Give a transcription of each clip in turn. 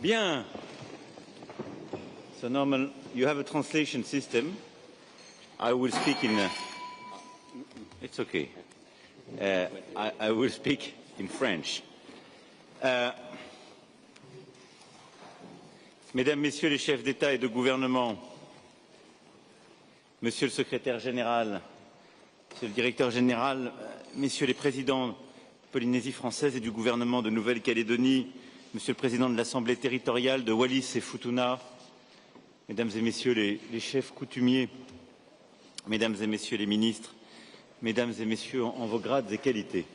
Bien. So Norman, you have a translation system. I will speak in... it's okay. I will speak in French. Mesdames, Messieurs les chefs d'État et de gouvernement, Monsieur le secrétaire général, Monsieur le directeur général, Messieurs les présidents de Polynésie française et du gouvernement de Nouvelle-Calédonie, Monsieur le président de l'Assemblée territoriale de Wallis et Futuna, Mesdames et Messieurs les chefs coutumiers, Mesdames et Messieurs les ministres, Mesdames et Messieurs en vos grades et qualités.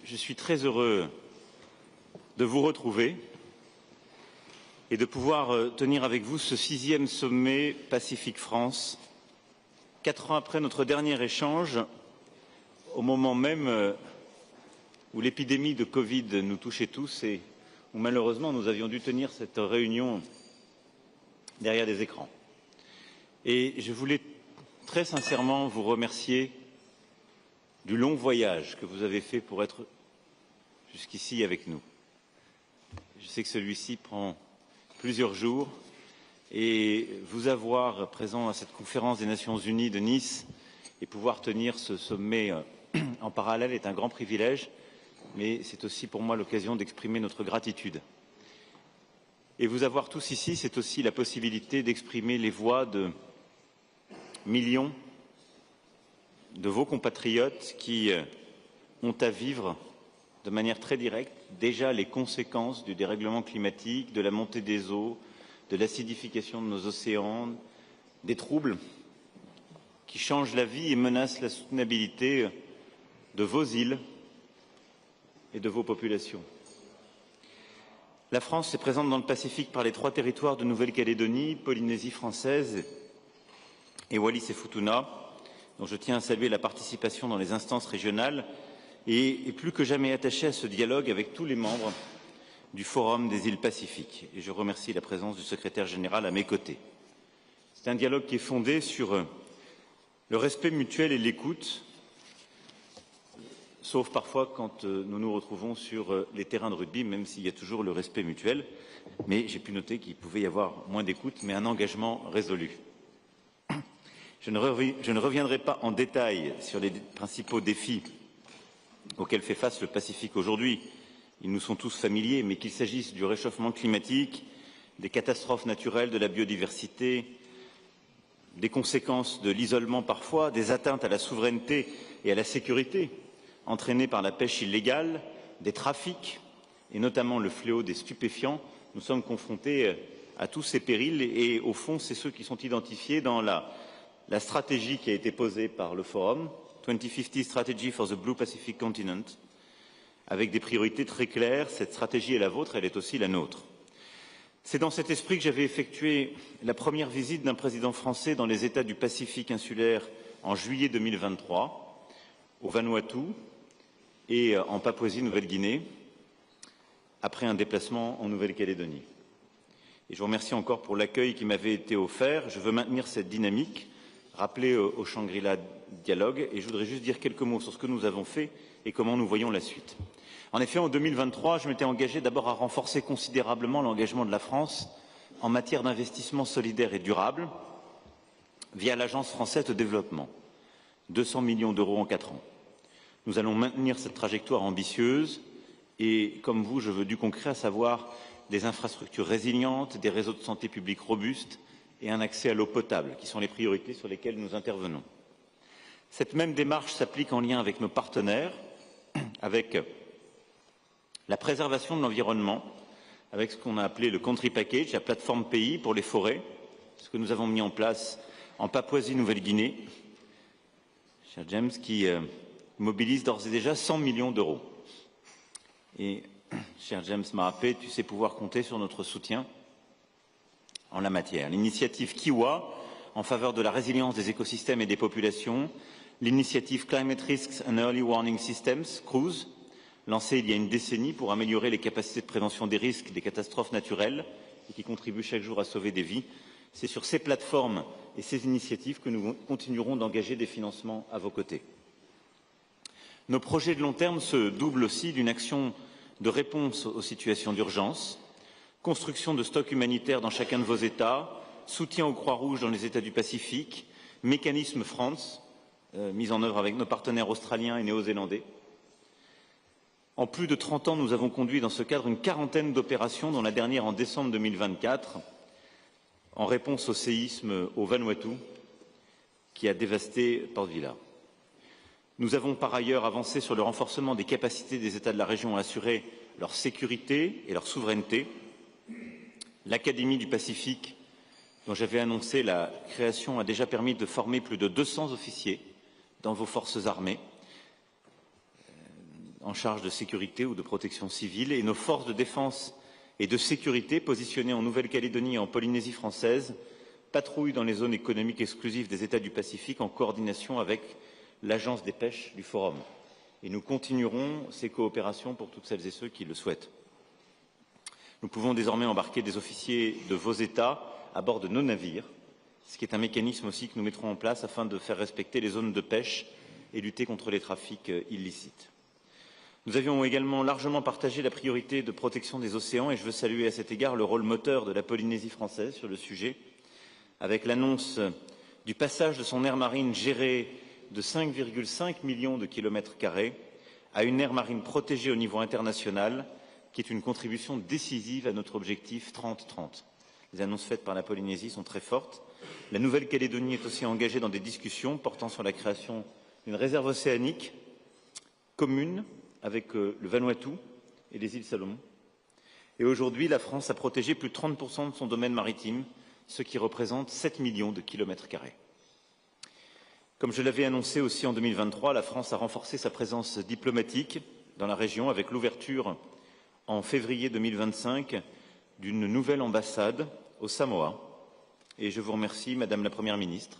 Je suis très heureux de vous retrouver et de pouvoir tenir avec vous ce 6e sommet Pacifique-France, 4 ans après notre dernier échange, au moment même où l'épidémie de Covid nous touchait tous et où malheureusement nous avions dû tenir cette réunion derrière des écrans. Et je voulais très sincèrement vous remercier du long voyage que vous avez fait pour être jusqu'ici avec nous. Je sais que celui-ci prend plusieurs jours et vous avoir présent à cette conférence des Nations Unies de Nice et pouvoir tenir ce sommet en parallèle est un grand privilège, mais c'est aussi pour moi l'occasion d'exprimer notre gratitude. Et vous avoir tous ici, c'est aussi la possibilité d'exprimer les voix de millions de vos compatriotes qui ont à vivre de manière très directe déjà les conséquences du dérèglement climatique, de la montée des eaux, de l'acidification de nos océans, des troubles qui changent la vie et menacent la soutenabilité de vos îles et de vos populations. La France est présente dans le Pacifique par les 3 territoires de Nouvelle-Calédonie, Polynésie française et Wallis et Futuna, dont je tiens à saluer la participation dans les instances régionales et est plus que jamais attaché à ce dialogue avec tous les membres du Forum des îles Pacifiques. Et je remercie la présence du secrétaire général à mes côtés. C'est un dialogue qui est fondé sur le respect mutuel et l'écoute, sauf parfois quand nous nous retrouvons sur les terrains de rugby, même s'il y a toujours le respect mutuel. Mais j'ai pu noter qu'il pouvait y avoir moins d'écoute, mais un engagement résolu. Je ne reviendrai pas en détail sur les principaux défis auxquels fait face le Pacifique aujourd'hui. Ils nous sont tous familiers, mais qu'il s'agisse du réchauffement climatique, des catastrophes naturelles, de la biodiversité, des conséquences de l'isolement parfois, des atteintes à la souveraineté et à la sécurité entraînées par la pêche illégale, des trafics et notamment le fléau des stupéfiants, nous sommes confrontés à tous ces périls et au fond, c'est ceux qui sont identifiés dans la stratégie qui a été posée par le Forum, 2050 Strategy for the Blue Pacific Continent, avec des priorités très claires. Cette stratégie est la vôtre, elle est aussi la nôtre. C'est dans cet esprit que j'avais effectué la première visite d'un président français dans les États du Pacifique insulaire en juillet 2023, au Vanuatu et en Papouasie-Nouvelle-Guinée, après un déplacement en Nouvelle-Calédonie. Et je vous remercie encore pour l'accueil qui m'avait été offert. Je veux maintenir cette dynamique, rappeler au Shangri-La Dialogue, et je voudrais juste dire quelques mots sur ce que nous avons fait et comment nous voyons la suite. En effet, en 2023, je m'étais engagé d'abord à renforcer considérablement l'engagement de la France en matière d'investissement solidaire et durable via l'Agence française de développement, 200 millions d'euros en 4 ans. Nous allons maintenir cette trajectoire ambitieuse et, comme vous, je veux du concret, à savoir des infrastructures résilientes, des réseaux de santé publique robustes et un accès à l'eau potable, qui sont les priorités sur lesquelles nous intervenons. Cette même démarche s'applique en lien avec nos partenaires, avec la préservation de l'environnement, avec ce qu'on a appelé le Country Package, la plateforme pays pour les forêts, ce que nous avons mis en place en Papouasie-Nouvelle-Guinée, cher James, qui mobilise d'ores et déjà 100 millions d'euros. Et, cher James Marape, tu sais pouvoir compter sur notre soutien en la matière. L'initiative Kiwa, en faveur de la résilience des écosystèmes et des populations, l'initiative Climate Risks and Early Warning Systems, CRUISE, lancée il y a une décennie pour améliorer les capacités de prévention des risques des catastrophes naturelles et qui contribue chaque jour à sauver des vies. C'est sur ces plateformes et ces initiatives que nous continuerons d'engager des financements à vos côtés. Nos projets de long terme se doublent aussi d'une action de réponse aux situations d'urgence, construction de stocks humanitaires dans chacun de vos États, soutien aux Croix-Rouges dans les États du Pacifique, mécanisme France, mis en œuvre avec nos partenaires australiens et néo-zélandais. En plus de 30 ans, nous avons conduit dans ce cadre une quarantaine d'opérations, dont la dernière en décembre 2024, en réponse au séisme au Vanuatu, qui a dévasté Port Vila. Nous avons par ailleurs avancé sur le renforcement des capacités des États de la région à assurer leur sécurité et leur souveraineté. L'Académie du Pacifique, dont j'avais annoncé la création, a déjà permis de former plus de 200 officiers dans vos forces armées en charge de sécurité ou de protection civile, et nos forces de défense et de sécurité positionnées en Nouvelle-Calédonie et en Polynésie française patrouillent dans les zones économiques exclusives des États du Pacifique en coordination avec l'Agence des pêches du Forum. Et nous continuerons ces coopérations pour toutes celles et ceux qui le souhaitent. Nous pouvons désormais embarquer des officiers de vos États à bord de nos navires, ce qui est un mécanisme aussi que nous mettrons en place afin de faire respecter les zones de pêche et lutter contre les trafics illicites. Nous avions également largement partagé la priorité de protection des océans et je veux saluer à cet égard le rôle moteur de la Polynésie française sur le sujet, avec l'annonce du passage de son aire marine gérée de 5,5 millions de kilomètres carrés à une aire marine protégée au niveau international, qui est une contribution décisive à notre objectif 30-30. Les annonces faites par la Polynésie sont très fortes. La Nouvelle-Calédonie est aussi engagée dans des discussions portant sur la création d'une réserve océanique commune avec le Vanuatu et les îles Salomon. Et aujourd'hui, la France a protégé plus de 30% de son domaine maritime, ce qui représente 7 millions de kilomètres carrés. Comme je l'avais annoncé aussi en 2023, la France a renforcé sa présence diplomatique dans la région avec l'ouverture en février 2025 d'une nouvelle ambassade au Samoa. Et je vous remercie, Madame la Première ministre,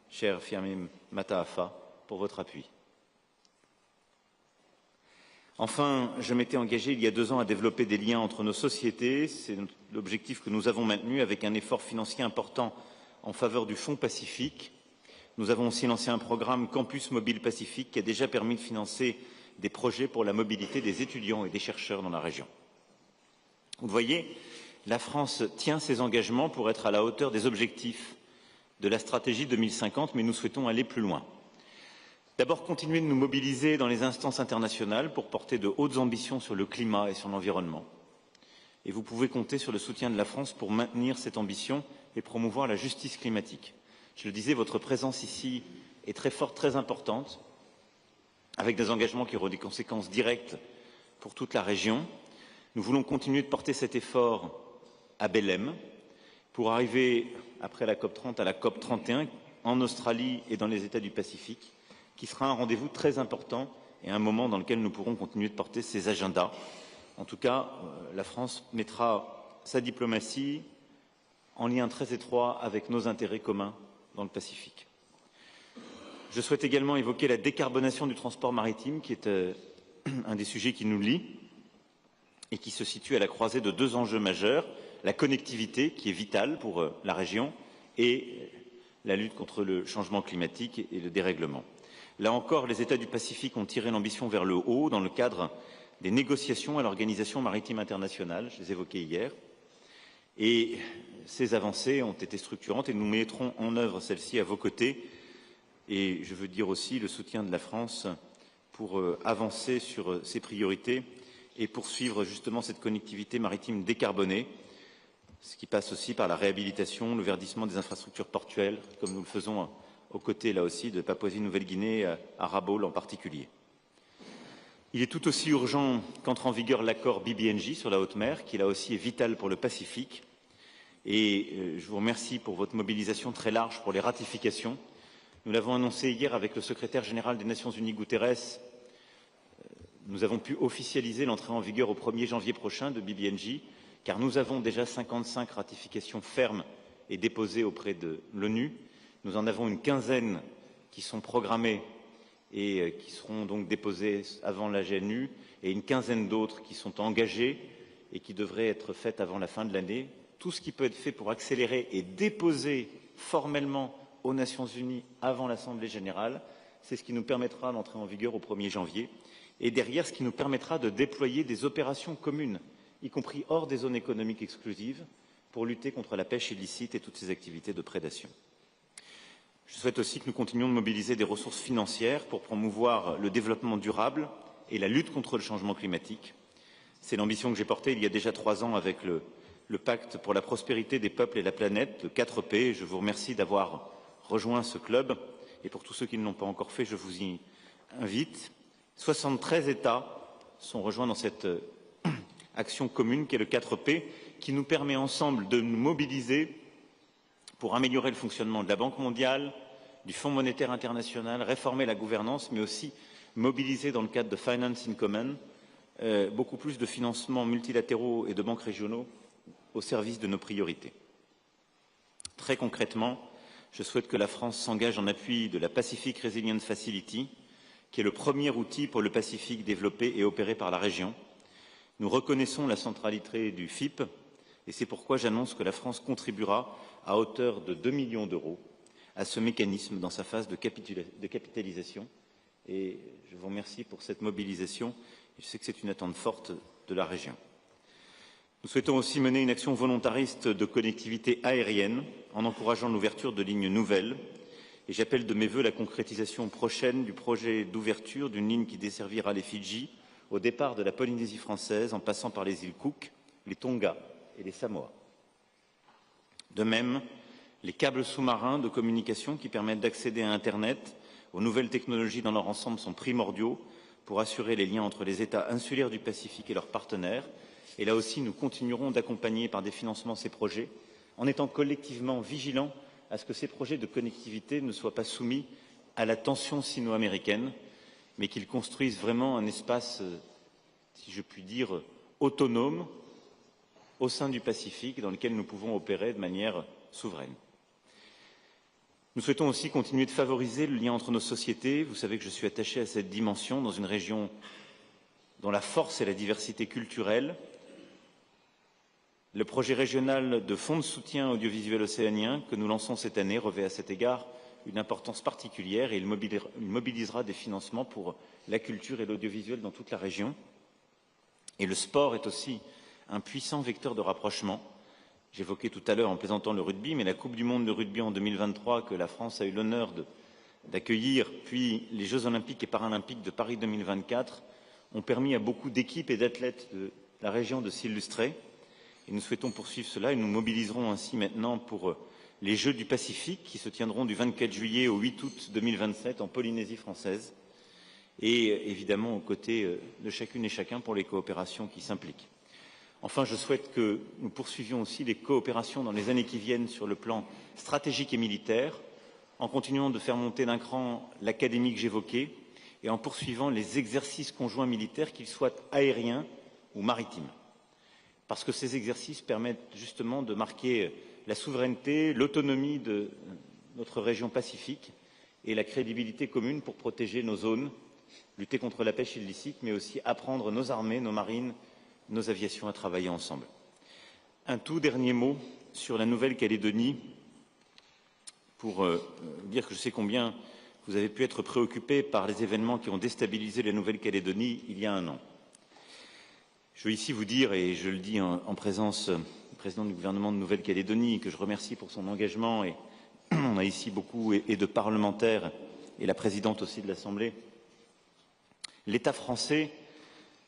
chère Fiame Mataafa, pour votre appui. Enfin, je m'étais engagé il y a 2 ans à développer des liens entre nos sociétés. C'est l'objectif que nous avons maintenu avec un effort financier important en faveur du Fonds Pacifique. Nous avons aussi lancé un programme Campus Mobile Pacifique qui a déjà permis de financer des projets pour la mobilité des étudiants et des chercheurs dans la région. Vous voyez, la France tient ses engagements pour être à la hauteur des objectifs de la stratégie 2050, mais nous souhaitons aller plus loin. D'abord, continuer de nous mobiliser dans les instances internationales pour porter de hautes ambitions sur le climat et sur l'environnement. Et vous pouvez compter sur le soutien de la France pour maintenir cette ambition et promouvoir la justice climatique. Je le disais, votre présence ici est très forte, très importante, avec des engagements qui auront des conséquences directes pour toute la région. Nous voulons continuer de porter cet effort à Belém pour arriver, après la COP30, à la COP31 en Australie et dans les États du Pacifique, qui sera un rendez-vous très important et un moment dans lequel nous pourrons continuer de porter ces agendas. En tout cas, la France mettra sa diplomatie en lien très étroit avec nos intérêts communs dans le Pacifique. Je souhaite également évoquer la décarbonation du transport maritime, qui est un des sujets qui nous lie et qui se situe à la croisée de 2 enjeux majeurs, la connectivité, qui est vitale pour la région, et la lutte contre le changement climatique et le dérèglement. Là encore, les États du Pacifique ont tiré l'ambition vers le haut dans le cadre des négociations à l'Organisation maritime internationale, je les évoquais hier, et ces avancées ont été structurantes et nous mettrons en œuvre celles-ci à vos côtés. Et je veux dire aussi le soutien de la France pour avancer sur ces priorités et poursuivre justement cette connectivité maritime décarbonée, ce qui passe aussi par la réhabilitation, le verdissement des infrastructures portuaires, comme nous le faisons aux côtés, là aussi, de Papouasie-Nouvelle-Guinée, à Rabaul en particulier. Il est tout aussi urgent qu'entre en vigueur l'accord BBNJ sur la haute mer, qui là aussi est vital pour le Pacifique. Et je vous remercie pour votre mobilisation très large pour les ratifications. Nous l'avons annoncé hier avec le secrétaire général des Nations Unies, Guterres. Nous avons pu officialiser l'entrée en vigueur au 1er janvier prochain de BBNJ, car nous avons déjà 55 ratifications fermes et déposées auprès de l'ONU. Nous en avons une quinzaine qui sont programmées et qui seront donc déposées avant la GNU, et une quinzaine d'autres qui sont engagées et qui devraient être faites avant la fin de l'année. Tout ce qui peut être fait pour accélérer et déposer formellement aux Nations Unies avant l'Assemblée générale, c'est ce qui nous permettra d'entrer en vigueur au 1er janvier. et derrière ce qui nous permettra de déployer des opérations communes, y compris hors des zones économiques exclusives, pour lutter contre la pêche illicite et toutes ces activités de prédation. Je souhaite aussi que nous continuions de mobiliser des ressources financières pour promouvoir le développement durable et la lutte contre le changement climatique. C'est l'ambition que j'ai portée il y a déjà 3 ans avec le pacte pour la prospérité des peuples et la planète, le 4P. Je vous remercie d'avoir rejoint ce club et pour tous ceux qui ne l'ont pas encore fait, je vous y invite. 73 États sont rejoints dans cette action commune qui est le 4P, qui nous permet ensemble de nous mobiliser pour améliorer le fonctionnement de la Banque mondiale, du Fonds monétaire international, réformer la gouvernance, mais aussi mobiliser dans le cadre de Finance in Common beaucoup plus de financements multilatéraux et de banques régionaux au service de nos priorités. Très concrètement, je souhaite que la France s'engage en appui de la Pacific Resilience Facility, qui est le premier outil pour le Pacifique développé et opéré par la région. Nous reconnaissons la centralité du FIP et c'est pourquoi j'annonce que la France contribuera à hauteur de 2 millions d'euros à ce mécanisme dans sa phase de capitalisation. Et je vous remercie pour cette mobilisation. Je sais que c'est une attente forte de la région. Nous souhaitons aussi mener une action volontariste de connectivité aérienne en encourageant l'ouverture de lignes nouvelles. Et j'appelle de mes vœux la concrétisation prochaine du projet d'ouverture d'une ligne qui desservira les Fidji au départ de la Polynésie française en passant par les îles Cook, les Tonga et les Samoa. De même, les câbles sous-marins de communication qui permettent d'accéder à Internet, aux nouvelles technologies dans leur ensemble sont primordiaux pour assurer les liens entre les États insulaires du Pacifique et leurs partenaires. Et là aussi, nous continuerons d'accompagner par des financements ces projets en étant collectivement vigilants à ce que ces projets de connectivité ne soient pas soumis à la tension sino-américaine, mais qu'ils construisent vraiment un espace, si je puis dire, autonome au sein du Pacifique dans lequel nous pouvons opérer de manière souveraine. Nous souhaitons aussi continuer de favoriser le lien entre nos sociétés. Vous savez que je suis attaché à cette dimension dans une région dont la force est la diversité culturelle. Le projet régional de fonds de soutien audiovisuel océanien que nous lançons cette année revêt à cet égard une importance particulière et il mobilisera des financements pour la culture et l'audiovisuel dans toute la région. Et le sport est aussi un puissant vecteur de rapprochement. J'évoquais tout à l'heure en plaisantant le rugby, mais la Coupe du monde de rugby en 2023 que la France a eu l'honneur d'accueillir, puis les Jeux olympiques et paralympiques de Paris 2024 ont permis à beaucoup d'équipes et d'athlètes de la région de s'illustrer. Et nous souhaitons poursuivre cela et nous mobiliserons ainsi maintenant pour les Jeux du Pacifique qui se tiendront du 24 juillet au 8 août 2027 en Polynésie française et évidemment aux côtés de chacune et chacun pour les coopérations qui s'impliquent. Enfin, je souhaite que nous poursuivions aussi les coopérations dans les années qui viennent sur le plan stratégique et militaire, en continuant de faire monter d'un cran l'académie que j'évoquais et en poursuivant les exercices conjoints militaires, qu'ils soient aériens ou maritimes. Parce que ces exercices permettent justement de marquer la souveraineté, l'autonomie de notre région pacifique et la crédibilité commune pour protéger nos zones, lutter contre la pêche illicite, mais aussi apprendre nos armées, nos marines, nos aviations à travailler ensemble. Un tout dernier mot sur la Nouvelle-Calédonie pour dire que je sais combien vous avez pu être préoccupés par les événements qui ont déstabilisé la Nouvelle-Calédonie il y a 1 an. Je veux ici vous dire, et je le dis en présence du président du gouvernement de Nouvelle-Calédonie, que je remercie pour son engagement, et on a ici beaucoup et de parlementaires, et la présidente aussi de l'Assemblée. L'État français,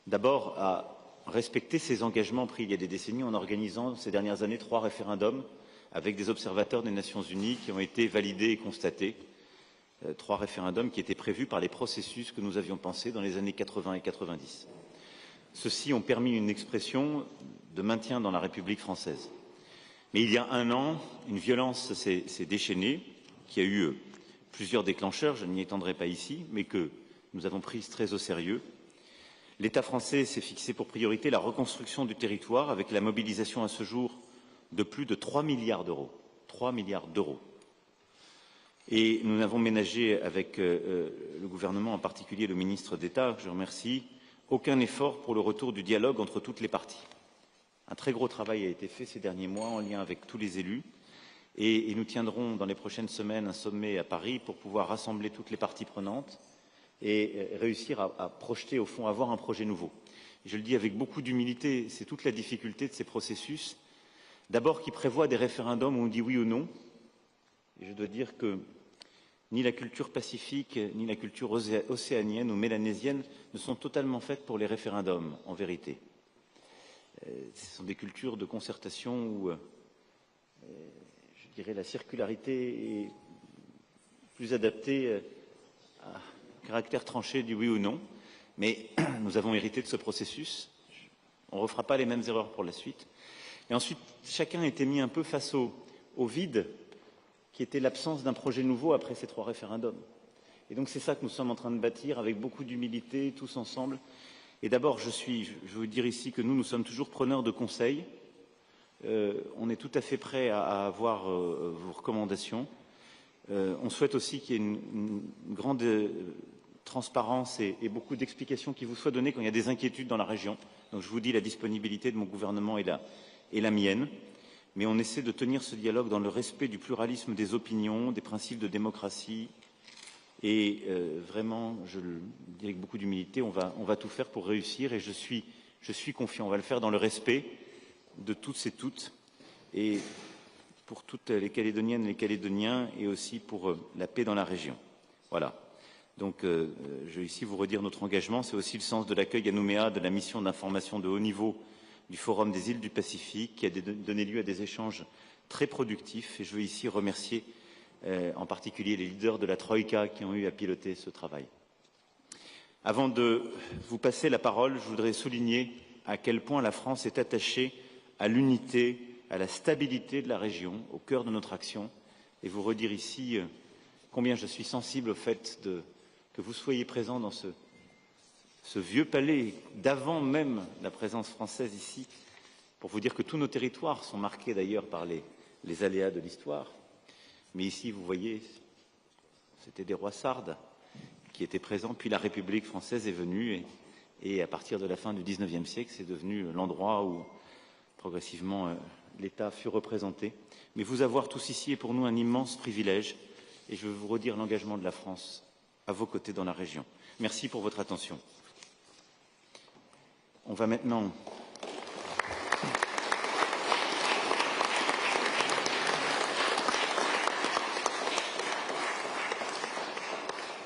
d'abord, a respecté ses engagements pris il y a des décennies en organisant ces dernières années 3 référendums avec des observateurs des Nations Unies qui ont été validés et constatés. 3 référendums qui étaient prévus par les processus que nous avions pensés dans les années 80 et 90. Ceux-ci ont permis une expression de maintien dans la République française. Mais il y a 1 an, une violence s'est déchaînée, qui a eu plusieurs déclencheurs, je n'y étendrai pas ici, mais que nous avons prise très au sérieux. L'État français s'est fixé pour priorité la reconstruction du territoire avec la mobilisation à ce jour de plus de 3 milliards d'euros. 3 milliards d'euros. Et nous n'avons ménagé avec le gouvernement, en particulier le ministre d'État, que je remercie, aucun effort pour le retour du dialogue entre toutes les parties. Un très gros travail a été fait ces derniers mois en lien avec tous les élus et nous tiendrons dans les prochaines semaines un sommet à Paris pour pouvoir rassembler toutes les parties prenantes et réussir à projeter, au fond, avoir un projet nouveau. Je le dis avec beaucoup d'humilité, c'est toute la difficulté de ces processus. D'abord, qui prévoient des référendums où on dit oui ou non. Et je dois dire que ni la culture pacifique, ni la culture océanienne ou mélanésienne ne sont totalement faites pour les référendums, en vérité. Ce sont des cultures de concertation où, je dirais, la circularité est plus adaptée à caractère tranché du oui ou non. Mais nous avons hérité de ce processus. On ne refera pas les mêmes erreurs pour la suite. Et ensuite, chacun a été mis un peu face au vide qui était l'absence d'un projet nouveau après ces 3 référendums. Et donc c'est ça que nous sommes en train de bâtir avec beaucoup d'humilité, tous ensemble. Et d'abord, je veux vous dire ici que nous sommes toujours preneurs de conseils. On est tout à fait prêts à avoir vos recommandations. On souhaite aussi qu'il y ait une grande transparence et beaucoup d'explications qui vous soient données quand il y a des inquiétudes dans la région. Donc je vous dis la disponibilité de mon gouvernement et la mienne. Mais on essaie de tenir ce dialogue dans le respect du pluralisme des opinions, des principes de démocratie. Et vraiment, je le dis avec beaucoup d'humilité, on va tout faire pour réussir et je suis confiant. On va le faire dans le respect de toutes et toutes, et pour toutes les Calédoniennes et les Calédoniens, et aussi pour la paix dans la région. Voilà. Donc, je vais ici vous redire notre engagement. C'est aussi le sens de l'accueil à Nouméa de la mission d'information de haut niveau du Forum des îles du Pacifique, qui a donné lieu à des échanges très productifs. Et je veux ici remercier en particulier les leaders de la Troïka qui ont eu à piloter ce travail. Avant de vous passer la parole, je voudrais souligner à quel point la France est attachée à l'unité, à la stabilité de la région, au cœur de notre action, et vous redire ici combien je suis sensible au fait que vous soyez présents dans ce vieux palais d'avant même la présence française ici, pour vous dire que tous nos territoires sont marqués d'ailleurs par les aléas de l'histoire. Mais ici, vous voyez, c'était des rois sardes qui étaient présents, puis la République française est venue, et à partir de la fin du XIXe siècle, c'est devenu l'endroit où progressivement l'État fut représenté. Mais vous avoir tous ici est pour nous un immense privilège, et je veux vous redire l'engagement de la France à vos côtés dans la région. Merci pour votre attention. On va maintenant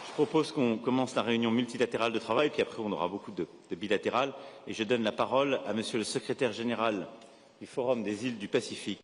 Je propose qu'on commence la réunion multilatérale de travail, puis après on aura beaucoup de bilatérales. Et je donne la parole à Monsieur le secrétaire général du Forum des îles du Pacifique.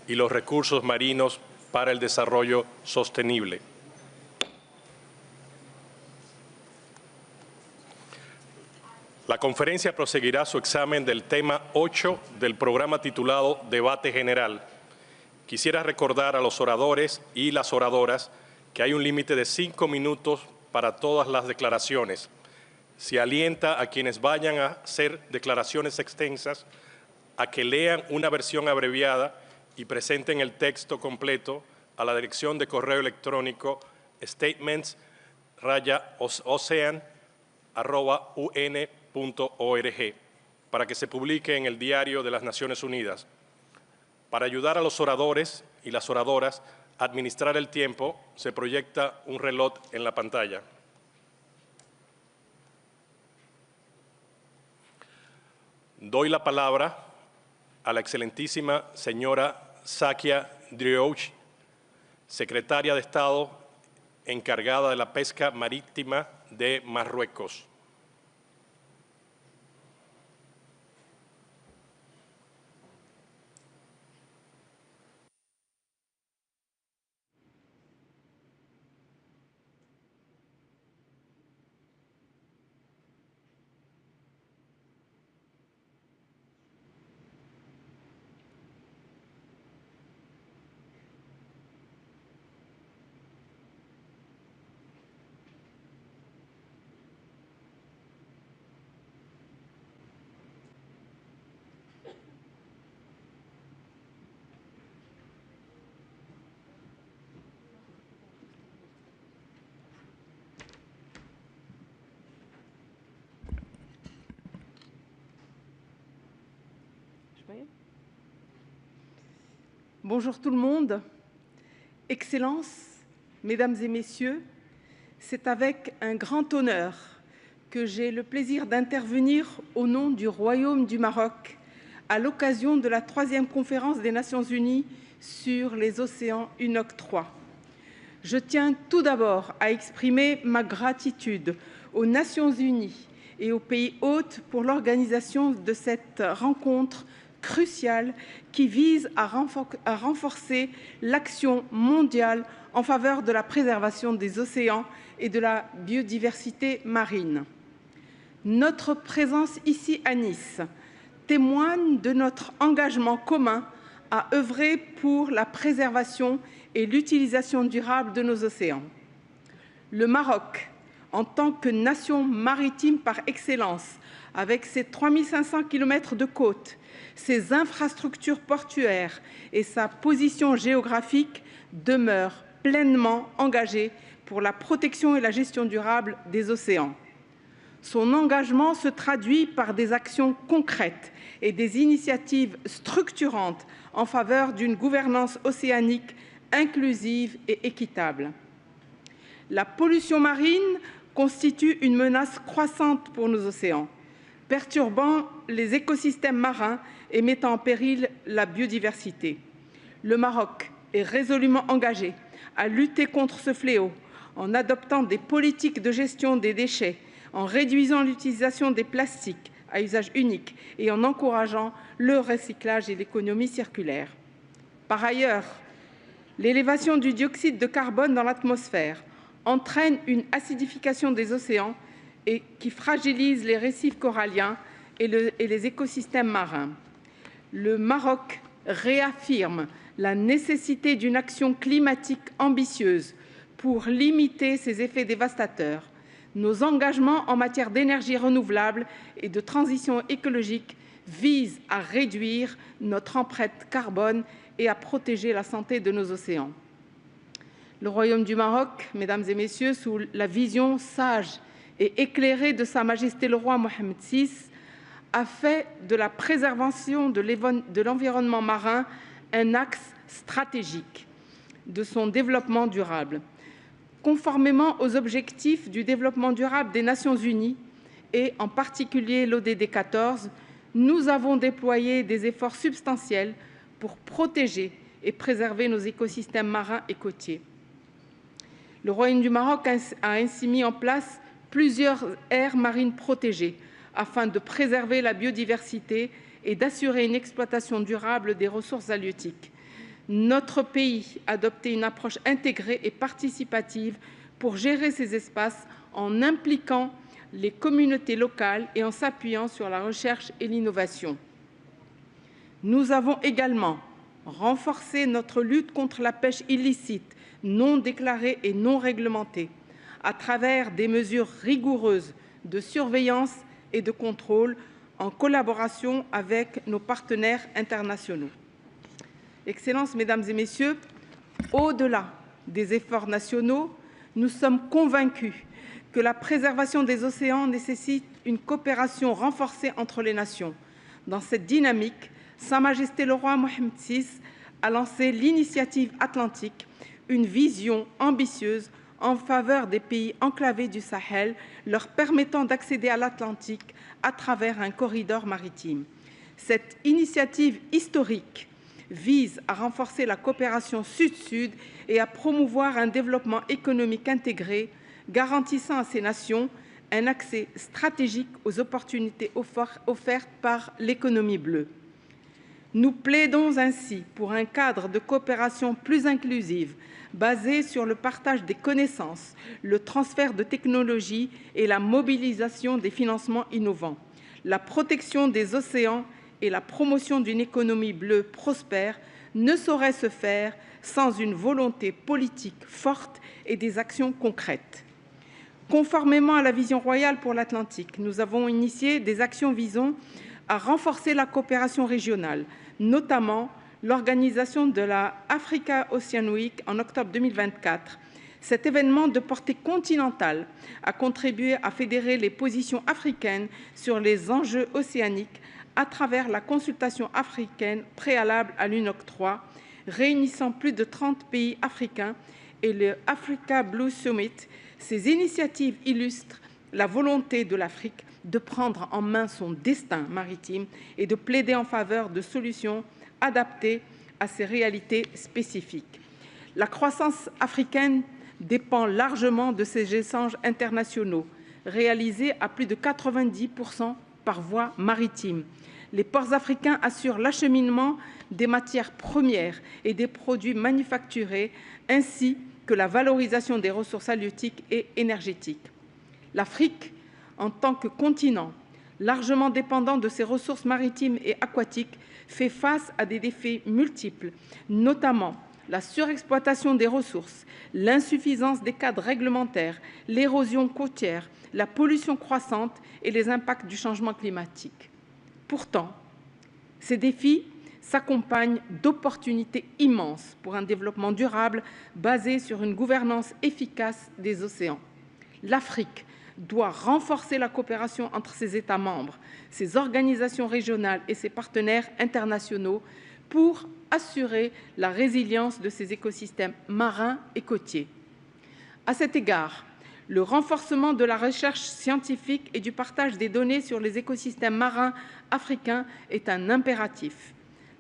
y los recursos marinos para el desarrollo sostenible. La conferencia proseguirá su examen del tema 8 del programa titulado Debate General. Quisiera recordar a los oradores y las oradoras que hay un límite de 5 minutos para todas las declaraciones. Se alienta a quienes vayan a hacer declaraciones extensas a que lean una versión abreviada y presenten el texto completo a la dirección de correo electrónico statements@un.org para que se publique en el Diario de las Naciones Unidas. Para ayudar a los oradores y las oradoras a administrar el tiempo, se proyecta un reloj en la pantalla. Doy la palabra a la excelentísima señora Zakia Driouch, secretaria de Estado encargada de la pesca marítima de Marruecos. Bonjour tout le monde. Excellences, Mesdames et Messieurs, c'est avec un grand honneur que j'ai le plaisir d'intervenir au nom du Royaume du Maroc à l'occasion de la 3e conférence des Nations Unies sur les océans UNOC 3. Je tiens tout d'abord à exprimer ma gratitude aux Nations Unies et aux pays hôtes pour l'organisation de cette rencontre cruciale qui vise à renforcer l'action mondiale en faveur de la préservation des océans et de la biodiversité marine. Notre présence ici à Nice témoigne de notre engagement commun à œuvrer pour la préservation et l'utilisation durable de nos océans. Le Maroc, en tant que nation maritime par excellence, avec ses 3500 km de côte, ses infrastructures portuaires et sa position géographique, demeure pleinement engagé pour la protection et la gestion durable des océans. Son engagement se traduit par des actions concrètes et des initiatives structurantes en faveur d'une gouvernance océanique inclusive et équitable. La pollution marine constitue une menace croissante pour nos océans, perturbant les écosystèmes marins et mettant en péril la biodiversité. Le Maroc est résolument engagé à lutter contre ce fléau en adoptant des politiques de gestion des déchets, en réduisant l'utilisation des plastiques à usage unique et en encourageant le recyclage et l'économie circulaire. Par ailleurs, l'élévation du dioxyde de carbone dans l'atmosphère entraîne une acidification des océans et qui fragilise les récifs coralliens et les écosystèmes marins. Le Maroc réaffirme la nécessité d'une action climatique ambitieuse pour limiter ces effets dévastateurs. Nos engagements en matière d'énergie renouvelable et de transition écologique visent à réduire notre empreinte carbone et à protéger la santé de nos océans. Le Royaume du Maroc, Mesdames et Messieurs, sous la vision sage et éclairée de Sa Majesté le Roi Mohammed VI, a fait de la préservation de l'environnement marin un axe stratégique de son développement durable. Conformément aux objectifs du développement durable des Nations Unies et en particulier l'ODD 14, nous avons déployé des efforts substantiels pour protéger et préserver nos écosystèmes marins et côtiers. Le Royaume du Maroc a ainsi mis en place plusieurs aires marines protégées afin de préserver la biodiversité et d'assurer une exploitation durable des ressources halieutiques. Notre pays a adopté une approche intégrée et participative pour gérer ces espaces en impliquant les communautés locales et en s'appuyant sur la recherche et l'innovation. Nous avons également renforcé notre lutte contre la pêche illicite, non déclarée et non réglementée, à travers des mesures rigoureuses de surveillance et de contrôle en collaboration avec nos partenaires internationaux. Excellences, Mesdames et Messieurs, au-delà des efforts nationaux, nous sommes convaincus que la préservation des océans nécessite une coopération renforcée entre les nations. Dans cette dynamique, Sa Majesté le roi Mohammed VI a lancé l'initiative atlantique, une vision ambitieuse en faveur des pays enclavés du Sahel, leur permettant d'accéder à l'Atlantique à travers un corridor maritime. Cette initiative historique vise à renforcer la coopération sud-sud et à promouvoir un développement économique intégré, garantissant à ces nations un accès stratégique aux opportunités offertes par l'économie bleue. Nous plaidons ainsi pour un cadre de coopération plus inclusive, basé sur le partage des connaissances, le transfert de technologies et la mobilisation des financements innovants. La protection des océans et la promotion d'une économie bleue prospère ne sauraient se faire sans une volonté politique forte et des actions concrètes. Conformément à la vision royale pour l'Atlantique, nous avons initié des actions visant à renforcer la coopération régionale, notamment l'organisation de la Africa Ocean Week en octobre 2024. Cet événement de portée continentale a contribué à fédérer les positions africaines sur les enjeux océaniques à travers la consultation africaine préalable à l'UNOC3, réunissant plus de 30 pays africains, et le Africa Blue Summit. Ces initiatives illustrent la volonté de l'Afrique de prendre en main son destin maritime et de plaider en faveur de solutions adaptées à ces réalités spécifiques. La croissance africaine dépend largement de ces échanges internationaux, réalisés à plus de 90% par voie maritime. Les ports africains assurent l'acheminement des matières premières et des produits manufacturés, ainsi que la valorisation des ressources halieutiques et énergétiques. L'Afrique, en tant que continent largement dépendant de ses ressources maritimes et aquatiques, fait face à des défis multiples, notamment la surexploitation des ressources, l'insuffisance des cadres réglementaires, l'érosion côtière, la pollution croissante et les impacts du changement climatique. Pourtant, ces défis s'accompagnent d'opportunités immenses pour un développement durable basé sur une gouvernance efficace des océans. L'Afrique doit renforcer la coopération entre ses États membres, ses organisations régionales et ses partenaires internationaux pour assurer la résilience de ses écosystèmes marins et côtiers. À cet égard, le renforcement de la recherche scientifique et du partage des données sur les écosystèmes marins africains est un impératif.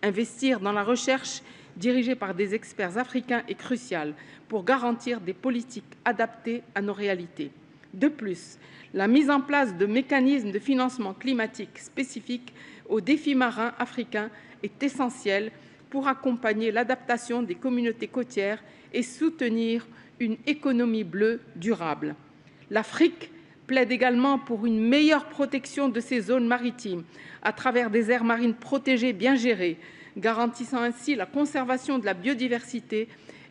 Investir dans la recherche dirigée par des experts africains est crucial pour garantir des politiques adaptées à nos réalités. De plus, la mise en place de mécanismes de financement climatique spécifiques aux défis marins africains est essentielle pour accompagner l'adaptation des communautés côtières et soutenir une économie bleue durable. L'Afrique plaide également pour une meilleure protection de ses zones maritimes à travers des aires marines protégées bien gérées, garantissant ainsi la conservation de la biodiversité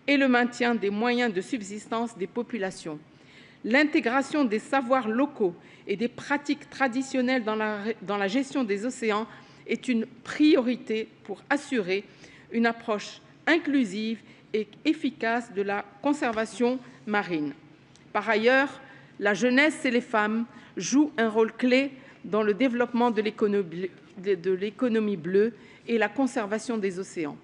et le maintien des moyens de subsistance des populations. L'intégration des savoirs locaux et des pratiques traditionnelles dans la gestion des océans est une priorité pour assurer une approche inclusive et efficace de la conservation marine. Par ailleurs, la jeunesse et les femmes jouent un rôle clé dans le développement de l'économie bleue et la conservation des océans.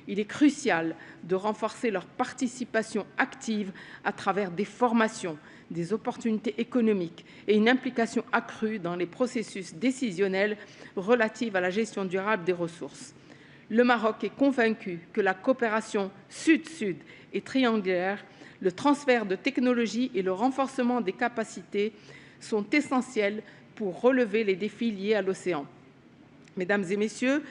Il est crucial de renforcer leur participation active à travers des formations, des opportunités économiques et une implication accrue dans les processus décisionnels relatifs à la gestion durable des ressources. Le Maroc est convaincu que la coopération sud-sud et triangulaire, le transfert de technologies et le renforcement des capacités sont essentiels pour relever les défis liés à l'océan. Mesdames et Messieurs,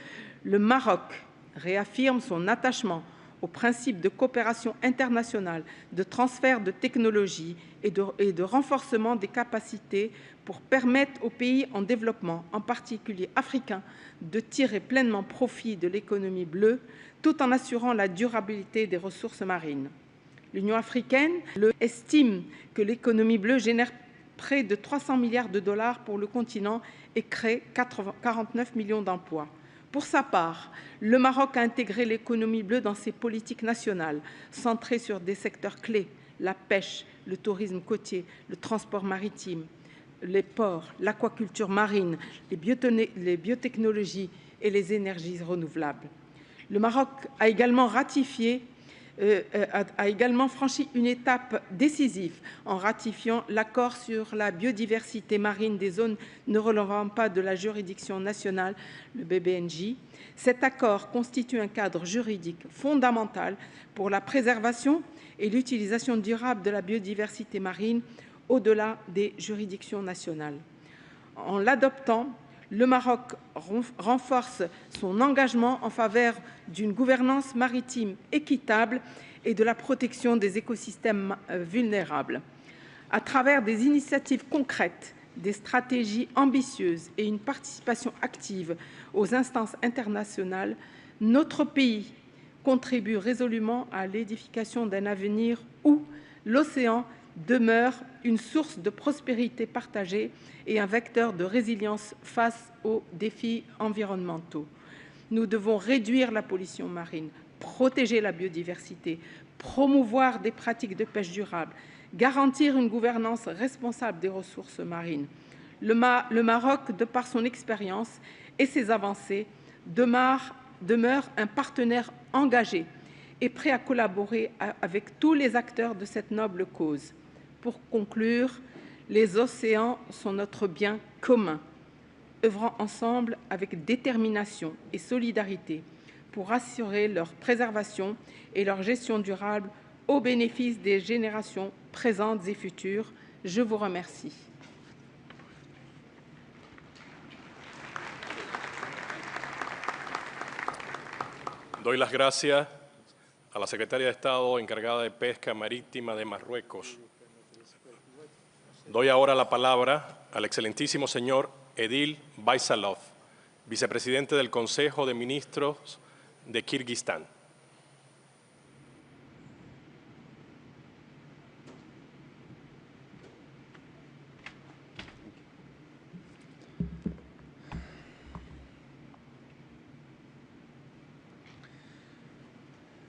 le Maroc réaffirme son attachement aux principes de coopération internationale, de transfert de technologies et de renforcement des capacités pour permettre aux pays en développement, en particulier africains, de tirer pleinement profit de l'économie bleue, tout en assurant la durabilité des ressources marines. L'Union africaine estime que l'économie bleue génère près de 300 milliards de dollars pour le continent et crée 49 millions d'emplois. Pour sa part, le Maroc a intégré l'économie bleue dans ses politiques nationales, centrées sur des secteurs clés, la pêche, le tourisme côtier, le transport maritime, les ports, l'aquaculture marine, les biotechnologies et les énergies renouvelables. Le Maroc a également franchi une étape décisive en ratifiant l'accord sur la biodiversité marine des zones ne relevant pas de la juridiction nationale, le BBNJ. Cet accord constitue un cadre juridique fondamental pour la préservation et l'utilisation durable de la biodiversité marine au-delà des juridictions nationales. En l'adoptant, le Maroc renforce son engagement en faveur d'une gouvernance maritime équitable et de la protection des écosystèmes vulnérables. À travers des initiatives concrètes, des stratégies ambitieuses et une participation active aux instances internationales, notre pays contribue résolument à l'édification d'un avenir où l'océan demeure une source de prospérité partagée et un vecteur de résilience face aux défis environnementaux. Nous devons réduire la pollution marine, protéger la biodiversité, promouvoir des pratiques de pêche durable, garantir une gouvernance responsable des ressources marines. Le Maroc, de par son expérience et ses avancées, demeure un partenaire engagé et prêt à collaborer avec tous les acteurs de cette noble cause. Pour conclure, les océans sont notre bien commun. Œuvrons ensemble avec détermination et solidarité pour assurer leur préservation et leur gestion durable au bénéfice des générations présentes et futures. Je vous remercie. Doy las gracias a la Secretaria de Estado encargada de Pesca Marítima de Marruecos. Doy ahora la palabra al excelentísimo señor Edil Baysalov, vicepresidente del Consejo de Ministros de Kirguistán.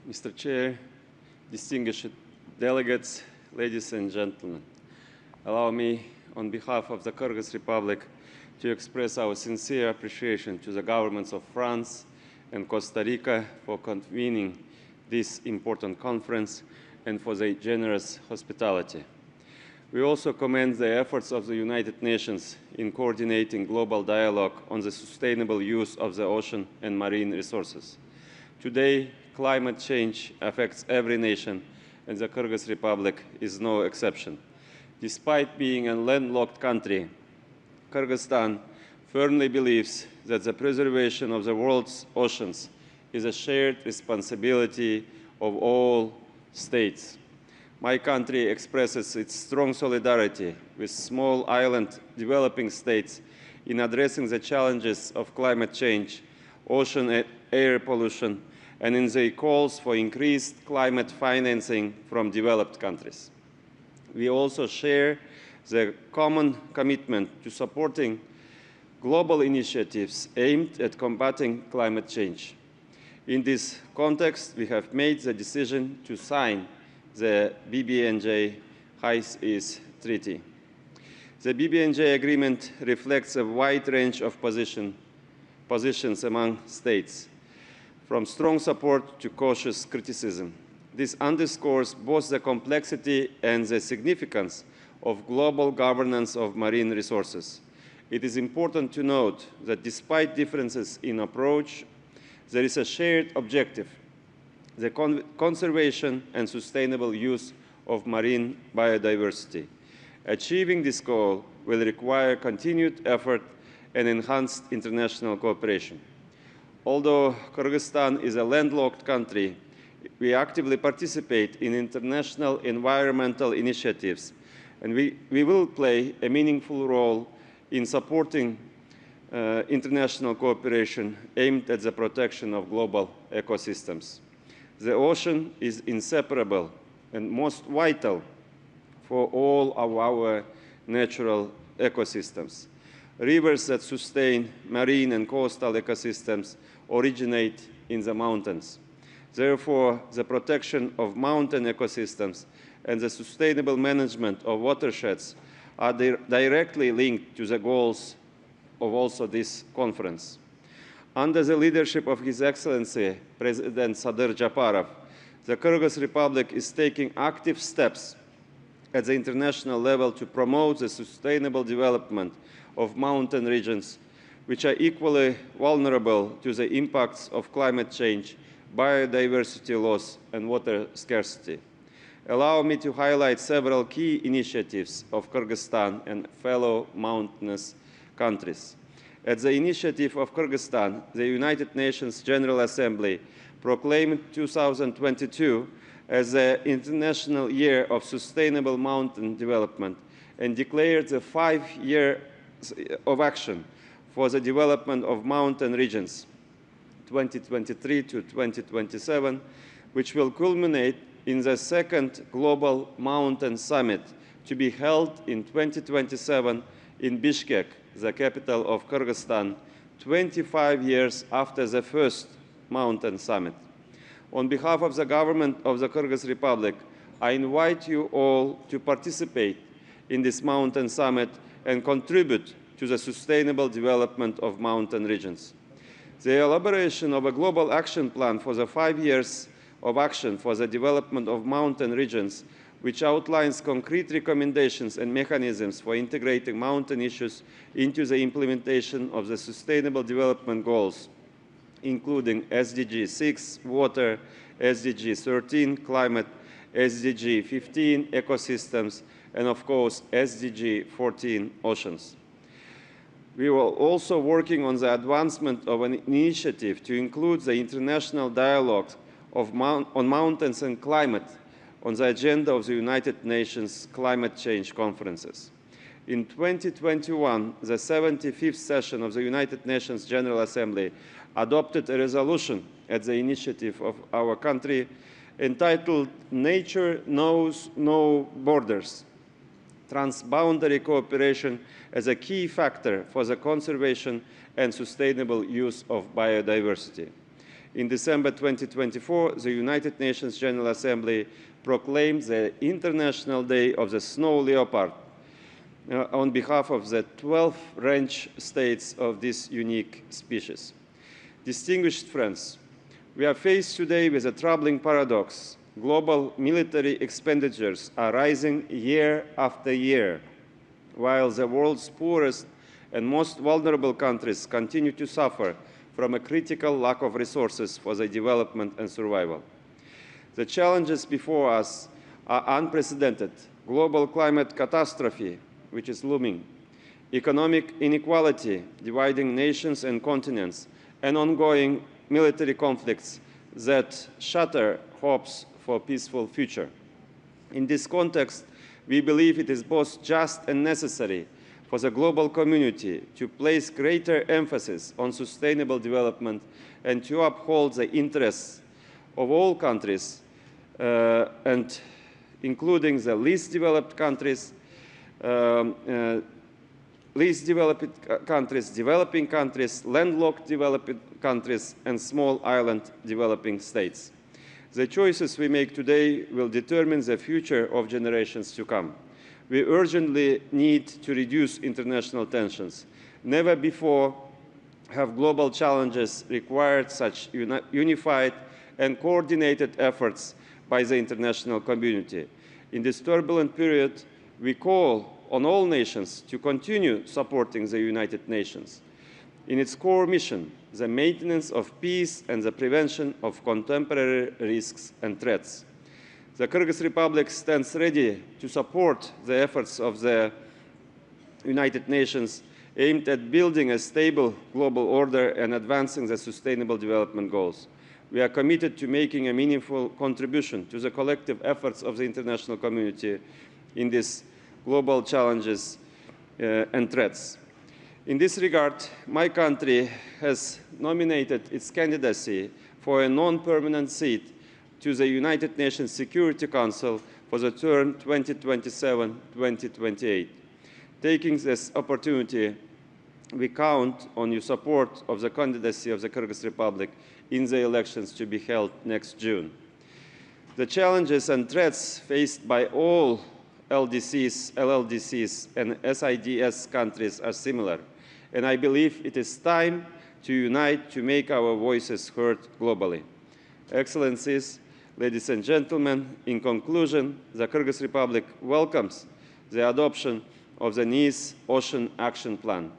Mr. Chair, distinguished delegates, ladies and gentlemen, allow me, on behalf of the Kyrgyz Republic, to express our sincere appreciation to the governments of France and Costa Rica for convening this important conference and for their generous hospitality. We also commend the efforts of the United Nations in coordinating global dialogue on the sustainable use of the ocean and marine resources. Today, climate change affects every nation, and the Kyrgyz Republic is no exception. Despite being a landlocked country, Kyrgyzstan firmly believes that the preservation of the world's oceans is a shared responsibility of all states. My country expresses its strong solidarity with small island developing states in addressing the challenges of climate change, ocean and air pollution, and in the calls for increased climate financing from developed countries. We also share the common commitment to supporting global initiatives aimed at combating climate change. In this context, we have made the decision to sign the BBNJ High Seas Treaty. The BBNJ agreement reflects a wide range of positions among states, from strong support to cautious criticism. This underscores both the complexity and the significance of global governance of marine resources. It is important to note that despite differences in approach, there is a shared objective: the conservation and sustainable use of marine biodiversity. Achieving this goal will require continued effort and enhanced international cooperation. Although Kyrgyzstan is a landlocked country, We actively participate in international environmental initiatives, and we will play a meaningful role in supporting international cooperation aimed at the protection of global ecosystems. The ocean is inseparable and most vital for all of our natural ecosystems. Rivers that sustain marine and coastal ecosystems originate in the mountains. Therefore, the protection of mountain ecosystems and the sustainable management of watersheds are directly linked to the goals of also this conference. Under the leadership of His Excellency, President Sadyr Japarov, the Kyrgyz Republic is taking active steps at the international level to promote the sustainable development of mountain regions, which are equally vulnerable to the impacts of climate change, biodiversity loss, and water scarcity. Allow me to highlight several key initiatives of Kyrgyzstan and fellow mountainous countries. At the initiative of Kyrgyzstan, the United Nations General Assembly proclaimed 2022 as the International Year of Sustainable Mountain Development and declared the 5 years of action for the development of mountain regions, 2023 to 2027, which will culminate in the second Global Mountain Summit to be held in 2027 in Bishkek, the capital of Kyrgyzstan, 25 years after the first Mountain Summit. On behalf of the government of the Kyrgyz Republic, I invite you all to participate in this Mountain Summit and contribute to the sustainable development of mountain regions. The elaboration of a global action plan for the 5 years of action for the development of mountain regions, which outlines concrete recommendations and mechanisms for integrating mountain issues into the implementation of the Sustainable Development Goals, including SDG 6, water, SDG 13, climate, SDG 15, ecosystems, and of course, SDG 14, oceans. We are also working on the advancement of an initiative to include the international dialogue on mountains and climate on the agenda of the United Nations climate change conferences. In 2021, the 75th session of the United Nations General Assembly adopted a resolution at the initiative of our country entitled "Nature Knows No Borders: Transboundary Cooperation as a Key Factor for the Conservation and Sustainable Use of Biodiversity." In December 2024, the United Nations General Assembly proclaimed the International Day of the Snow Leopard on behalf of the 12 range states of this unique species. Distinguished friends, we are faced today with a troubling paradox. Global military expenditures are rising year after year, while the world's poorest and most vulnerable countries continue to suffer from a critical lack of resources for their development and survival. The challenges before us are unprecedented: global climate catastrophe, which is looming, economic inequality dividing nations and continents, and ongoing military conflicts that shatter hopes for a peaceful future. In this context, we believe it is both just and necessary for the global community to place greater emphasis on sustainable development and to uphold the interests of all countries, and including the least developed countries, developing countries, landlocked developing countries, and small island developing states. The choices we make today will determine the future of generations to come. We urgently need to reduce international tensions. Never before have global challenges required such unified and coordinated efforts by the international community. In this turbulent period, we call on all nations to continue supporting the United Nations in its core mission, the maintenance of peace and the prevention of contemporary risks and threats. The Kyrgyz Republic stands ready to support the efforts of the United Nations aimed at building a stable global order and advancing the Sustainable Development Goals. we are committed to making a meaningful contribution to the collective efforts of the international community in these global challenges and threats. In this regard, my country has nominated its candidacy for a non-permanent seat to the United Nations Security Council for the term 2027-2028. Taking this opportunity, we count on your support of the candidacy of the Kyrgyz Republic in the elections to be held next June. The challenges and threats faced by all LDCs, LLDCs, and SIDS countries are similar, and I believe it is time to unite to make our voices heard globally. Excellencies, ladies and gentlemen, in conclusion, the Kyrgyz Republic welcomes the adoption of the Nice Ocean Action Plan.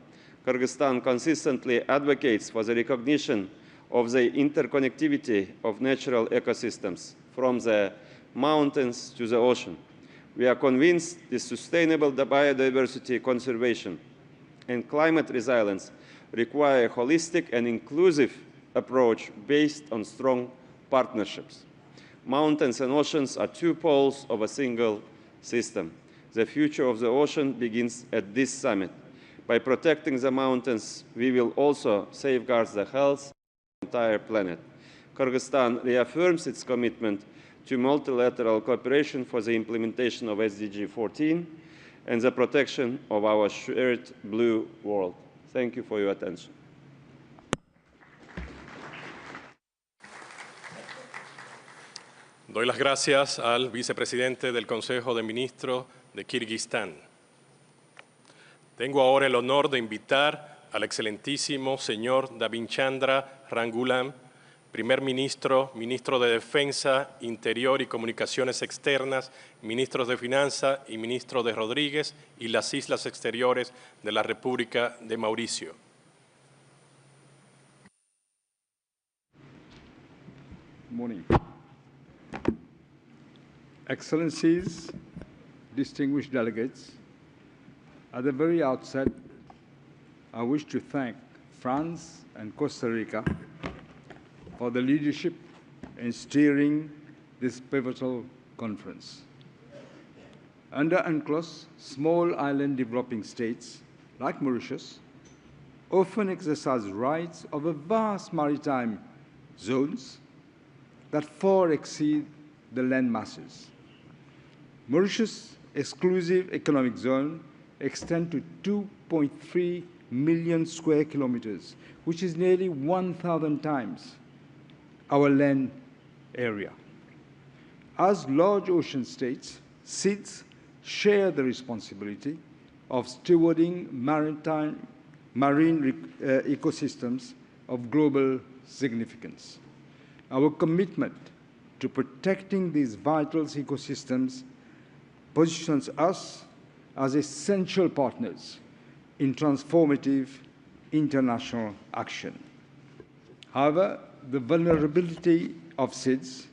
Kyrgyzstan consistently advocates for the recognition of the interconnectivity of natural ecosystems from the mountains to the ocean. We are convinced that sustainable biodiversity conservation and climate resilience require a holistic and inclusive approach based on strong partnerships. Mountains and oceans are two poles of a single system. The future of the ocean begins at this summit. By protecting the mountains, we will also safeguard the health of the entire planet. Kyrgyzstan reaffirms its commitment to multilateral cooperation for the implementation of SDG 14 and the protection of our shared blue world. Thank you for your attention. Doy las gracias al vicepresidente del Consejo de Ministros de Kirguistán. Tengo ahora el honor de invitar al excelentísimo señor Davinchandra Rangulam, primer ministro, ministro de Defensa, Interior y Comunicaciones Externas, ministros de Finanzas y ministro de Rodríguez y las Islas Exteriores de la República de Mauricio. Good morning. Excellencies, distinguished delegates, at the very outset, I wish to thank France and Costa Rica for the leadership in steering this pivotal conference. Under UNCLOS, small island developing states, like Mauritius, often exercise rights over vast maritime zones that far exceed the land masses. Mauritius' exclusive economic zone extends to 2.3 million square kilometers, which is nearly 1,000 times our land area. As large ocean states, SIDS share the responsibility of stewarding marine ecosystems of global significance. Our commitment to protecting these vital ecosystems positions us as essential partners in transformative international action. However, the vulnerability of SIDS,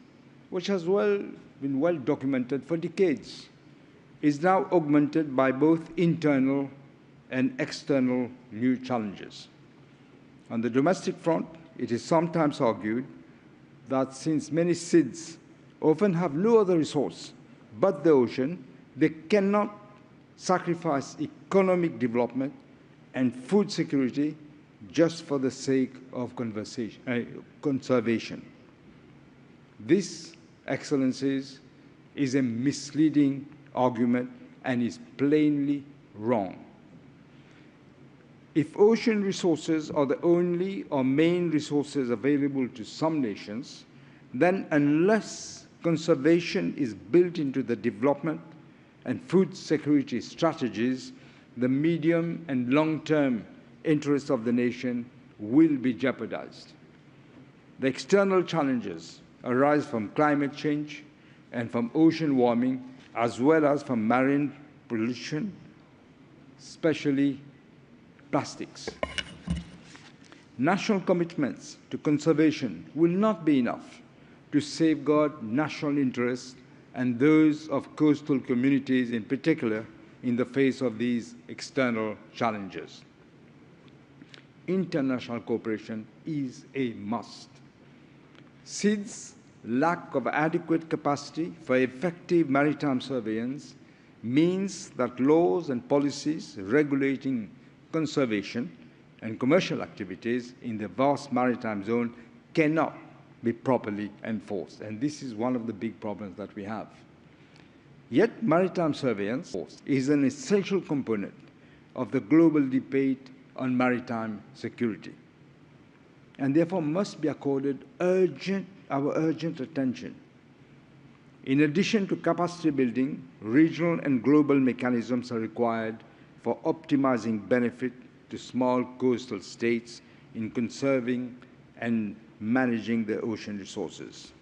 which has been well documented for decades, is now augmented by both internal and external new challenges. On the domestic front, it is sometimes argued that since many SIDS often have no other resource but the ocean, they cannot sacrifice economic development and food security just for the sake of conservation. This, Excellencies, is a misleading argument and is plainly wrong. If ocean resources are the only or main resources available to some nations, then unless conservation is built into the development and food security strategies, the medium and long-term interests of the nation will be jeopardized. The external challenges arise from climate change and from ocean warming, as well as from marine pollution, especially plastics. National commitments to conservation will not be enough to safeguard national interests and those of coastal communities in particular in the face of these external challenges. International cooperation is a must. SIDS' lack of adequate capacity for effective maritime surveillance means that laws and policies regulating conservation and commercial activities in the vast maritime zone cannot be properly enforced. And this is one of the big problems that we have. Yet maritime surveillance is an essential component of the global debate on maritime security, and therefore must be accorded our urgent attention. In addition to capacity building, regional and global mechanisms are required for optimizing benefit to small coastal states in conserving and managing their ocean resources.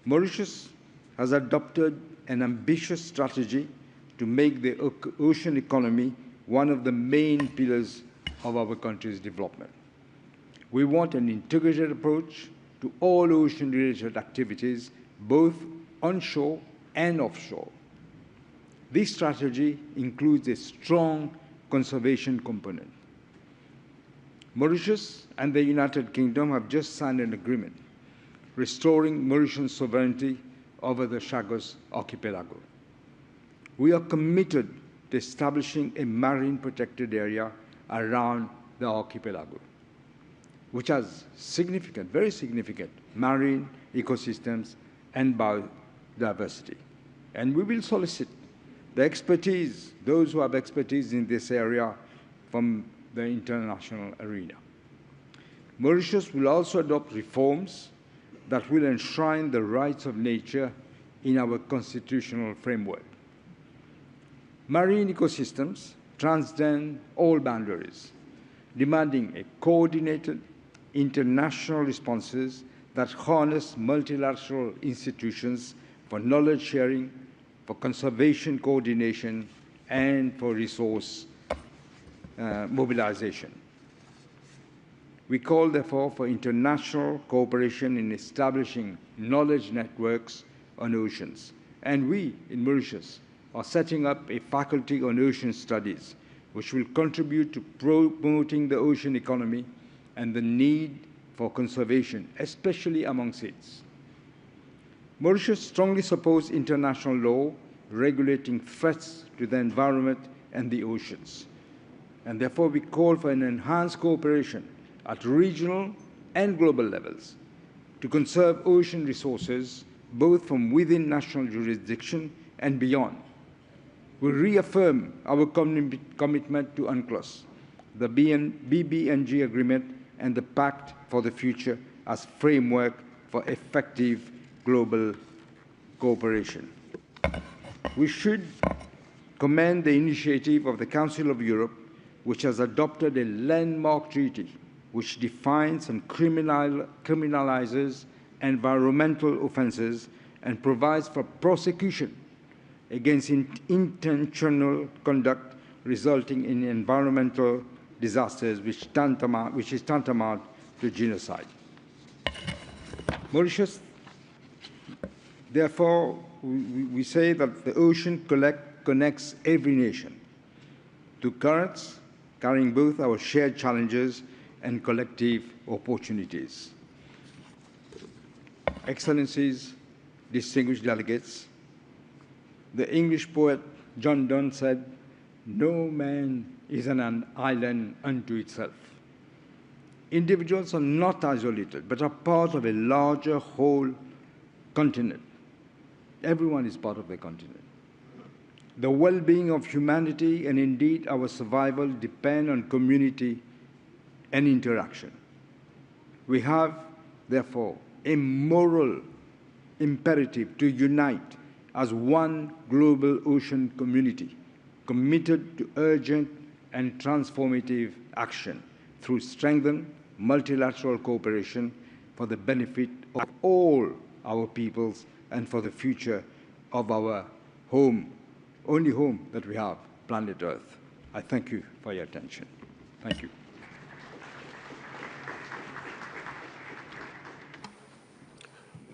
Mauritius has adopted an ambitious strategy to make the ocean economy one of the main pillars of our country's development. We want an integrated approach to all ocean-related activities, both onshore and offshore. This strategy includes a strong conservation component. Mauritius and the United Kingdom have just signed an agreement restoring Mauritian sovereignty over the Chagos archipelago. We are committed to establishing a marine protected area around the archipelago, which has significant, very significant marine ecosystems and biodiversity. And we will solicit the expertise, those who have expertise in this area, from the international arena. Mauritius will also adopt reforms that will enshrine the rights of nature in our constitutional framework. Marine ecosystems transcend all boundaries, demanding a coordinated international responses that harness multilateral institutions for knowledge sharing, for conservation coordination, and for resource mobilization. We call, therefore, for international cooperation in establishing knowledge networks on oceans. And we, in Mauritius, are setting up a faculty on ocean studies, which will contribute to promoting the ocean economy and the need for conservation, especially among SIDS. Mauritius strongly supports international law regulating threats to the environment and the oceans. And therefore, we call for an enhanced cooperation at regional and global levels to conserve ocean resources, both from within national jurisdiction and beyond. We reaffirm our commitment to UNCLOS, the BBNG agreement, and the Pact for the Future as framework for effective global cooperation. We should commend the initiative of the Council of Europe, which has adopted a landmark treaty which defines and criminalizes environmental offenses and provides for prosecution against intentional conduct resulting in environmental disasters, which is tantamount to genocide. Mauritius, therefore, we say that the ocean connects every nation to currents carrying both our shared challenges and collective opportunities. Excellencies, distinguished delegates, the English poet John Donne said, "No man is an island unto itself." Individuals are not isolated, but are part of a larger whole continent. Everyone is part of the continent. The well-being of humanity and indeed our survival depend on community and interaction. We have, therefore, a moral imperative to unite as one global ocean community, committed to urgent and transformative action through strengthened multilateral cooperation for the benefit of all our peoples and for the future of our home, only home that we have, planet Earth. I thank you for your attention. Thank you.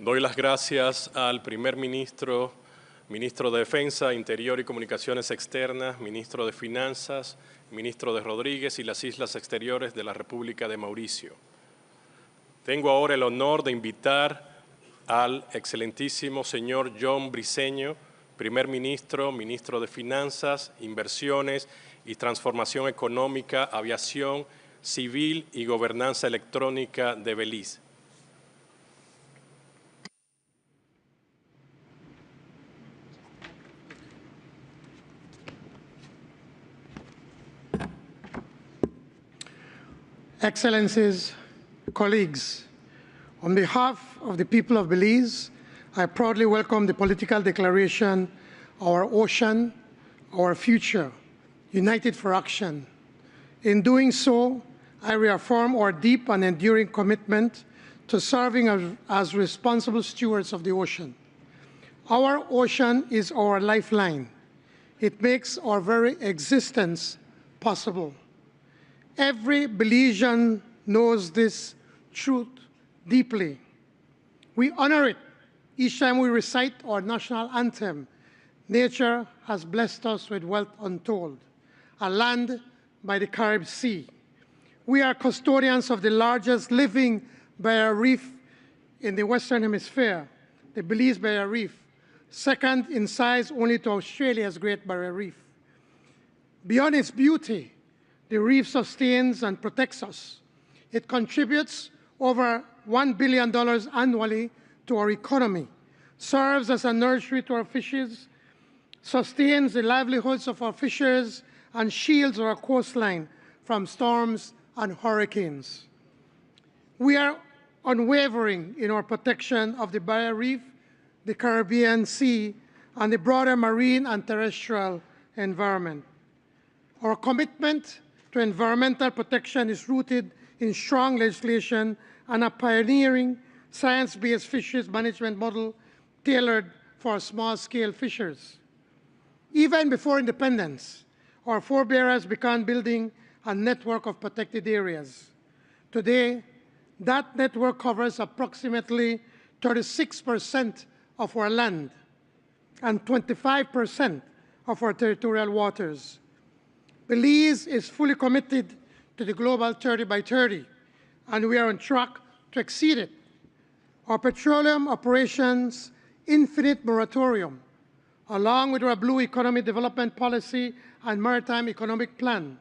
Doy las gracias al primer ministro, ministro de Defensa, Interior y Comunicaciones Externas, ministro de Finanzas, ministro de Rodríguez y las Islas Exteriores de la República de Mauricio. Tengo ahora el honor de invitar al excelentísimo señor John Briceño, primer ministro, ministro de Finanzas, Inversiones y Transformación Económica, Aviación Civil y Gobernanza Electrónica de Belice. Excellencies, colleagues, on behalf of the people of Belize, I proudly welcome the political declaration, Our Ocean, Our Future, United for Action. In doing so, I reaffirm our deep and enduring commitment to serving as responsible stewards of the ocean. Our ocean is our lifeline. It makes our very existence possible. Every Belizean knows this truth deeply. We honor it each time we recite our national anthem. Nature has blessed us with wealth untold, a land by the Caribbean Sea. We are custodians of the largest living barrier reef in the Western Hemisphere, the Belize Barrier Reef, second in size only to Australia's Great Barrier Reef. Beyond its beauty, the reef sustains and protects us. It contributes over $1 billion annually to our economy, serves as a nursery to our fishes, sustains the livelihoods of our fishers, and shields our coastline from storms and hurricanes. We are unwavering in our protection of the Barrier Reef, the Caribbean Sea, and the broader marine and terrestrial environment. Our commitment to environmental protection is rooted in strong legislation and a pioneering science-based fisheries management model tailored for small-scale fishers. Even before independence, our forebears began building a network of protected areas. Today, that network covers approximately 36% of our land and 25% of our territorial waters. Belize is fully committed to the global 30 by 30, and we are on track to exceed it. Our petroleum operations infinite moratorium, along with our Blue Economy Development Policy and Maritime Economic Plan,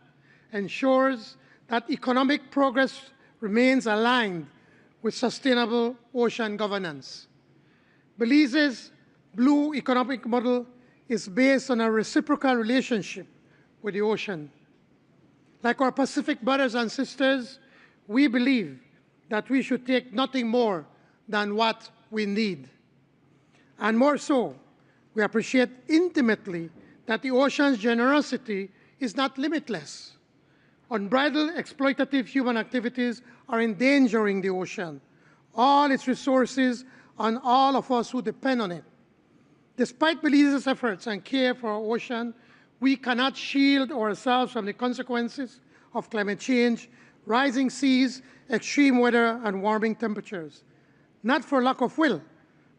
ensures that economic progress remains aligned with sustainable ocean governance. Belize's Blue Economic Model is based on a reciprocal relationship with the ocean. Like our Pacific brothers and sisters, we believe that we should take nothing more than what we need. And more so, we appreciate intimately that the ocean's generosity is not limitless. Unbridled exploitative human activities are endangering the ocean, all its resources, and all of us who depend on it. Despite Belize's efforts and care for our ocean, we cannot shield ourselves from the consequences of climate change, rising seas, extreme weather, and warming temperatures. Not for lack of will,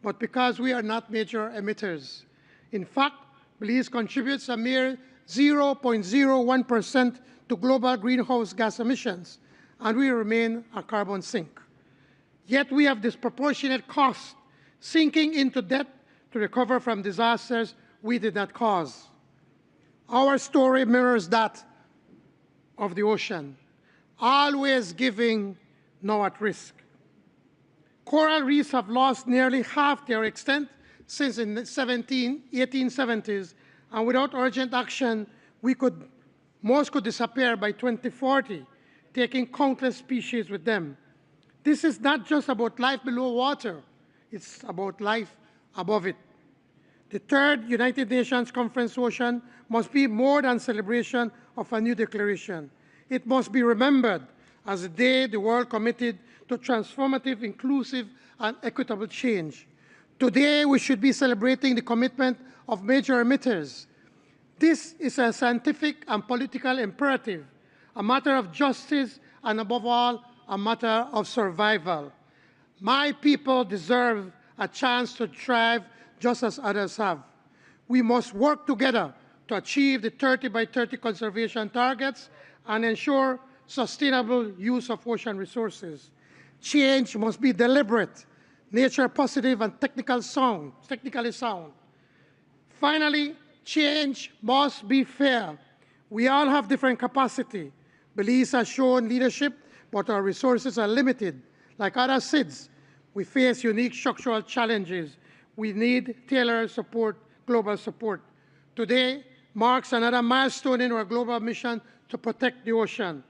but because we are not major emitters. In fact, Belize contributes a mere 0.01% to global greenhouse gas emissions, and we remain a carbon sink. Yet we have disproportionate costs, sinking into debt to recover from disasters we did not cause. Our story mirrors that of the ocean, always giving, now at risk. Coral reefs have lost nearly half their extent since the 1870s, and without urgent action, most could disappear by 2040, taking countless species with them. This is not just about life below water, it's about life above it. The third United Nations Conference Ocean must be more than celebration of a new declaration. It must be remembered as the day the world committed to transformative, inclusive, and equitable change. Today, we should be celebrating the commitment of major emitters. This is a scientific and political imperative, a matter of justice, and above all, a matter of survival. My people deserve a chance to thrive just as others have. We must work together to achieve the 30 by 30 conservation targets and ensure sustainable use of ocean resources. Change must be deliberate, nature positive, and technically sound. Finally, change must be fair. We all have different capacity. Belize has shown leadership, but our resources are limited. Like other SIDS, we face unique structural challenges. We need tailored support, global support. Today marks another milestone in our global mission to protect the ocean.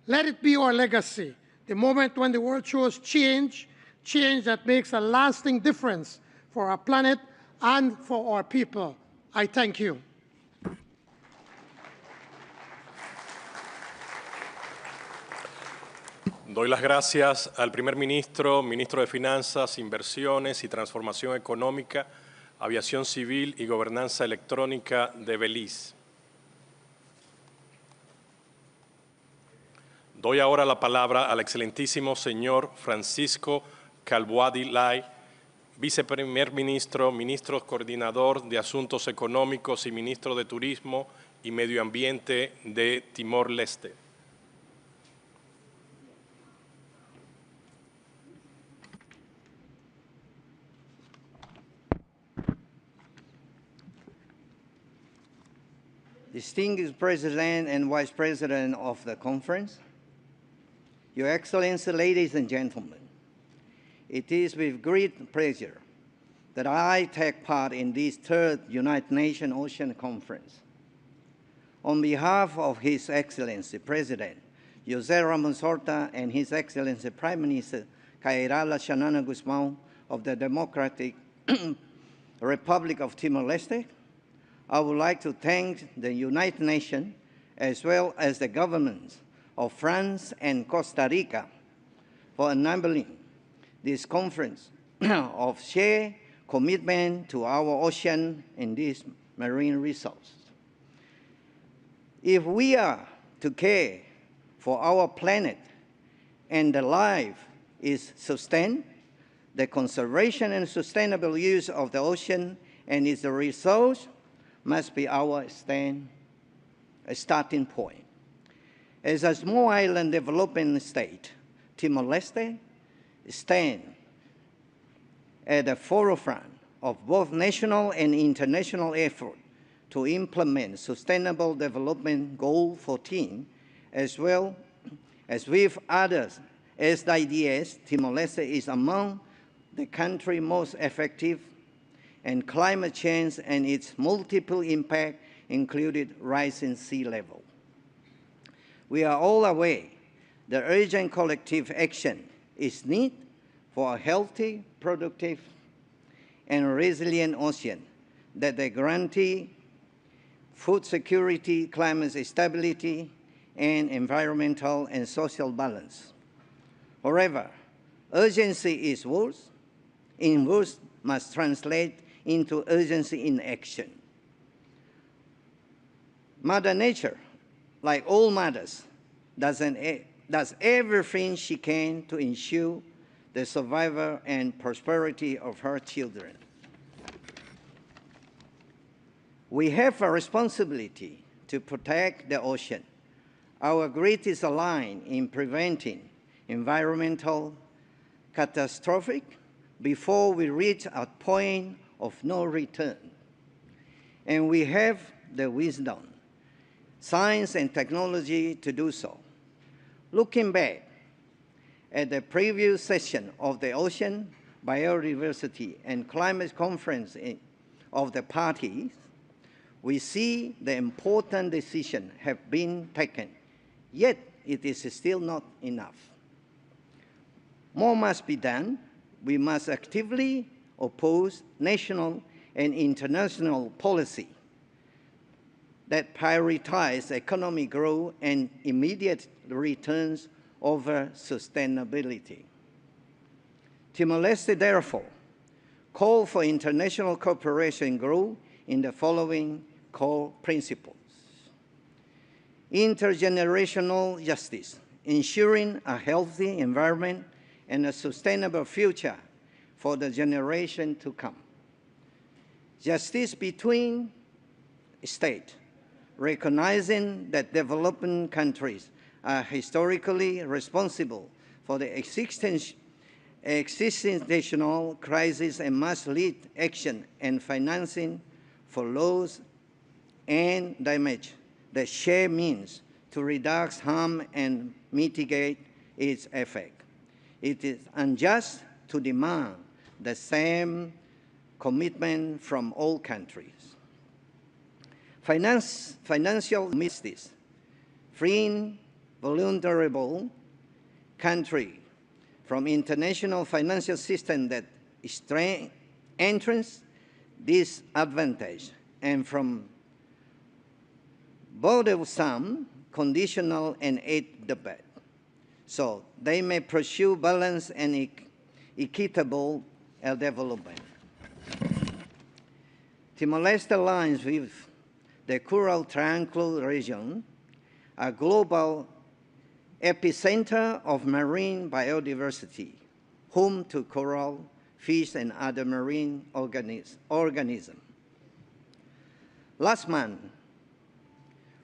Let it be our legacy, the moment when the world shows change that makes a lasting difference for our planet and for our people. I thank you. Doy las gracias al primer ministro, ministro de Finanzas, Inversiones y Transformación Económica, Aviación Civil y Gobernanza Electrónica de Belice. Doy ahora la palabra al excelentísimo señor Francisco Calbuadi Lai, viceprimer ministro, ministro coordinador de Asuntos Económicos y ministro de Turismo y Medio Ambiente de Timor-Leste. Distinguished President and Vice President of the conference, Your Excellency, ladies and gentlemen, it is with great pleasure that I take part in this third United Nations Ocean Conference. On behalf of His Excellency President José Ramos Horta and His Excellency Prime Minister Kairala Xanana Guzmán of the Democratic Republic of Timor-Leste, I would like to thank the United Nations as well as the governments of France and Costa Rica for enabling this conference of shared commitment to our ocean and these marine resources. If we are to care for our planet and the life is sustained, the conservation and sustainable use of the ocean and its resource must be our starting point. As a small island developing state, Timor-Leste stands at the forefront of both national and international effort to implement Sustainable Development Goal 14, as well as with others SDGs. Timor-Leste is among the country's most effective, and climate change and its multiple impact included rising sea level. We are all aware that urgent collective action is needed for a healthy, productive, and resilient ocean that they guarantee food security, climate stability, and environmental and social balance. However, urgency is words. In words must translate into urgency in action. Mother Nature, like all mothers, does everything she can to ensure the survival and prosperity of her children. We have a responsibility to protect the ocean, our greatest ally in preventing environmental catastrophe before we reach a point of no return. And we have the wisdom, science, and technology to do so. Looking back at the previous session of the Ocean, Biodiversity, and Climate Conference of the parties, we see the important decisions have been taken, yet it is still not enough. More must be done. We must actively oppose national and international policy that prioritize economic growth and immediate returns over sustainability. Timor-Leste, therefore, call for international cooperation growth in the following core principles. Intergenerational justice, ensuring a healthy environment and a sustainable future for the generation to come. Justice between states, recognizing that developing countries are historically responsible for the existential crisis and must lead action and financing for loss and damage that share means to reduce harm and mitigate its effect. It is unjust to demand the same commitment from all countries. Financial justice, freeing vulnerable countries from international financial system that enters disadvantage and from burdensome conditional and aid debate, so they may pursue balanced and equitable development. Timor-Leste aligns with the Coral Triangle region, a global epicenter of marine biodiversity, home to coral, fish, and other marine organisms. Last month,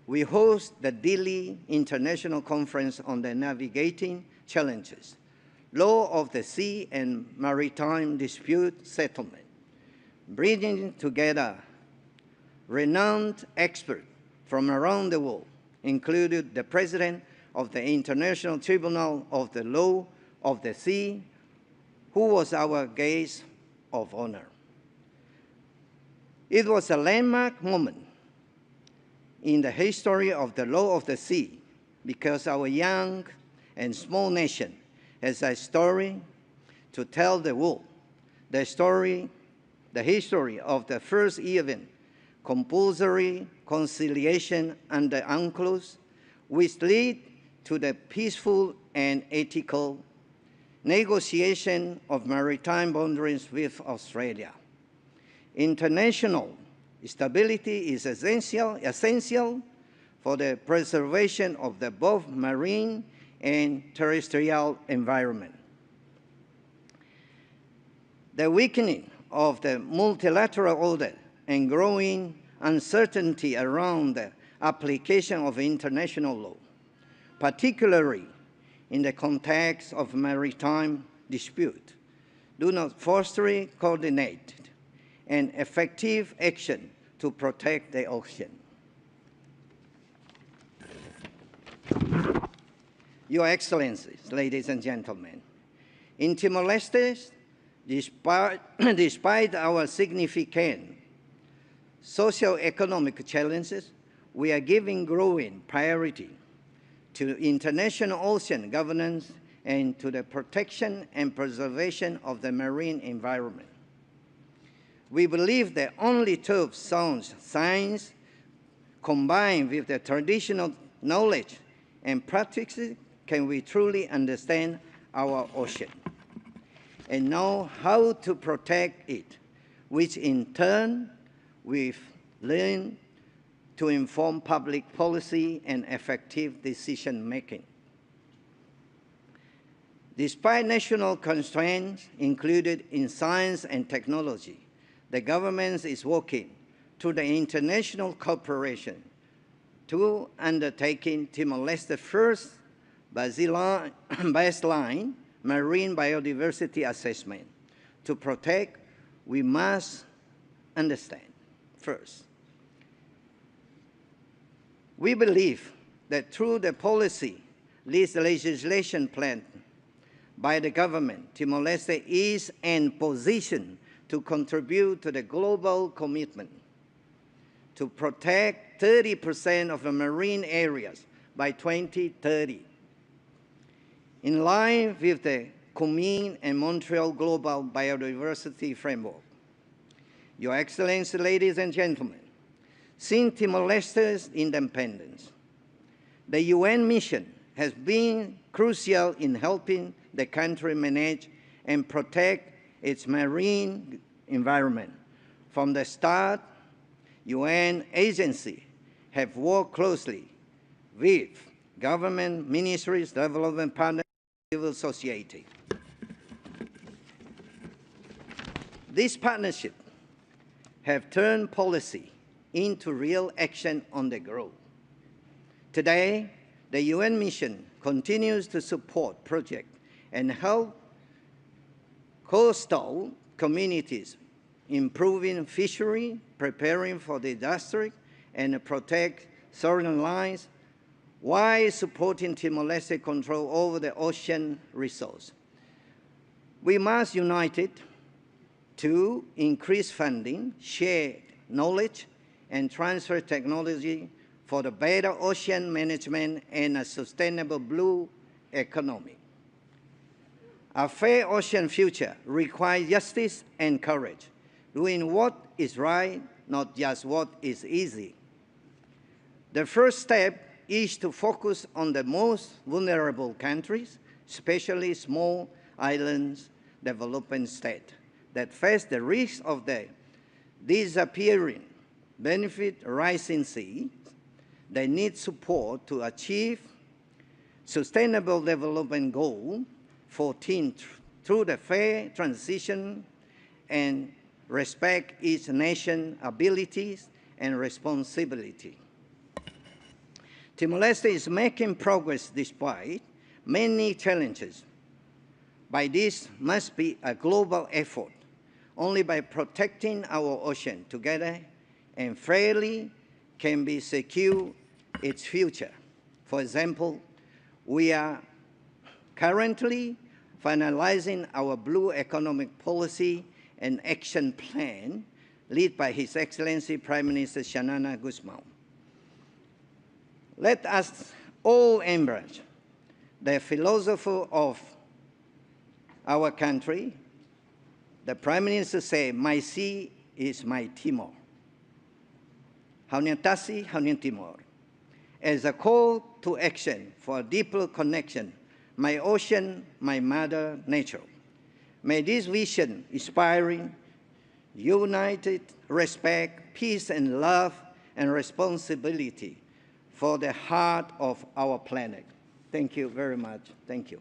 we hosted the Dili International Conference on the Navigating Challenges, Law of the Sea and Maritime Dispute Settlement, bringing together renowned experts from around the world, including the President of the International Tribunal of the Law of the Sea, who was our guest of honor. It was a landmark moment in the history of the law of the sea, because our young and small nation has a story to tell the world, the history of the first event, compulsory conciliation under UNCLOS, which led to the peaceful and ethical negotiation of maritime boundaries with Australia. International stability is essential for the preservation of the both marine and terrestrial environment. The weakening of the multilateral order and growing uncertainty around the application of international law, particularly in the context of maritime dispute, do not foster coordinated and effective action to protect the ocean. Your Excellencies, ladies and gentlemen, in Timor-Leste, despite our significant socio-economic challenges, we are giving growing priority to international ocean governance and to the protection and preservation of the marine environment. We believe that only through sound science, combined with the traditional knowledge and practices, can we truly understand our ocean and know how to protect it, which in turn we've learned to inform public policy and effective decision-making. Despite national constraints included in science and technology, the government is working through the international cooperation to undertaking Timor-Leste's first baseline marine biodiversity assessment. To protect, we must understand. First, we believe that through the policy legislation plan by the government, Timor-Leste is in position to contribute to the global commitment to protect 30% of the marine areas by 2030, in line with the Kunming and Montreal Global Biodiversity Framework. Your Excellency, ladies and gentlemen, since Timor-Leste's independence, the UN mission has been crucial in helping the country manage and protect its marine environment. From the start, UN agencies have worked closely with government, ministries, development partners, and civil society. These partnerships have turned policy into real action on the ground. Today, the UN mission continues to support projects and help coastal communities, improving fishery, preparing for disaster, and protect southern lines, while supporting Timor-Leste control over the ocean resource. We must unite to increase funding, share knowledge, and transfer technology for the better ocean management and a sustainable blue economy. A fair ocean future requires justice and courage, doing what is right, not just what is easy. The first step is to focus on the most vulnerable countries, especially small islands, developing states that face the risk of the disappearing, benefit rising seas. They need support to achieve sustainable development goals 14 through the fair transition and respect each nation's abilities and responsibility. Timor-Leste is making progress despite many challenges. But this must be a global effort. Only by protecting our ocean together and fairly can be secure its future. For example, we are currently finalizing our Blue Economic Policy and Action Plan led by His Excellency Prime Minister Xanana Gusmão. Let us all embrace the philosophy of our country. The Prime Minister said, "My sea is my Timor." Hauniatasi, Haunian Timor. As a call to action for a deeper connection, my ocean, my mother nature. May this vision inspiring, united respect, peace and love and responsibility for the heart of our planet. Thank you very much. Thank you.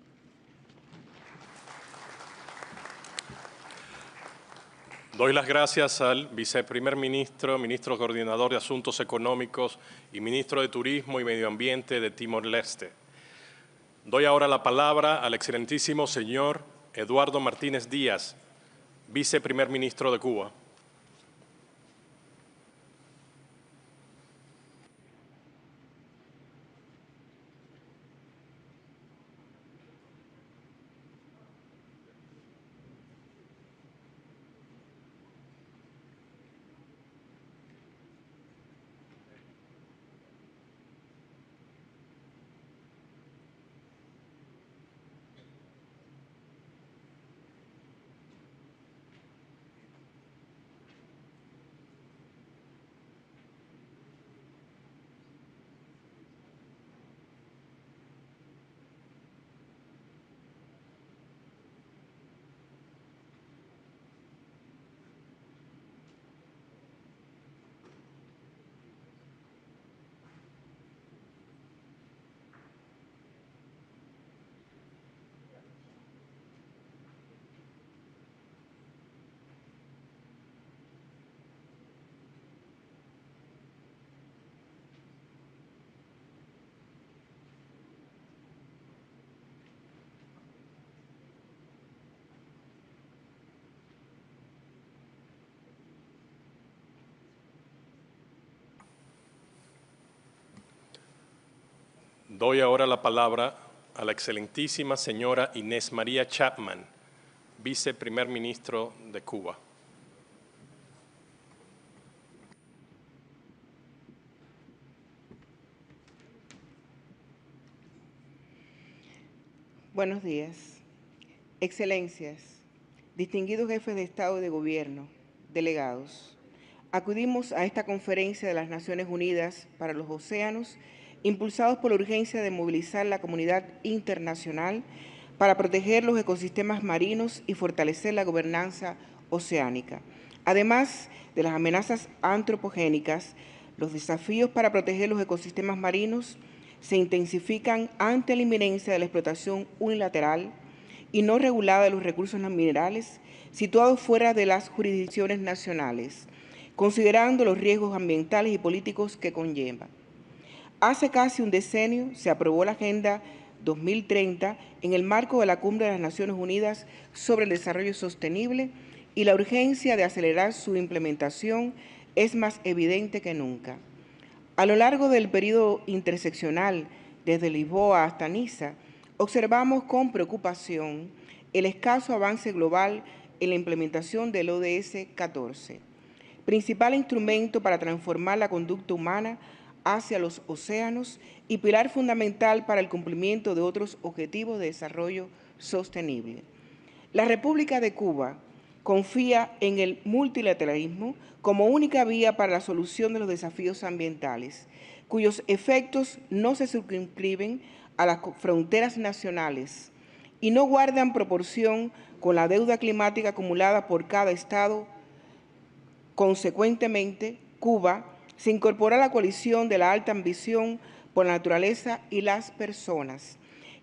Doy las gracias al viceprimer ministro, ministro coordinador de Asuntos Económicos y ministro de Turismo y Medio Ambiente de Timor-Leste. Doy ahora la palabra al excelentísimo señor Eduardo Martínez Díaz, viceprimer ministro de Cuba. Doy ahora la palabra a la excelentísima señora Inés María Chapman, viceprimer ministro de Cuba. Buenos días. Excelencias, distinguidos jefes de Estado y de Gobierno, delegados, acudimos a esta conferencia de las Naciones Unidas para los Océanos impulsados por la urgencia de movilizar la comunidad internacional para proteger los ecosistemas marinos y fortalecer la gobernanza oceánica. Además de las amenazas antropogénicas, los desafíos para proteger los ecosistemas marinos se intensifican ante la inminencia de la explotación unilateral y no regulada de los recursos minerales situados fuera de las jurisdicciones nacionales, considerando los riesgos ambientales y políticos que conlleva. Hace casi un decenio se aprobó la Agenda 2030 en el marco de la Cumbre de las Naciones Unidas sobre el Desarrollo Sostenible, y la urgencia de acelerar su implementación es más evidente que nunca. A lo largo del periodo interseccional, desde Lisboa hasta Niza, observamos con preocupación el escaso avance global en la implementación del ODS 14, principal instrumento para transformar la conducta humana hacia los océanos y pilar fundamental para el cumplimiento de otros objetivos de desarrollo sostenible. La República de Cuba confía en el multilateralismo como única vía para la solución de los desafíos ambientales, cuyos efectos no se circunscriben a las fronteras nacionales y no guardan proporción con la deuda climática acumulada por cada Estado. Consecuentemente, Cuba se incorpora a la coalición de la alta ambición por la naturaleza y las personas,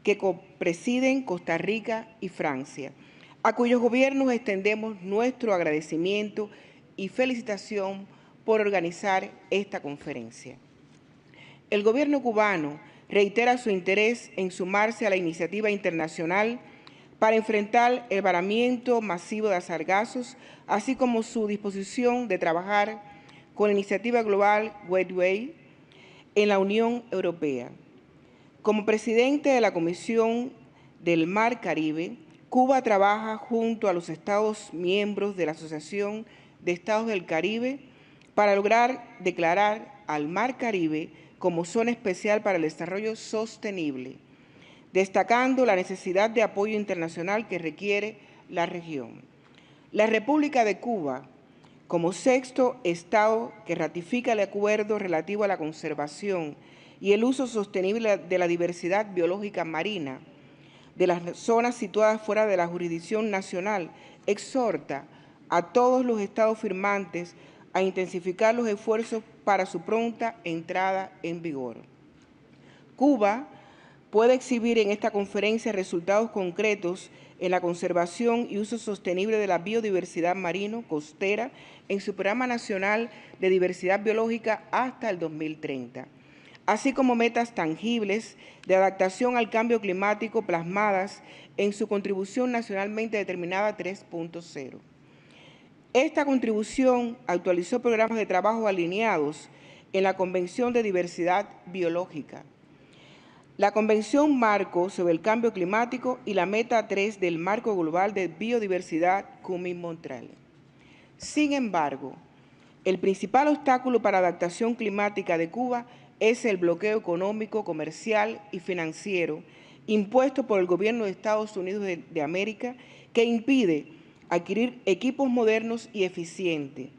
que copresiden Costa Rica y Francia, a cuyos gobiernos extendemos nuestro agradecimiento y felicitación por organizar esta conferencia. El gobierno cubano reitera su interés en sumarse a la iniciativa internacional para enfrentar el varamiento masivo de sargazos, así como su disposición de trabajar con la iniciativa global Gateway en la Unión Europea. Como presidente de la Comisión del Mar Caribe, Cuba trabaja junto a los Estados miembros de la Asociación de Estados del Caribe para lograr declarar al Mar Caribe como zona especial para el desarrollo sostenible, destacando la necesidad de apoyo internacional que requiere la región. La República de Cuba, como sexto Estado que ratifica el acuerdo relativo a la conservación y el uso sostenible de la diversidad biológica marina de las zonas situadas fuera de la jurisdicción nacional, exhorta a todos los Estados firmantes a intensificar los esfuerzos para su pronta entrada en vigor. Cuba puede exhibir en esta conferencia resultados concretos en la conservación y uso sostenible de la biodiversidad marino costera en su Programa Nacional de Diversidad Biológica hasta el 2030, así como metas tangibles de adaptación al cambio climático plasmadas en su contribución nacionalmente determinada 3.0. Esta contribución actualizó programas de trabajo alineados en la Convención de Diversidad Biológica, la Convención Marco sobre el Cambio Climático y la Meta 3 del Marco Global de Biodiversidad Kunming-Montreal. Sin embargo, el principal obstáculo para la adaptación climática de Cuba es el bloqueo económico, comercial y financiero impuesto por el gobierno de Estados Unidos de América, que impide adquirir equipos modernos y eficientes,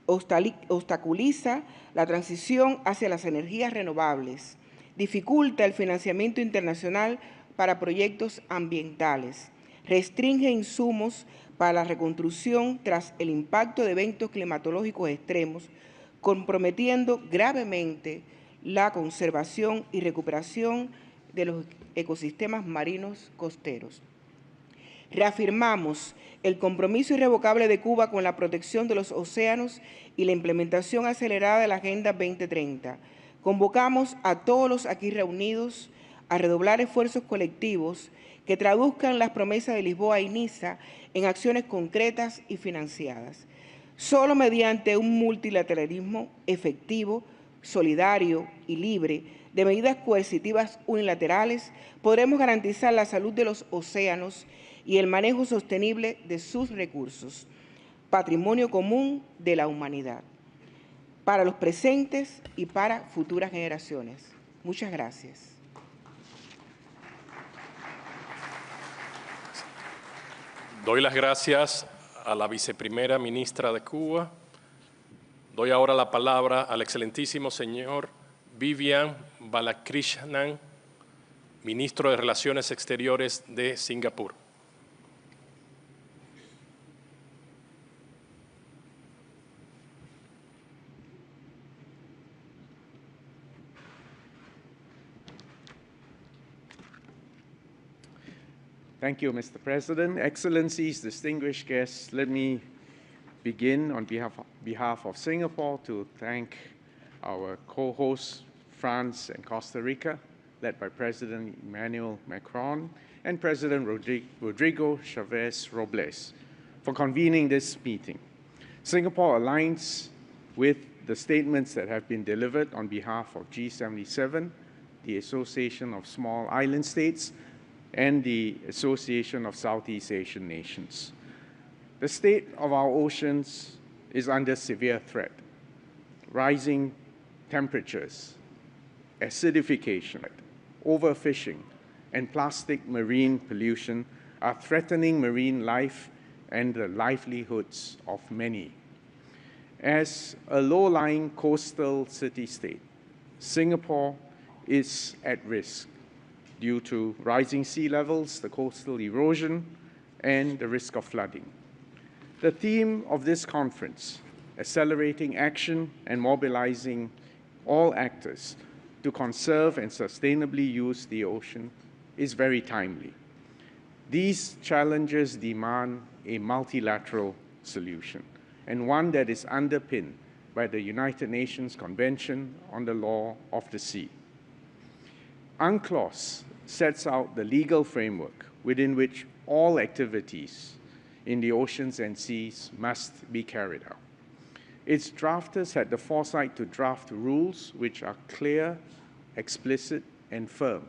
obstaculiza la transición hacia las energías renovables, dificulta el financiamiento internacional para proyectos ambientales, restringe insumos para la reconstrucción tras el impacto de eventos climatológicos extremos, comprometiendo gravemente la conservación y recuperación de los ecosistemas marinos costeros. Reafirmamos el compromiso irrevocable de Cuba con la protección de los océanos y la implementación acelerada de la Agenda 2030. Convocamos a todos los aquí reunidos a redoblar esfuerzos colectivos que traduzcan las promesas de Lisboa y Niza en acciones concretas y financiadas. Solo mediante un multilateralismo efectivo, solidario y libre de medidas coercitivas unilaterales podremos garantizar la salud de los océanos y el manejo sostenible de sus recursos, patrimonio común de la humanidad, para los presentes y para futuras generaciones. Muchas gracias. Doy las gracias a la viceprimera ministra de Cuba. Doy ahora la palabra al excelentísimo señor Vivian Balakrishnan, ministro de Relaciones Exteriores de Singapur. Thank you, Mr. President. Excellencies, distinguished guests, let me begin on behalf of Singapore to thank our co-hosts, France and Costa Rica, led by President Emmanuel Macron and President Rodrigo Chavez Robles, for convening this meeting. Singapore aligns with the statements that have been delivered on behalf of G77, the Association of Small Island States, and the Association of Southeast Asian Nations. The state of our oceans is under severe threat. Rising temperatures, acidification, overfishing, and plastic marine pollution are threatening marine life and the livelihoods of many. As a low-lying coastal city-state, Singapore is at risk due to rising sea levels, the coastal erosion, and the risk of flooding. The theme of this conference, accelerating action and mobilizing all actors to conserve and sustainably use the ocean, is very timely. These challenges demand a multilateral solution, and one that is underpinned by the United Nations Convention on the Law of the Sea. UNCLOS sets out the legal framework within which all activities in the oceans and seas must be carried out. Its drafters had the foresight to draft rules which are clear, explicit, and firm,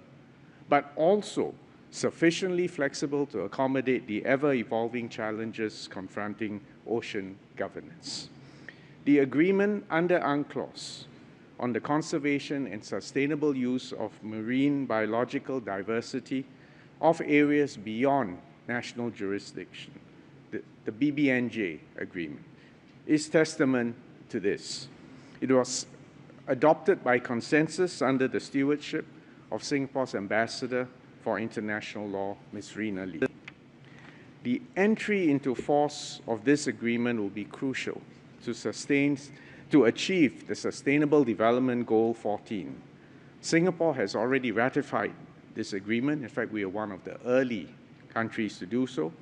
but also sufficiently flexible to accommodate the ever-evolving challenges confronting ocean governance. The agreement under UNCLOS on the conservation and sustainable use of marine biological diversity of areas beyond national jurisdiction, the BBNJ agreement, is testament to this. It was adopted by consensus under the stewardship of Singapore's Ambassador for International Law, Ms. Rina Lee. The entry into force of this agreement will be crucial to achieve the Sustainable Development Goal 14. Singapore has already ratified this agreement. In fact, we are one of the early countries to do so,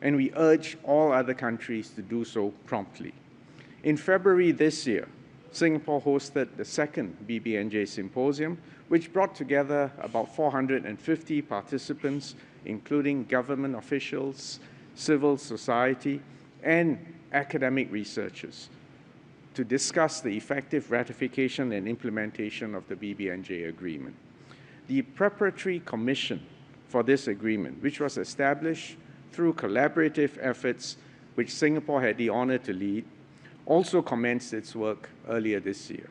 and we urge all other countries to do so promptly. In February this year, Singapore hosted the second BBNJ Symposium, which brought together about 450 participants, including government officials, civil society, and academic researchers, to discuss the effective ratification and implementation of the BBNJ agreement. The preparatory commission for this agreement, which was established through collaborative efforts which Singapore had the honor to lead, also commenced its work earlier this year.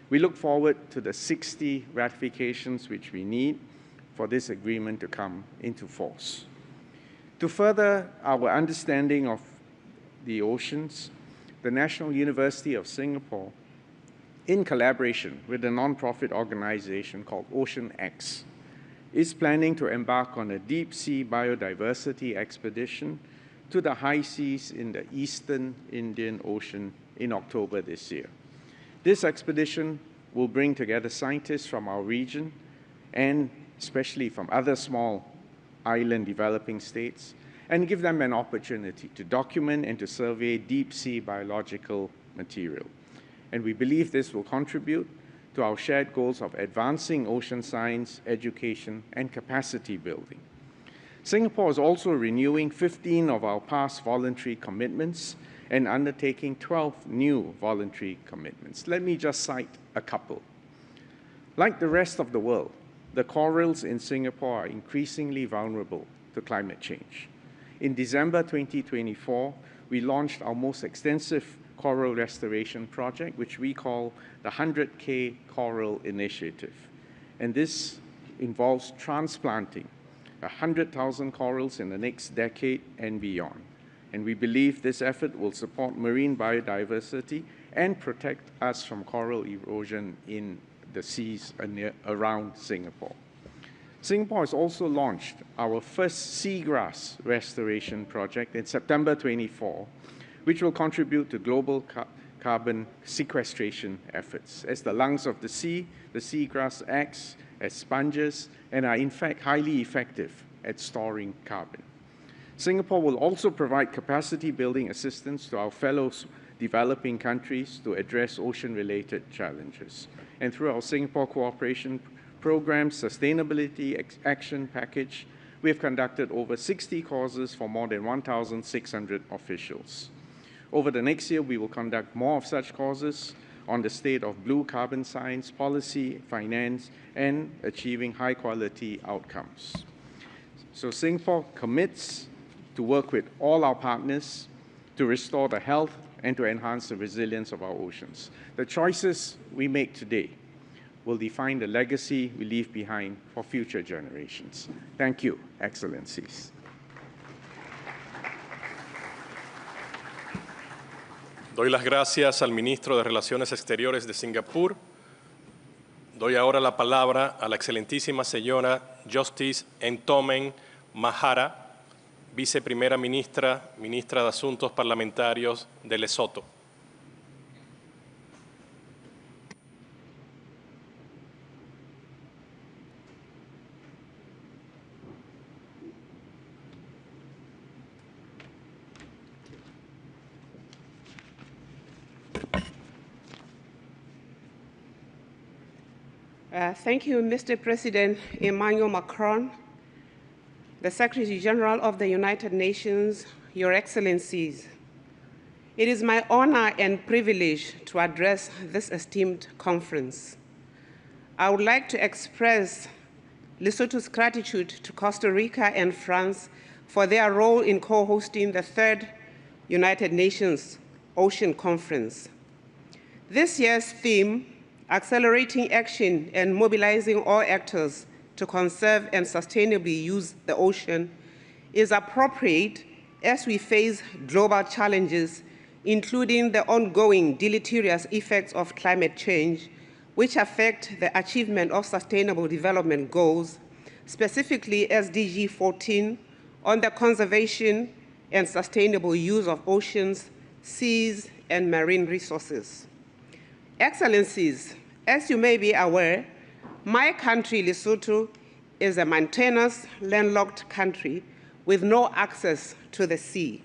We look forward to the 60 ratifications which we need for this agreement to come into force. To further our understanding of the oceans, the National University of Singapore, in collaboration with a nonprofit organization called OceanX, is planning to embark on a deep-sea biodiversity expedition to the high seas in the eastern Indian Ocean in October this year. This expedition will bring together scientists from our region and especially from other small island developing states and give them an opportunity to document and to survey deep-sea biological material. And we believe this will contribute to our shared goals of advancing ocean science, education, and capacity building. Singapore is also renewing 15 of our past voluntary commitments and undertaking 12 new voluntary commitments. Let me just cite a couple. Like the rest of the world, the corals in Singapore are increasingly vulnerable to climate change. In December 2024, we launched our most extensive coral restoration project, which we call the 100K Coral Initiative. And this involves transplanting 100,000 corals in the next decade and beyond. And we believe this effort will support marine biodiversity and protect us from coral erosion in the seas around Singapore. Singapore has also launched our first seagrass restoration project in September 24, which will contribute to global carbon sequestration efforts. As the lungs of the seagrass acts as sponges and are in fact highly effective at storing carbon. Singapore will also provide capacity building assistance to our fellow developing countries to address ocean-related challenges. And through our Singapore Cooperation Program Sustainability Action Package, we have conducted over 60 courses for more than 1,600 officials. Over the next year, we will conduct more of such courses on the state of blue carbon science, policy, finance, and achieving high-quality outcomes. So Singapore commits to work with all our partners to restore the health and to enhance the resilience of our oceans. The choices we make today will define the legacy we leave behind for future generations. Thank you, Excellencies. Doy las gracias al ministro de Relaciones Exteriores de Singapur. Doy ahora la palabra a la excelentísima señora Justice Ntomen Mahara, viceprimera ministra, ministra de Asuntos Parlamentarios de Lesoto. Thank you, Mr. President Emmanuel Macron, the Secretary General of the United Nations, Your Excellencies. It is my honor and privilege to address this esteemed conference. I would like to express Lesotho's gratitude to Costa Rica and France for their role in co-hosting the third United Nations Ocean Conference. This year's theme, accelerating action and mobilizing all actors to conserve and sustainably use the ocean, is appropriate as we face global challenges, including the ongoing deleterious effects of climate change, which affect the achievement of Sustainable Development Goals, specifically SDG 14, on the conservation and sustainable use of oceans, seas, and marine resources. Excellencies, as you may be aware, my country, Lesotho, is a mountainous, landlocked country with no access to the sea.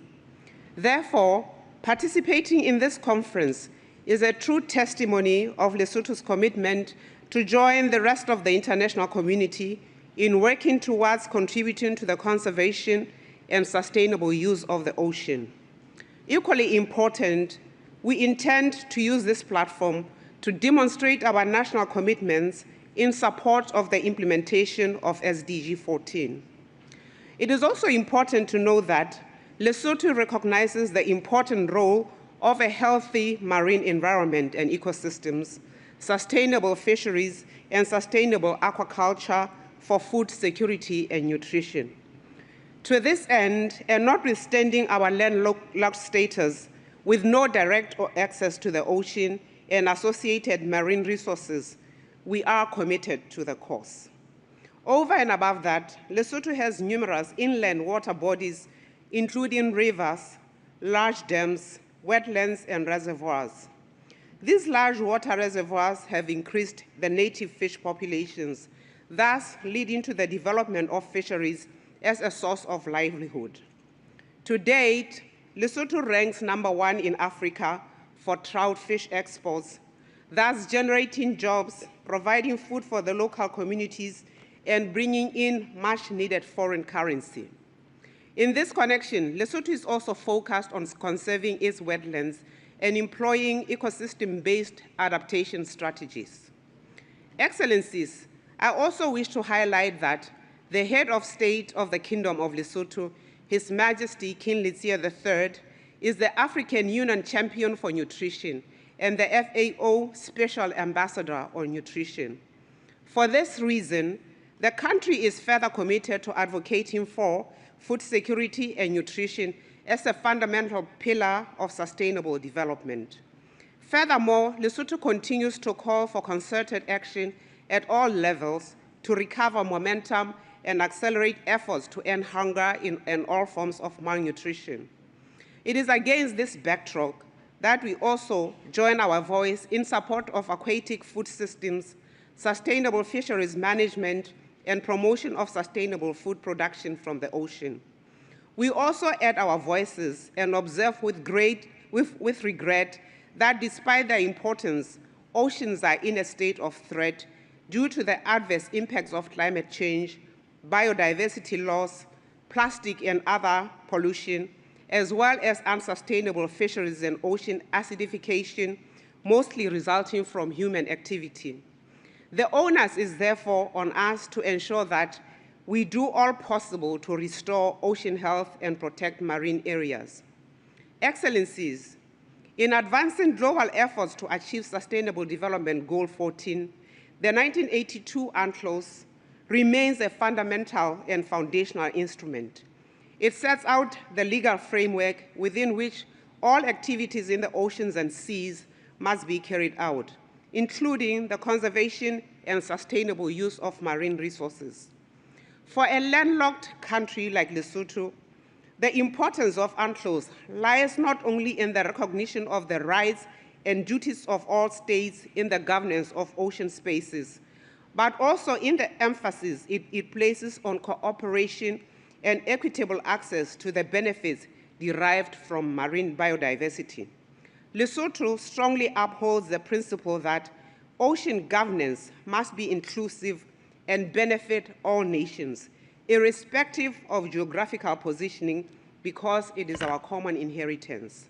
Therefore, participating in this conference is a true testimony of Lesotho's commitment to join the rest of the international community in working towards contributing to the conservation and sustainable use of the ocean. Equally important, we intend to use this platform to demonstrate our national commitments in support of the implementation of SDG 14. It is also important to know that Lesotho recognizes the important role of a healthy marine environment and ecosystems, sustainable fisheries, and sustainable aquaculture for food security and nutrition. To this end, and notwithstanding our landlocked status with no direct access to the ocean and associated marine resources, we are committed to the cause. Over and above that, Lesotho has numerous inland water bodies, including rivers, large dams, wetlands, and reservoirs. These large water reservoirs have increased the native fish populations, thus leading to the development of fisheries as a source of livelihood. To date, Lesotho ranks #1 in Africa for trout fish exports, thus generating jobs, providing food for the local communities, and bringing in much-needed foreign currency. In this connection, Lesotho is also focused on conserving its wetlands and employing ecosystem-based adaptation strategies. Excellencies, I also wish to highlight that the head of state of the Kingdom of Lesotho, His Majesty King Letsie III, is the African Union Champion for Nutrition and the FAO Special Ambassador on Nutrition. For this reason, the country is further committed to advocating for food security and nutrition as a fundamental pillar of sustainable development. Furthermore, Lesotho continues to call for concerted action at all levels to recover momentum and accelerate efforts to end hunger and all forms of malnutrition. It is against this backdrop that we also join our voice in support of aquatic food systems, sustainable fisheries management, and promotion of sustainable food production from the ocean. We also add our voices and observe with regret that despite their importance, oceans are in a state of threat due to the adverse impacts of climate change, biodiversity loss, plastic and other pollution, as well as unsustainable fisheries and ocean acidification, mostly resulting from human activity. The onus is therefore on us to ensure that we do all possible to restore ocean health and protect marine areas. Excellencies, in advancing global efforts to achieve Sustainable Development Goal 14, the 1982 UNCLOS remains a fundamental and foundational instrument. It sets out the legal framework within which all activities in the oceans and seas must be carried out, including the conservation and sustainable use of marine resources. For a landlocked country like Lesotho, the importance of UNCLOS lies not only in the recognition of the rights and duties of all states in the governance of ocean spaces, but also in the emphasis it places on cooperation and equitable access to the benefits derived from marine biodiversity. Lesotho strongly upholds the principle that ocean governance must be inclusive and benefit all nations, irrespective of geographical positioning, because it is our common inheritance.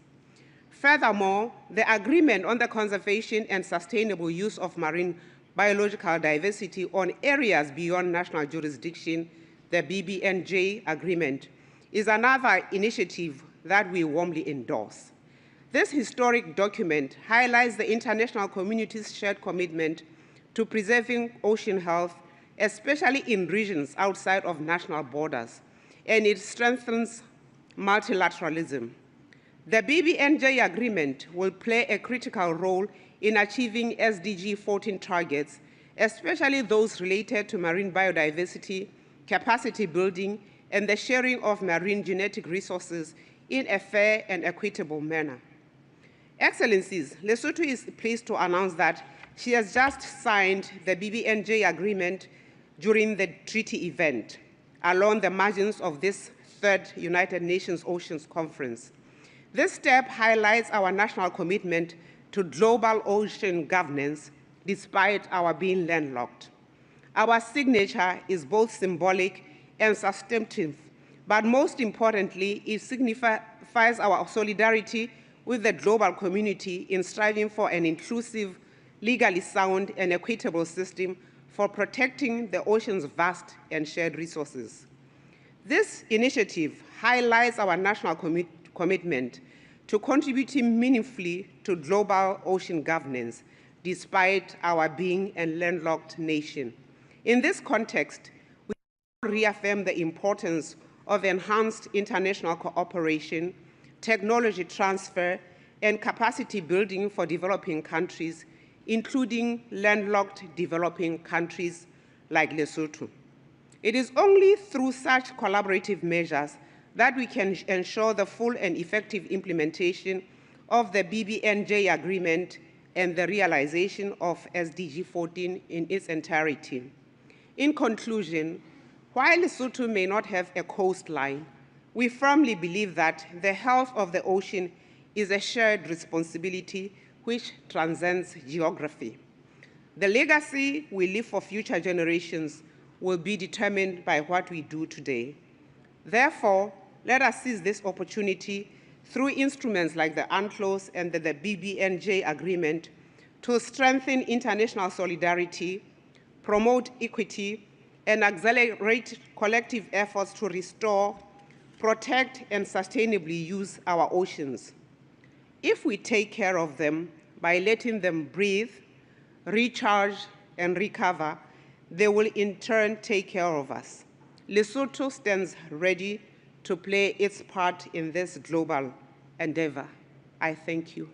Furthermore, the agreement on the conservation and sustainable use of marine biological diversity on areas beyond national jurisdiction, the BBNJ agreement, is another initiative that we warmly endorse. This historic document highlights the international community's shared commitment to preserving ocean health, especially in regions outside of national borders, and it strengthens multilateralism. The BBNJ agreement will play a critical role in achieving SDG 14 targets, especially those related to marine biodiversity, capacity building, and the sharing of marine genetic resources in a fair and equitable manner. Excellencies, Lesotho is pleased to announce that she has just signed the BBNJ agreement during the treaty event along the margins of this third United Nations Oceans Conference. This step highlights our national commitment to global ocean governance despite our being landlocked. Our signature is both symbolic and substantive, but most importantly, it signifies our solidarity with the global community in striving for an inclusive, legally sound, and equitable system for protecting the ocean's vast and shared resources. This initiative highlights our national commitment to contributing meaningfully to global ocean governance, despite our being a landlocked nation. In this context, we reaffirm the importance of enhanced international cooperation, technology transfer, and capacity building for developing countries, including landlocked developing countries like Lesotho. It is only through such collaborative measures that we can ensure the full and effective implementation of the BBNJ agreement and the realization of SDG 14 in its entirety. In conclusion, while Lesotho may not have a coastline, we firmly believe that the health of the ocean is a shared responsibility which transcends geography. The legacy we leave for future generations will be determined by what we do today. Therefore, let us seize this opportunity through instruments like the UNCLOS and the BBNJ agreement to strengthen international solidarity, promote equity, and accelerate collective efforts to restore, protect, and sustainably use our oceans. If we take care of them by letting them breathe, recharge, and recover, they will in turn take care of us. Lesotho stands ready to play its part in this global endeavor. I thank you.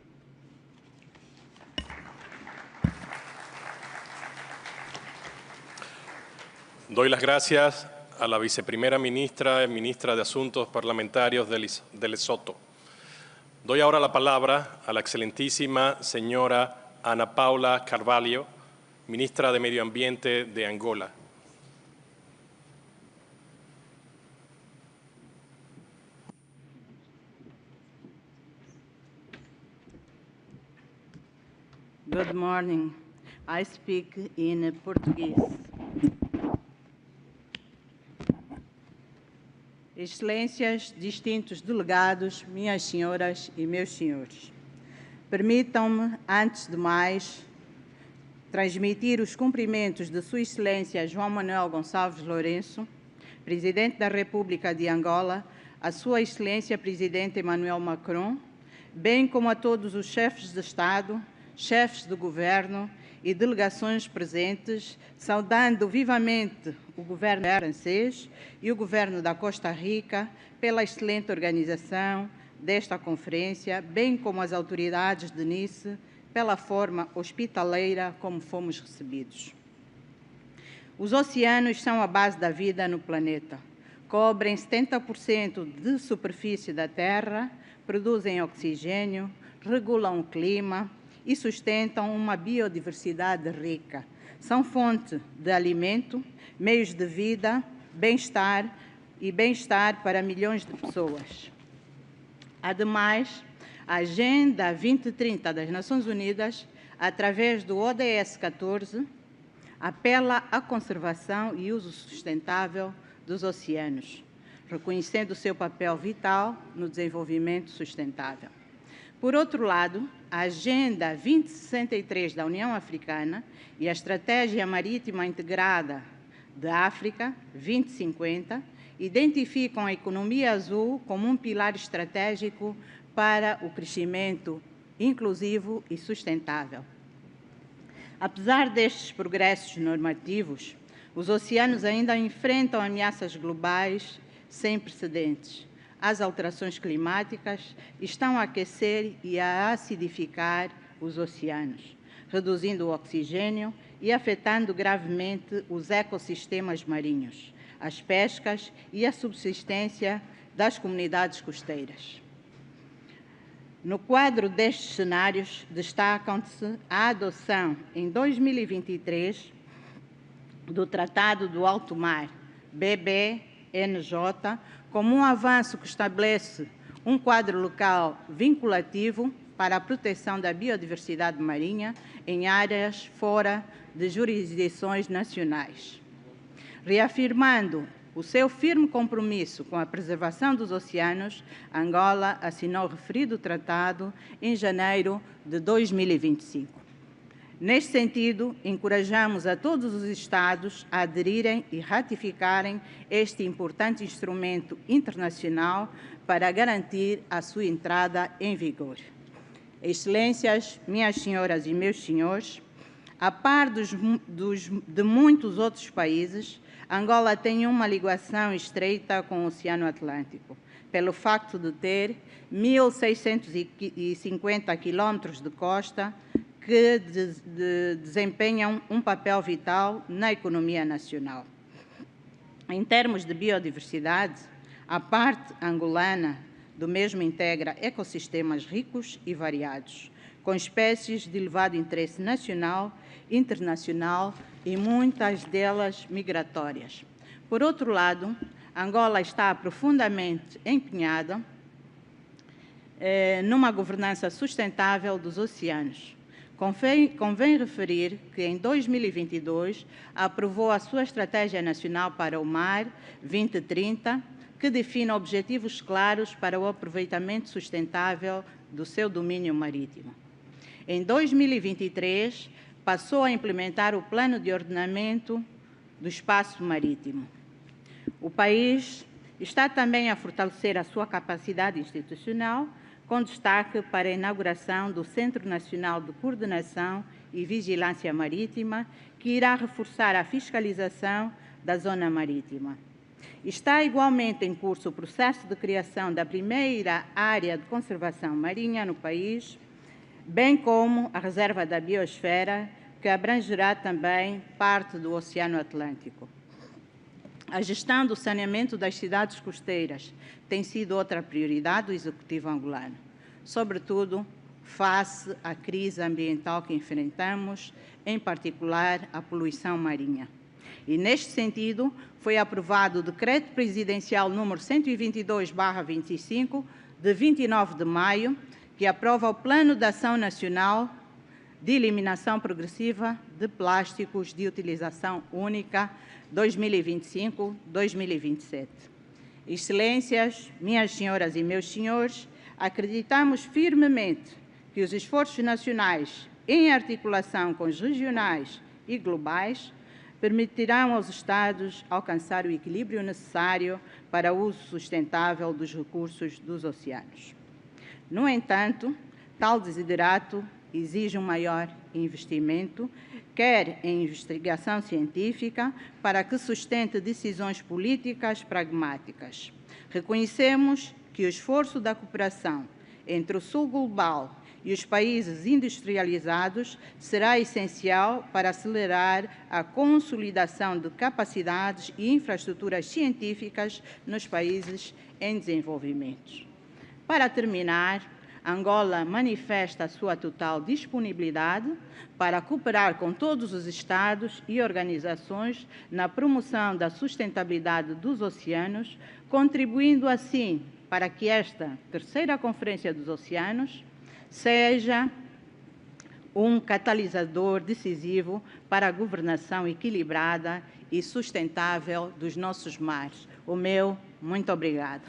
Doy las gracias a la viceprimera ministra y ministra de Asuntos Parlamentarios de Lesoto. Doy ahora la palabra a la excelentísima señora Ana Paula Carvalho, ministra de Medio Ambiente de Angola. Good morning. I speak in Portuguese. Excelências, distintos delegados, minhas senhoras e meus senhores, permitam-me, antes de mais, transmitir os cumprimentos de Sua Excelência João Manuel Gonçalves Lourenço, Presidente da República de Angola, a Sua Excelência Presidente Emmanuel Macron, bem como a todos os chefes de Estado, chefes de governo e delegações presentes, saudando vivamente o governo francês e o governo da Costa Rica pela excelente organização desta conferência, bem como as autoridades de Nice pela forma hospitaleira como fomos recebidos. Os oceanos são a base da vida no planeta. Cobrem 70% de superfície da Terra, produzem oxigênio, regulam o clima e sustentam uma biodiversidade rica. São fonte de alimento, meios de vida, bem-estar para milhões de pessoas. Ademais, a Agenda 2030 das Nações Unidas, através do ODS 14, apela à conservação e uso sustentável dos oceanos, reconhecendo o seu papel vital no desenvolvimento sustentável. Por outro lado, a Agenda 2063 da União Africana e a Estratégia Marítima Integrada da África 2050 identificam a economia azul como um pilar estratégico para o crescimento inclusivo e sustentável. Apesar destes progressos normativos, os oceanos ainda enfrentam ameaças globais sem precedentes. As alterações climáticas estão a aquecer e a acidificar os oceanos, reduzindo o oxigênio e afetando gravemente os ecossistemas marinhos, as pescas e a subsistência das comunidades costeiras. No quadro destes cenários, destacam-se a adoção, em 2023, do Tratado do Alto Mar, BBNJ, como um avanço que estabelece um quadro local vinculativo para a proteção da biodiversidade marinha em áreas fora de jurisdições nacionais. Reafirmando o seu firme compromisso com a preservação dos oceanos, Angola assinou o referido tratado em janeiro de 2025. Neste sentido, encorajamos a todos os Estados a aderirem e ratificarem este importante instrumento internacional para garantir a sua entrada em vigor. Excelências, minhas senhoras e meus senhores, a par de muitos outros países, Angola tem uma ligação estreita com o Oceano Atlântico, pelo facto de ter 1.650 quilômetros de costa que desempenham um papel vital na economia nacional. Em termos de biodiversidade, a parte angolana do mesmo integra ecossistemas ricos e variados, com espécies de elevado interesse nacional, internacional e muitas delas migratórias. Por outro lado, Angola está profundamente empenhada numa governança sustentável dos oceanos. Convém referir que, em 2022, aprovou a sua Estratégia Nacional para o Mar 2030, que define objetivos claros para o aproveitamento sustentável do seu domínio marítimo. Em 2023, passou a implementar o Plano de Ordenamento do Espaço Marítimo. O país está também a fortalecer a sua capacidade institucional, com destaque para a inauguração do Centro Nacional de Coordenação e Vigilância Marítima, que irá reforçar a fiscalização da zona marítima. Está igualmente em curso o processo de criação da primeira área de conservação marinha no país, bem como a Reserva da Biosfera, que abrangerá também parte do Oceano Atlântico. A gestão do saneamento das cidades costeiras tem sido outra prioridade do Executivo angolano, sobretudo face à crise ambiental que enfrentamos, em particular a poluição marinha. E, neste sentido, foi aprovado o Decreto Presidencial número 122/25, de 29 de maio, que aprova o Plano de Ação Nacional de eliminação progressiva de plásticos de utilização única 2025-2027. Excelências, minhas senhoras e meus senhores, acreditamos firmemente que os esforços nacionais, em articulação com os regionais e globais, permitirão aos Estados alcançar o equilíbrio necessário para o uso sustentável dos recursos dos oceanos. No entanto, tal desiderato exige um maior investimento, quer em investigação científica, para que sustente decisões políticas pragmáticas. Reconhecemos que o esforço da cooperação entre o Sul global e os países industrializados será essencial para acelerar a consolidação de capacidades e infraestruturas científicas nos países em desenvolvimento. Para terminar, Angola manifesta a sua total disponibilidade para cooperar com todos os Estados e organizações na promoção da sustentabilidade dos oceanos, contribuindo assim para que esta terceira Conferência dos Oceanos seja um catalisador decisivo para a governação equilibrada e sustentável dos nossos mares. O meu muito obrigado.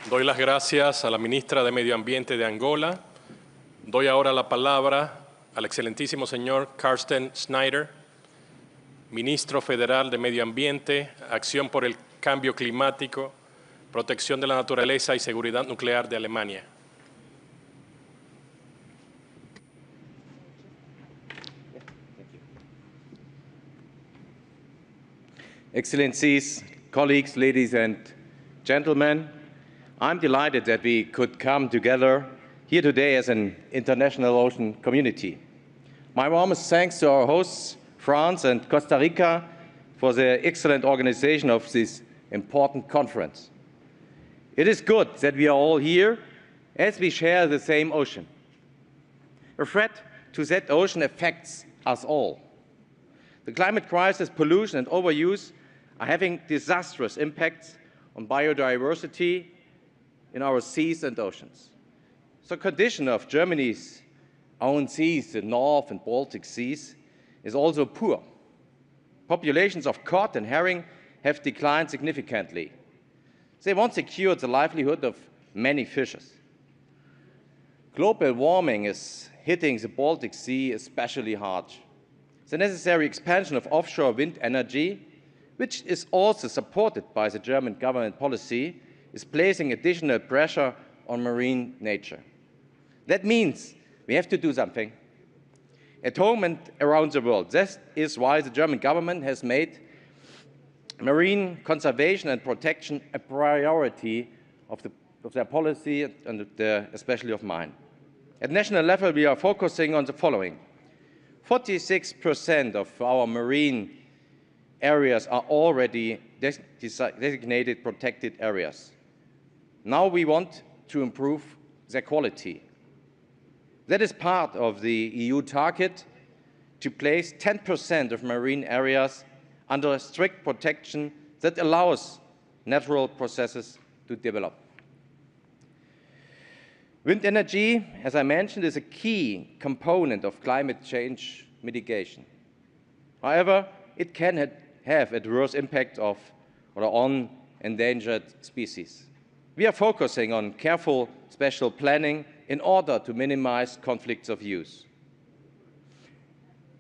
Doy las gracias a la ministra de Medio Ambiente de Angola. Doy ahora la palabra al excelentísimo señor Carsten Schneider, ministro federal de Medio Ambiente, Acción por el Cambio Climático, Protección de la Naturaleza y Seguridad Nuclear de Alemania. Excellencies, colleagues, ladies and gentlemen, I'm delighted that we could come together here today as an international ocean community. My warmest thanks to our hosts, France and Costa Rica, for the excellent organization of this important conference. It is good that we are all here as we share the same ocean. A threat to that ocean affects us all. The climate crisis, pollution and overuse are having disastrous impacts on biodiversity in our seas and oceans. The condition of Germany's own seas, the North and Baltic seas, is also poor. Populations of cod and herring have declined significantly. They once secured the livelihood of many fishes. Global warming is hitting the Baltic Sea especially hard. The necessary expansion of offshore wind energy, which is also supported by the German government policy, is placing additional pressure on marine nature. That means we have to do something at home and around the world. That is why the German government has made marine conservation and protection a priority of their policy and especially of mine. At national level, we are focusing on the following. 46% of our marine areas are already designated protected areas. Now we want to improve their quality. That is part of the EU target to place 10% of marine areas under strict protection that allows natural processes to develop. Wind energy, as I mentioned, is a key component of climate change mitigation. However, it can have adverse impact on endangered species. We are focusing on careful special planning in order to minimize conflicts of use.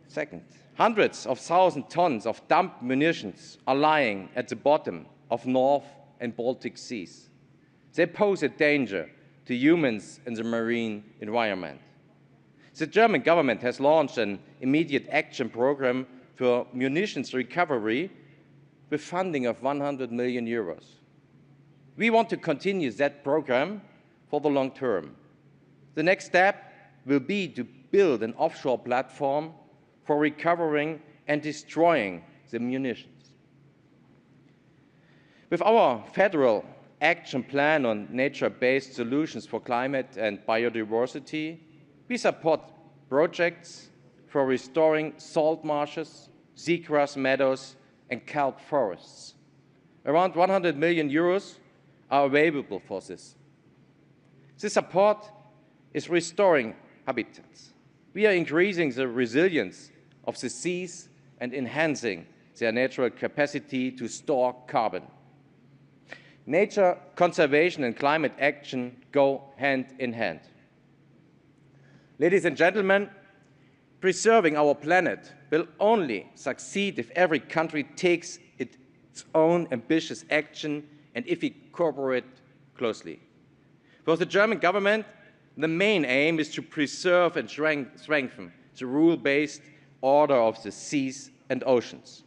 Second, hundreds of thousands of tons of dumped munitions are lying at the bottom of North and Baltic seas. They pose a danger to humans in the marine environment. The German government has launched an immediate action program for munitions recovery with funding of 100 million euros. We want to continue that program for the long term. The next step will be to build an offshore platform for recovering and destroying the munitions. With our federal action plan on nature-based solutions for climate and biodiversity, we support projects for restoring salt marshes, seagrass meadows, and kelp forests. Around 100 million euros are available for this. This support is restoring habitats. We are increasing the resilience of the seas and enhancing their natural capacity to store carbon. Nature conservation and climate action go hand in hand. Ladies and gentlemen, preserving our planet will only succeed if every country takes its own ambitious action and if we cooperate closely. For the German government, the main aim is to preserve and strengthen the rule-based order of the seas and oceans.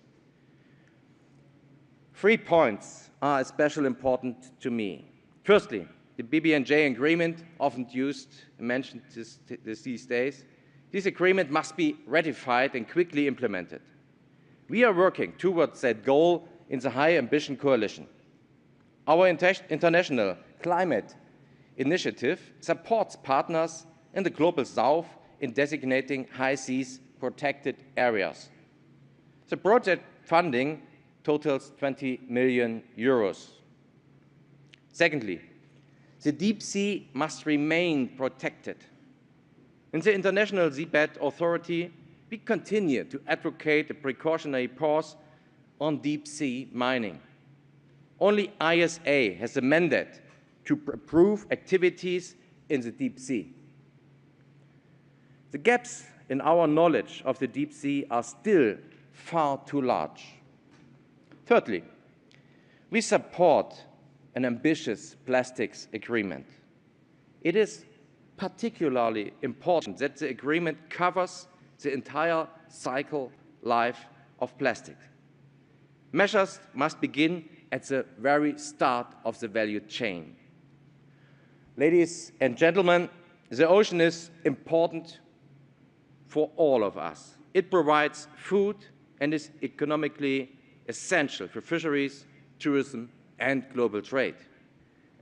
3 points are especially important to me. Firstly, the BBNJ agreement, often used and mentioned these days, this agreement must be ratified and quickly implemented. We are working towards that goal in the High Ambition Coalition. Our international climate initiative supports partners in the Global South in designating high seas protected areas. The project funding totals 20 million euros. Secondly, the deep sea must remain protected. In the International Seabed Authority, we continue to advocate a precautionary pause on deep sea mining. Only ISA has a mandate to approve activities in the deep sea. The gaps in our knowledge of the deep sea are still far too large. Thirdly, we support an ambitious plastics agreement. It is particularly important that the agreement covers the entire cycle life of plastic. Measures must begin at the very start of the value chain. Ladies and gentlemen, the ocean is important for all of us. It provides food and is economically essential for fisheries, tourism, and global trade.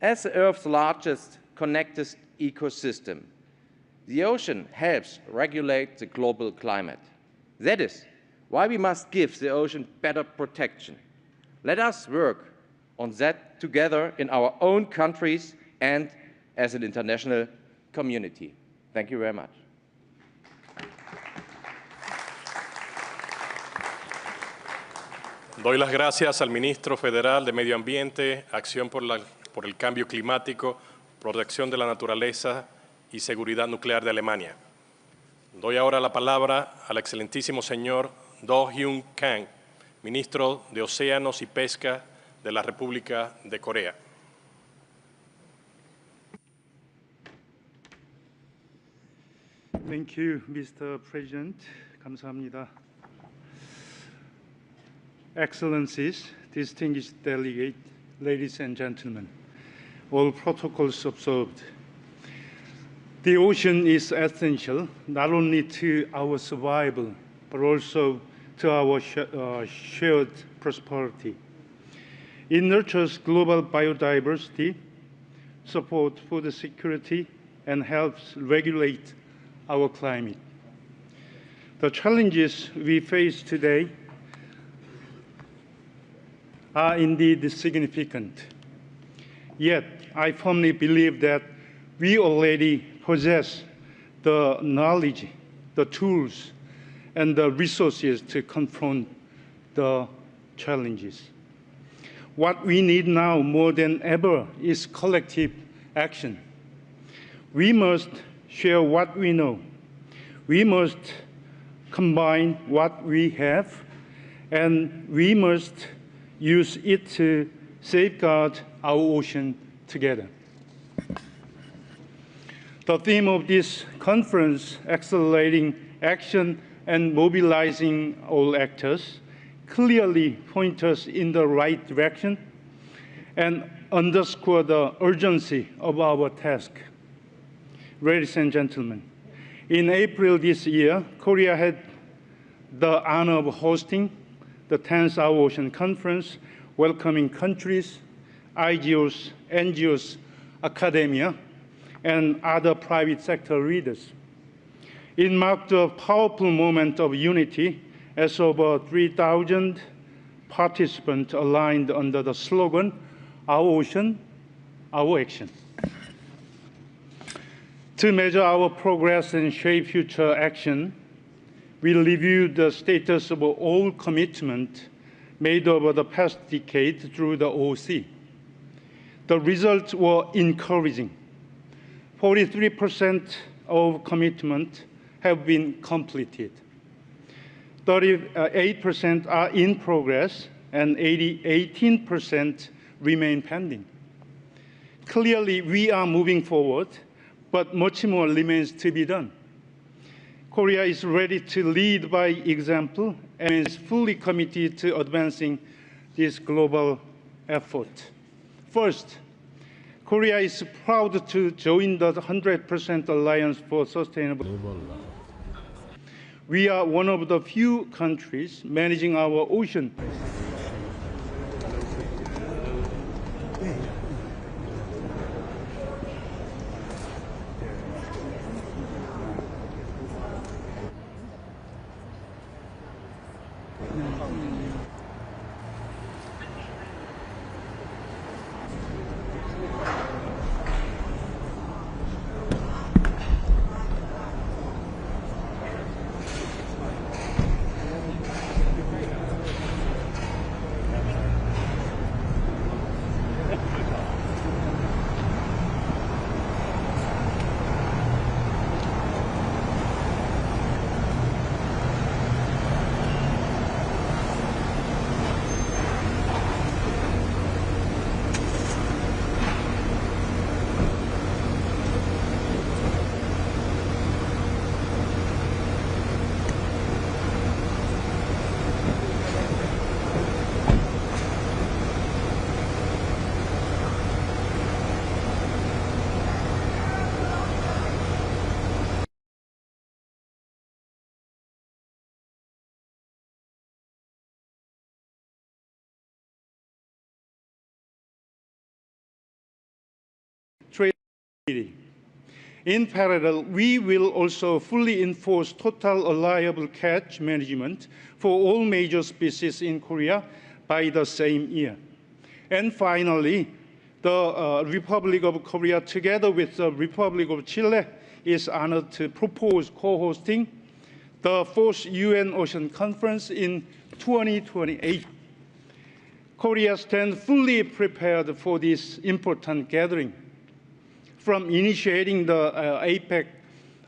As the Earth's largest connected ecosystem, the ocean helps regulate the global climate. That is why we must give the ocean better protection. Let us work on that together in our own countries and as an international community. Thank you very much. Doy las gracias al Ministro Federal de Medio Ambiente, Acción por el Cambio Climático, Protección de la Naturaleza y Seguridad Nuclear de Alemania. Doy ahora la palabra al excelentísimo señor Do-Hyun Kang, Ministro de Océanos y Pesca de la República de Corea. Thank you, Mr. President. 감사합니다. Excellencies, distinguished delegates, ladies and gentlemen, all protocols observed. The ocean is essential not only to our survival, but also to our shared prosperity. It nurtures global biodiversity, supports food security, and helps regulate our climate. The challenges we face today are indeed significant. Yet, I firmly believe that we already possess the knowledge, the tools, and the resources to confront the challenges. What we need now more than ever is collective action. We must share what we know. We must combine what we have, and we must use it to safeguard our ocean together. The theme of this conference, accelerating action and mobilizing all actors, clearly point us in the right direction and underscore the urgency of our task. Ladies and gentlemen, in April this year, Korea had the honor of hosting the 10th Our Ocean Conference, welcoming countries, IGOs, NGOs, academia, and other private sector leaders. It marked a powerful moment of unity as over 3,000 participants aligned under the slogan, Our Ocean, Our Action. To measure our progress and shape future action, we reviewed the status of all commitments made over the past decade through the OC. The results were encouraging. 43% of commitments have been completed. 38% are in progress, and 18% remain pending. Clearly, we are moving forward, but much more remains to be done. Korea is ready to lead by example and is fully committed to advancing this global effort. First, Korea is proud to join the 100% Alliance for Sustainable. We are one of the few countries managing our ocean. In parallel, we will also fully enforce total allowable catch management for all major species in Korea by the same year. And finally, the Republic of Korea, together with the Republic of Chile, is honored to propose co-hosting the 4th UN Ocean Conference in 2028. Korea stands fully prepared for this important gathering. From initiating the APEC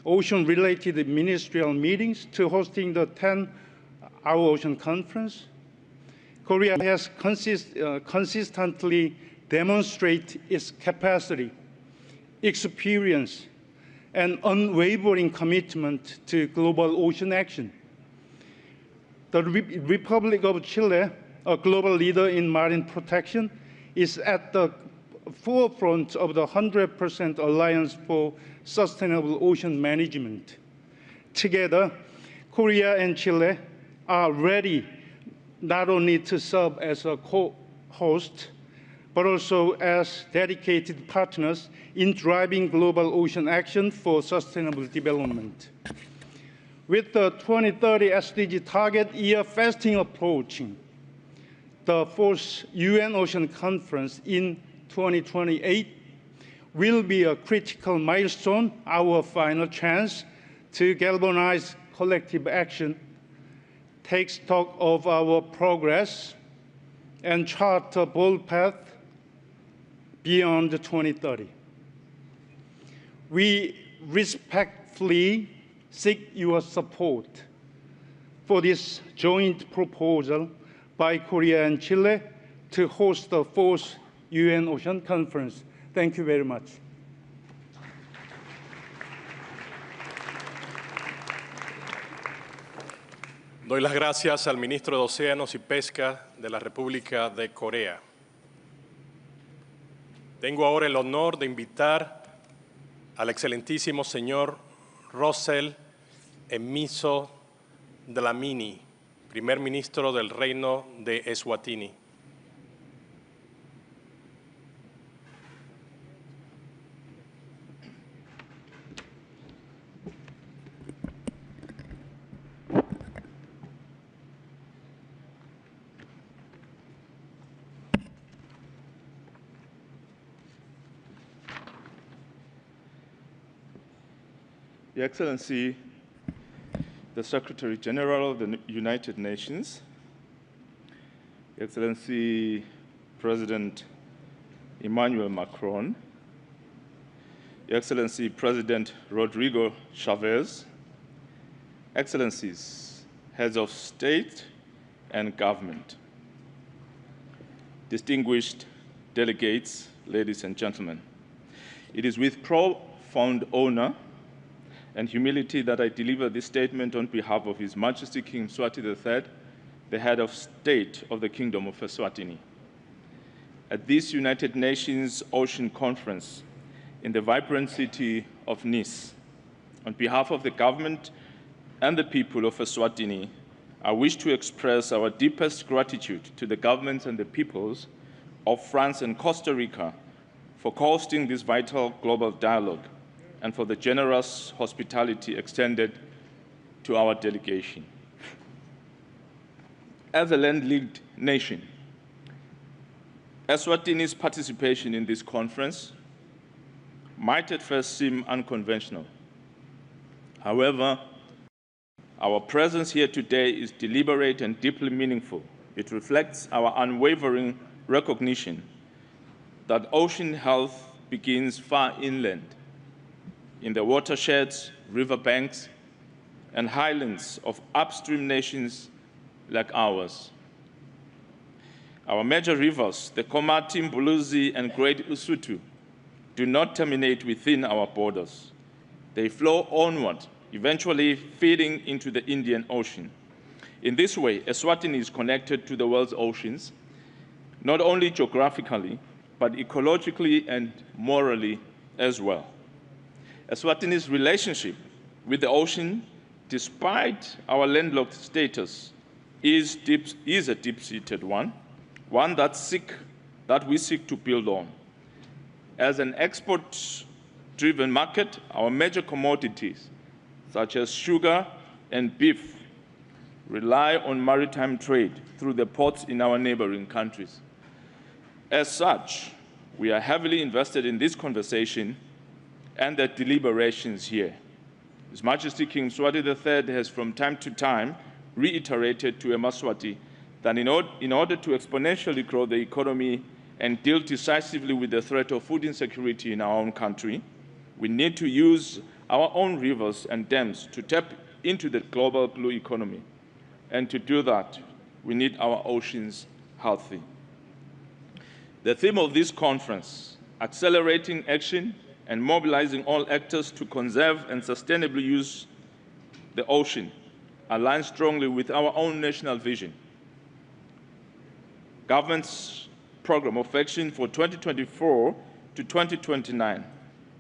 ocean-related ministerial meetings to hosting the 10th Our Ocean Conference, Korea has consistently demonstrated its capacity, experience, and unwavering commitment to global ocean action. The Republic of Chile, a global leader in marine protection, is at the forefront of the 100% Alliance for Sustainable Ocean Management. Together, Korea and Chile are ready not only to serve as a co-host, but also as dedicated partners in driving global ocean action for sustainable development. With the 2030 SDG target year fasting approaching, the 4th UN Ocean Conference in 2028 will be a critical milestone, our final chance to galvanize collective action, take stock of our progress, and chart a bold path beyond 2030. We respectfully seek your support for this joint proposal by Korea and Chile to host the 4th UN Ocean Conference. Thank you very much. Doy las gracias al ministro de Océanos y Pesca de la República de Corea. Tengo ahora el honor de invitar al excelentísimo señor Russell Emiso Dlamini, primer ministro del Reino de Eswatini. Your Excellency, the Secretary General of the United Nations, Your Excellency, President Emmanuel Macron, Your Excellency, President Rodrigo Chavez, Excellencies, Heads of State and Government, distinguished delegates, ladies and gentlemen, it is with profound honor and humility that I deliver this statement on behalf of His Majesty King Mswati III, the head of state of the Kingdom of Eswatini. At this United Nations Ocean Conference in the vibrant city of Nice, on behalf of the government and the people of Eswatini, I wish to express our deepest gratitude to the governments and the peoples of France and Costa Rica for hosting this vital global dialogue and for the generous hospitality extended to our delegation. As a land-linked nation, Eswatini's participation in this conference might at first seem unconventional. However, our presence here today is deliberate and deeply meaningful. It reflects our unwavering recognition that ocean health begins far inland, in the watersheds, riverbanks, and highlands of upstream nations like ours. Our major rivers, the Komati, Mbuluzi, and Great Usutu, do not terminate within our borders. They flow onward, eventually feeding into the Indian Ocean. In this way, Eswatini is connected to the world's oceans, not only geographically, but ecologically and morally as well. Eswatini's relationship with the ocean, despite our landlocked status, is a deep-seated one that we seek to build on. As an export-driven market, our major commodities, such as sugar and beef, rely on maritime trade through the ports in our neighboring countries. As such, we are heavily invested in this conversation and the deliberations here. His Majesty King Mswati III has from time to time reiterated to Eswatini that in order to exponentially grow the economy and deal decisively with the threat of food insecurity in our own country, we need to use our own rivers and dams to tap into the global blue economy. And to do that, we need our oceans healthy. The theme of this conference, accelerating action and mobilizing all actors to conserve and sustainably use the ocean, aligns strongly with our own national vision. Government's program of action for 2024 to 2029,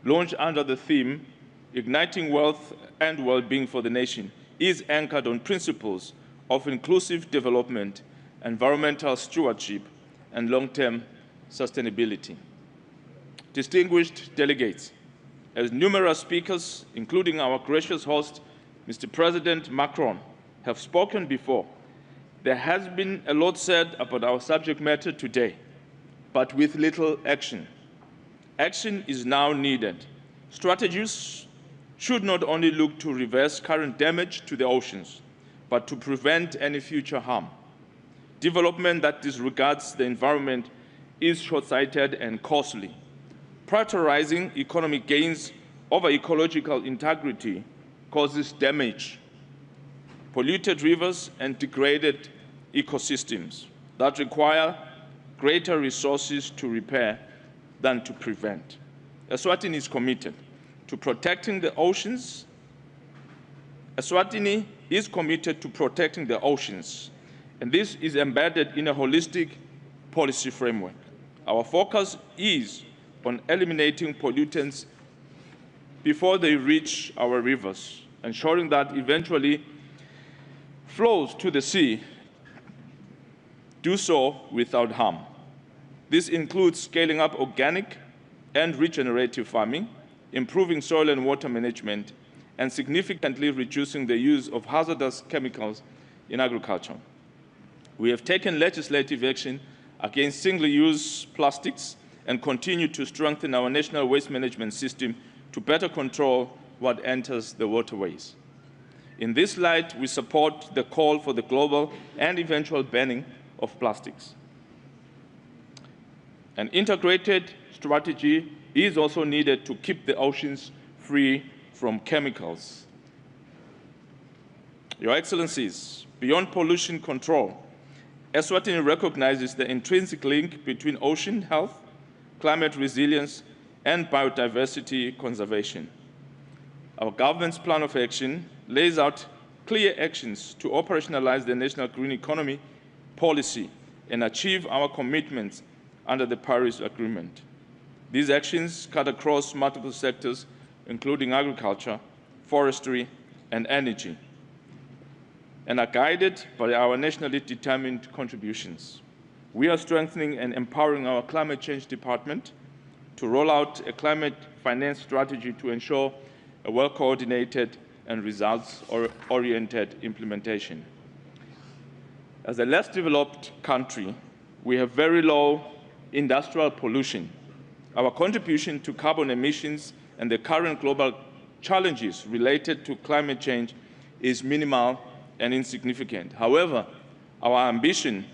launched under the theme, Igniting Wealth and Well-being for the Nation, is anchored on principles of inclusive development, environmental stewardship, and long-term sustainability. Distinguished delegates, as numerous speakers, including our gracious host, Mr. President Macron, have spoken before, there has been a lot said about our subject matter today, but with little action. Action is now needed. Strategies should not only look to reverse current damage to the oceans, but to prevent any future harm. Development that disregards the environment is short-sighted and costly. Prioritizing economic gains over ecological integrity causes damage, polluted rivers, and degraded ecosystems that require greater resources to repair than to prevent. Eswatini is committed to protecting the oceans. Eswatini is committed to protecting the oceans, and this is embedded in a holistic policy framework. Our focus is on eliminating pollutants before they reach our rivers, ensuring that eventually flows to the sea do so without harm. This includes scaling up organic and regenerative farming, improving soil and water management, and significantly reducing the use of hazardous chemicals in agriculture. We have taken legislative action against single-use plastics and continue to strengthen our national waste management system to better control what enters the waterways. In this light, we support the call for the global and eventual banning of plastics. An integrated strategy is also needed to keep the oceans free from chemicals. Your Excellencies, beyond pollution control, Eswatini recognizes the intrinsic link between ocean health, climate resilience, and biodiversity conservation. Our government's plan of action lays out clear actions to operationalize the national green economy policy and achieve our commitments under the Paris Agreement. These actions cut across multiple sectors, including agriculture, forestry, and energy, and are guided by our nationally determined contributions. We are strengthening and empowering our climate change department to roll out a climate finance strategy to ensure a well-coordinated and results-oriented implementation. As a less developed country, we have very low industrial pollution. Our contribution to carbon emissions and the current global challenges related to climate change is minimal and insignificant. However, our ambition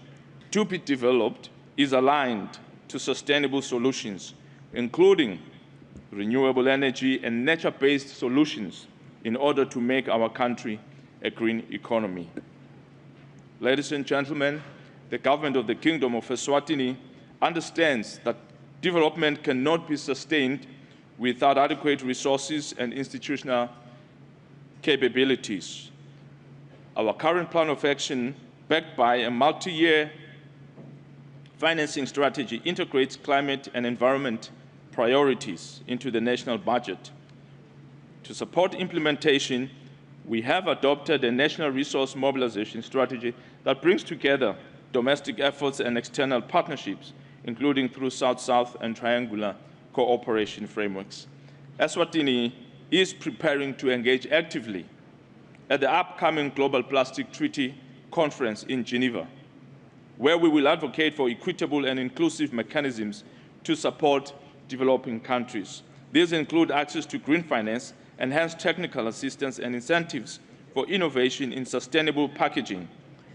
to be developed is aligned to sustainable solutions, including renewable energy and nature-based solutions in order to make our country a green economy. Ladies and gentlemen, the government of the Kingdom of Eswatini understands that development cannot be sustained without adequate resources and institutional capabilities. Our current plan of action, backed by a multi-year financing strategy, integrates climate and environment priorities into the national budget. To support implementation, we have adopted a national resource mobilization strategy that brings together domestic efforts and external partnerships, including through South-South and triangular cooperation frameworks. Eswatini is preparing to engage actively at the upcoming Global Plastic Treaty Conference in Geneva, where we will advocate for equitable and inclusive mechanisms to support developing countries. These include access to green finance, enhanced technical assistance, and incentives for innovation in sustainable packaging,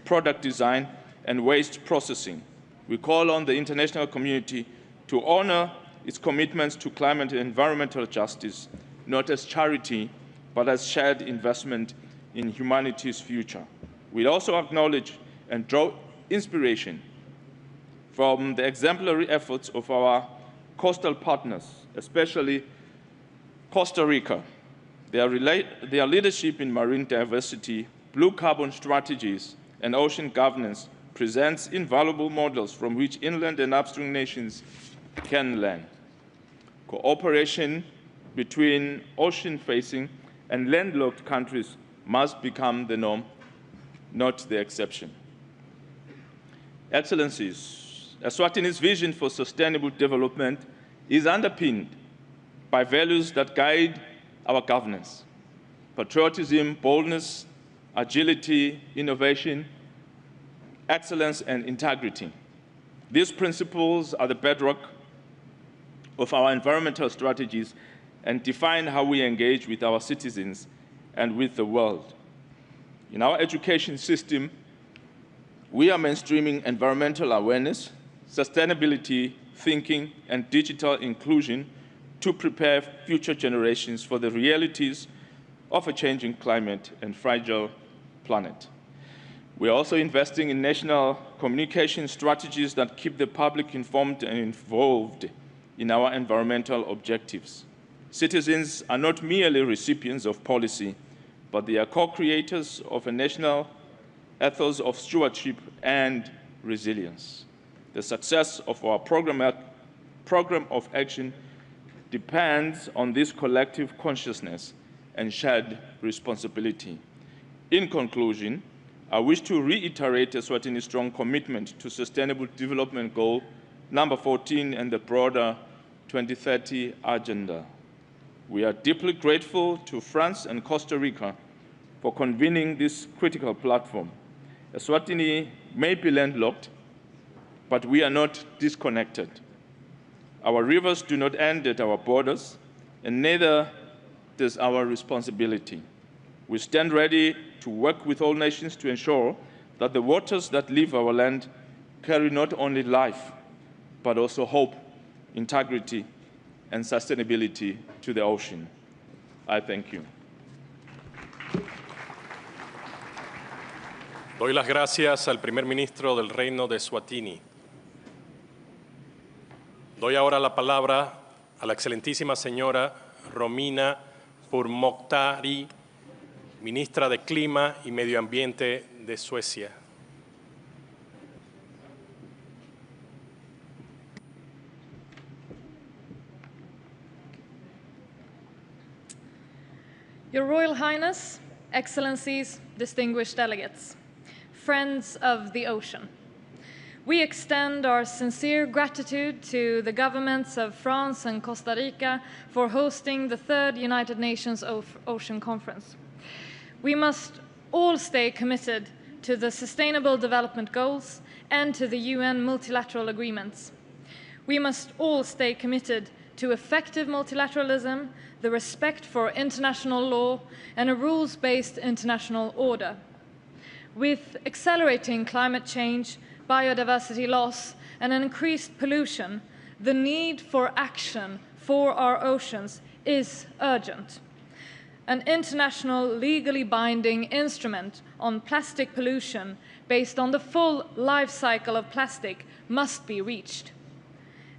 product design, and waste processing. We call on the international community to honor its commitments to climate and environmental justice, not as charity, but as shared investment in humanity's future. We also acknowledge and draw inspiration from the exemplary efforts of our coastal partners, especially Costa Rica. Their leadership in marine diversity, blue carbon strategies, and ocean governance presents invaluable models from which inland and upstream nations can learn. Cooperation between ocean-facing and landlocked countries must become the norm, not the exception. Excellencies, Eswatini's vision for sustainable development is underpinned by values that guide our governance: patriotism, boldness, agility, innovation, excellence, and integrity. These principles are the bedrock of our environmental strategies and define how we engage with our citizens and with the world. In our education system, we are mainstreaming environmental awareness, sustainability thinking, and digital inclusion to prepare future generations for the realities of a changing climate and fragile planet. We are also investing in national communication strategies that keep the public informed and involved in our environmental objectives. Citizens are not merely recipients of policy, but they are co-creators of a national ethos of stewardship and resilience. The success of our program of action depends on this collective consciousness and shared responsibility. In conclusion, I wish to reiterate Eswatini's strong commitment to Sustainable Development Goal number 14 and the broader 2030 agenda. We are deeply grateful to France and Costa Rica for convening this critical platform. Eswatini may be landlocked, but we are not disconnected. Our rivers do not end at our borders, and neither it is our responsibility. We stand ready to work with all nations to ensure that the waters that leave our land carry not only life, but also hope, integrity, and sustainability to the ocean. I thank you. Doy las gracias al primer ministro del Reino de Eswatini. Doy ahora la palabra a la excelentísima señora Romina Pourmokhtari, ministra de Clima y Medio Ambiente de Suecia. Your Royal Highness, Excellencies, distinguished delegates, friends of the ocean, we extend our sincere gratitude to the governments of France and Costa Rica for hosting the 3rd United Nations Ocean Conference. We must all stay committed to the Sustainable Development Goals and to the UN multilateral agreements. We must all stay committed to effective multilateralism, the respect for international law, and a rules-based international order. With accelerating climate change, biodiversity loss, and an increased pollution, the need for action for our oceans is urgent. An international legally binding instrument on plastic pollution based on the full life cycle of plastic must be reached.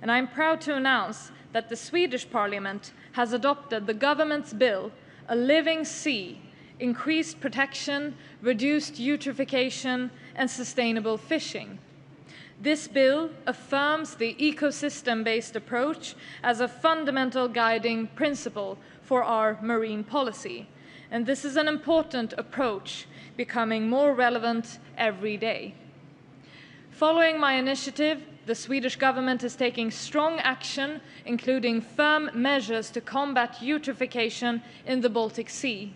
And I'm proud to announce that the Swedish Parliament has adopted the government's bill, A Living Sea, Increased Protection, Reduced Eutrophication, and Sustainable Fishing. This bill affirms the ecosystem-based approach as a fundamental guiding principle for our marine policy, and this is an important approach becoming more relevant every day. Following my initiative, the Swedish government is taking strong action, including firm measures to combat eutrophication in the Baltic Sea.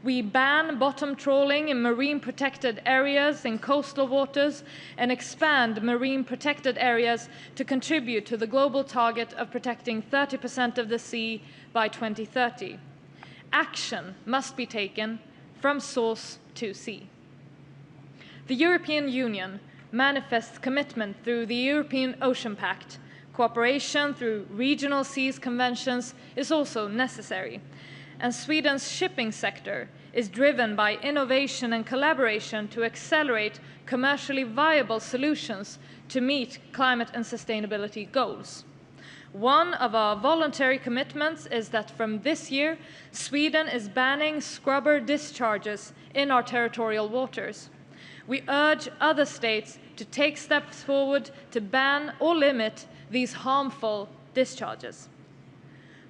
We ban bottom trawling in marine protected areas in coastal waters and expand marine protected areas to contribute to the global target of protecting 30% of the sea by 2030. Action must be taken from source to sea. The European Union manifests commitment through the European Ocean Pact. Cooperation through regional seas conventions is also necessary. And Sweden's shipping sector is driven by innovation and collaboration to accelerate commercially viable solutions to meet climate and sustainability goals. One of our voluntary commitments is that from this year, Sweden is banning scrubber discharges in our territorial waters. We urge other states to take steps forward to ban or limit these harmful discharges.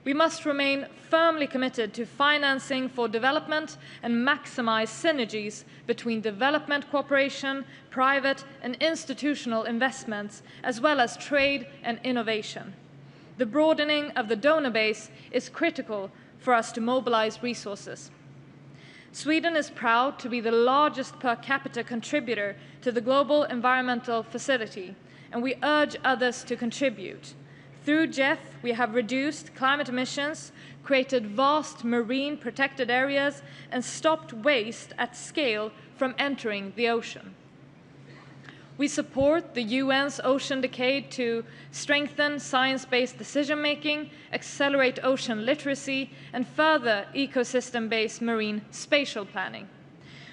We must remain firmly committed to financing for development and maximize synergies between development cooperation, private and institutional investments, as well as trade and innovation. The broadening of the donor base is critical for us to mobilize resources. Sweden is proud to be the largest per capita contributor to the Global Environmental Facility, and we urge others to contribute. Through GEF, we have reduced climate emissions, created vast marine protected areas, and stopped waste at scale from entering the ocean. We support the UN's Ocean Decade to strengthen science-based decision-making, accelerate ocean literacy, and further ecosystem-based marine spatial planning.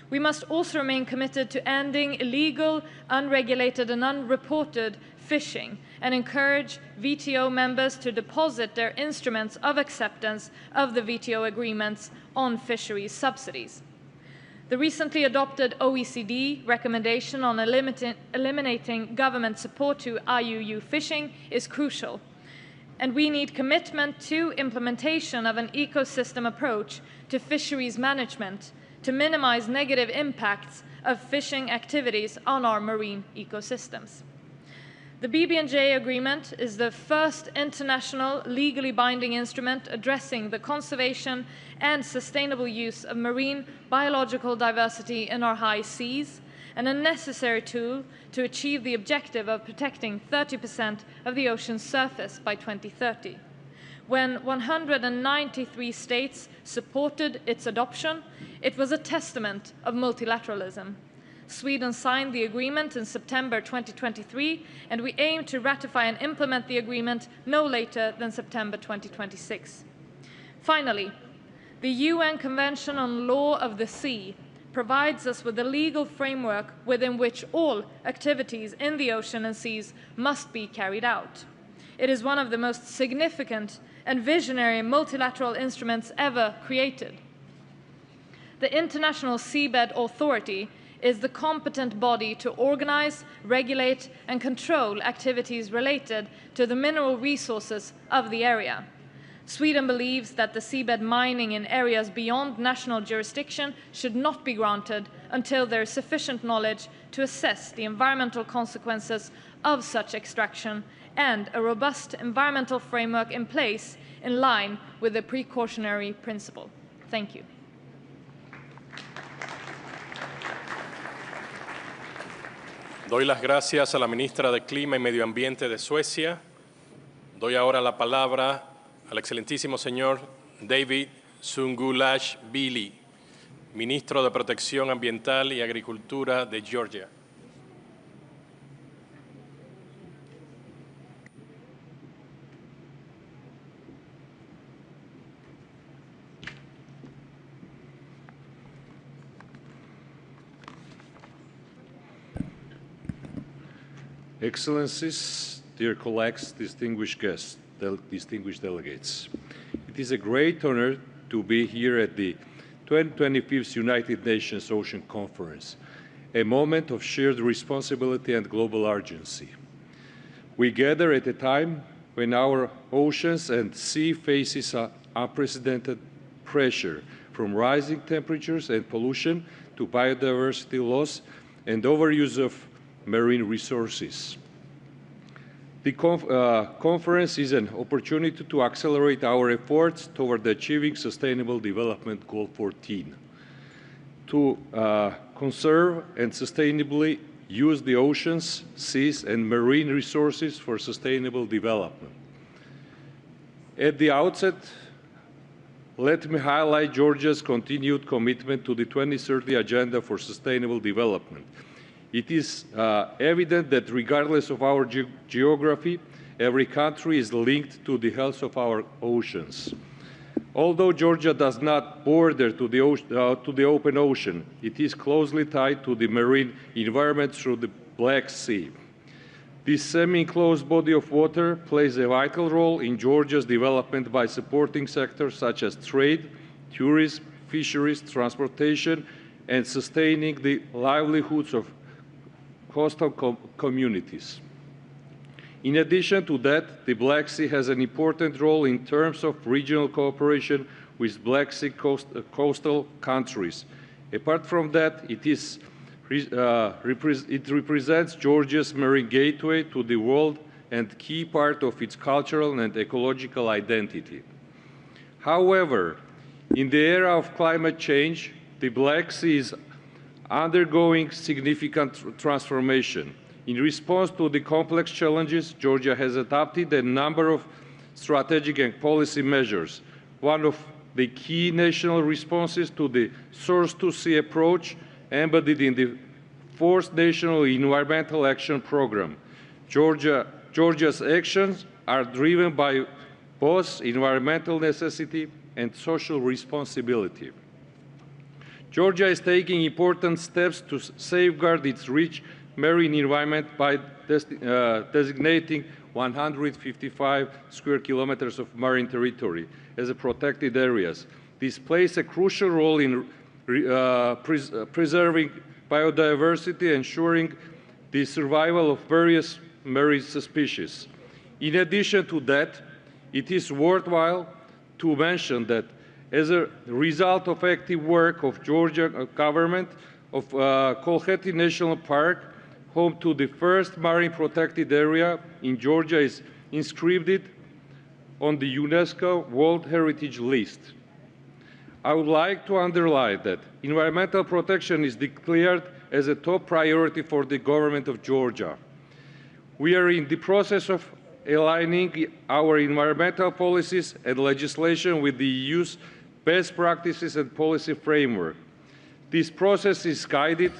We must also remain committed to ending illegal, unregulated, and unreported fishing and encourage WTO members to deposit their instruments of acceptance of the WTO agreements on fisheries subsidies. The recently adopted OECD recommendation on eliminating government support to IUU fishing is crucial, and we need commitment to implementation of an ecosystem approach to fisheries management to minimize negative impacts of fishing activities on our marine ecosystems. The BBNJ agreement is the first international legally binding instrument addressing the conservation and sustainable use of marine biological diversity in our high seas, and a necessary tool to achieve the objective of protecting 30% of the ocean's surface by 2030. When 193 states supported its adoption, it was a testament of multilateralism. Sweden signed the agreement in September 2023, and we aim to ratify and implement the agreement no later than September 2026. Finally, the UN Convention on Law of the Sea provides us with a legal framework within which all activities in the ocean and seas must be carried out. It is one of the most significant and visionary multilateral instruments ever created. The International Seabed Authority is the competent body to organize, regulate, and control activities related to the mineral resources of the area. Sweden believes that the seabed mining in areas beyond national jurisdiction should not be granted until there is sufficient knowledge to assess the environmental consequences of such extraction and a robust environmental framework in place in line with the precautionary principle. Thank you. Doy las gracias a la ministra de Clima y Medio Ambiente de Suecia. Doy ahora la palabra al excelentísimo señor David Sungulash-Vili, ministro de Protección Ambiental y Agricultura de Georgia. Excellencies, dear colleagues, distinguished guests, distinguished delegates. It is a great honor to be here at the 25th United Nations Ocean Conference, a moment of shared responsibility and global urgency. We gather at a time when our oceans and sea faces unprecedented pressure, from rising temperatures and pollution to biodiversity loss and overuse of marine resources. The conference is an opportunity to accelerate our efforts toward achieving Sustainable Development Goal 14, to conserve and sustainably use the oceans, seas, and marine resources for sustainable development. At the outset, let me highlight Georgia's continued commitment to the 2030 Agenda for Sustainable Development. It is evident that regardless of our geography, every country is linked to the health of our oceans. Although Georgia does not border to the open ocean, it is closely tied to the marine environment through the Black Sea. This semi-enclosed body of water plays a vital role in Georgia's development by supporting sectors such as trade, tourism, fisheries, transportation, and sustaining the livelihoods of coastal communities. In addition to that, the Black Sea has an important role in terms of regional cooperation with Black Sea coastal countries. Apart from that, it represents Georgia's marine gateway to the world and key part of its cultural and ecological identity. However, in the era of climate change, the Black Sea is undergoing significant transformation. In response to the complex challenges, Georgia has adopted a number of strategic and policy measures. One of the key national responses to the source-to-sea approach embedded in the 4th National Environmental Action Program. Georgia's actions are driven by both environmental necessity and social responsibility. Georgia is taking important steps to safeguard its rich marine environment by designating 155 square kilometers of marine territory as protected areas. This plays a crucial role in preserving biodiversity, ensuring the survival of various marine species. In addition to that, it is worthwhile to mention that as a result of active work of Georgia government, of Kolkheti National Park, home to the first marine protected area in Georgia, is inscribed on the UNESCO World Heritage List. I would like to underline that environmental protection is declared as a top priority for the government of Georgia. We are in the process of aligning our environmental policies and legislation with the EU's best practices and policy framework. This process is guided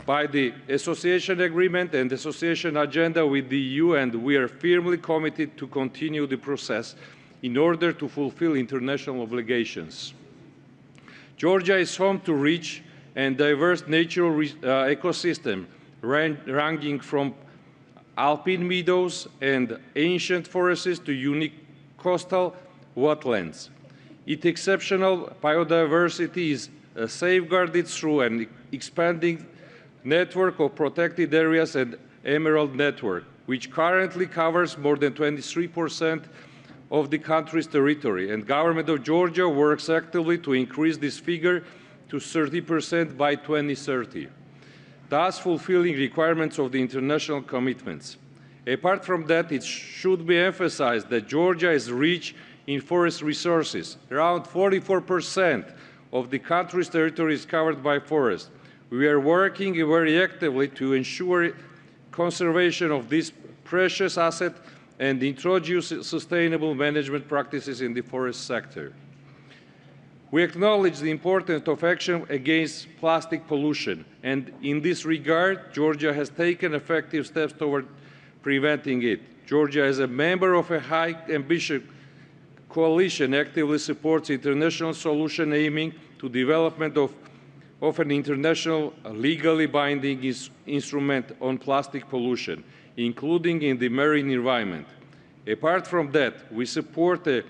by the association agreement and association agenda with the EU, and we are firmly committed to continue the process in order to fulfill international obligations. Georgia is home to rich and diverse natural ecosystem, ranging from alpine meadows and ancient forests to unique coastal wetlands. Its exceptional biodiversity is safeguarded through an expanding network of protected areas and Emerald Network, which currently covers more than 23% of the country's territory, and the government of Georgia works actively to increase this figure to 30% by 2030, thus fulfilling requirements of the international commitments. Apart from that, it should be emphasized that Georgia is rich in forest resources. Around 44% of the country's territory is covered by forests. We are working very actively to ensure conservation of this precious asset and introduce sustainable management practices in the forest sector. We acknowledge the importance of action against plastic pollution, and in this regard, Georgia has taken effective steps toward preventing it. Georgia, as a member of a high ambition coalition, actively supports international solution aiming to development of an international legally binding instrument on plastic pollution, including in the marine environment. Apart from that, we support a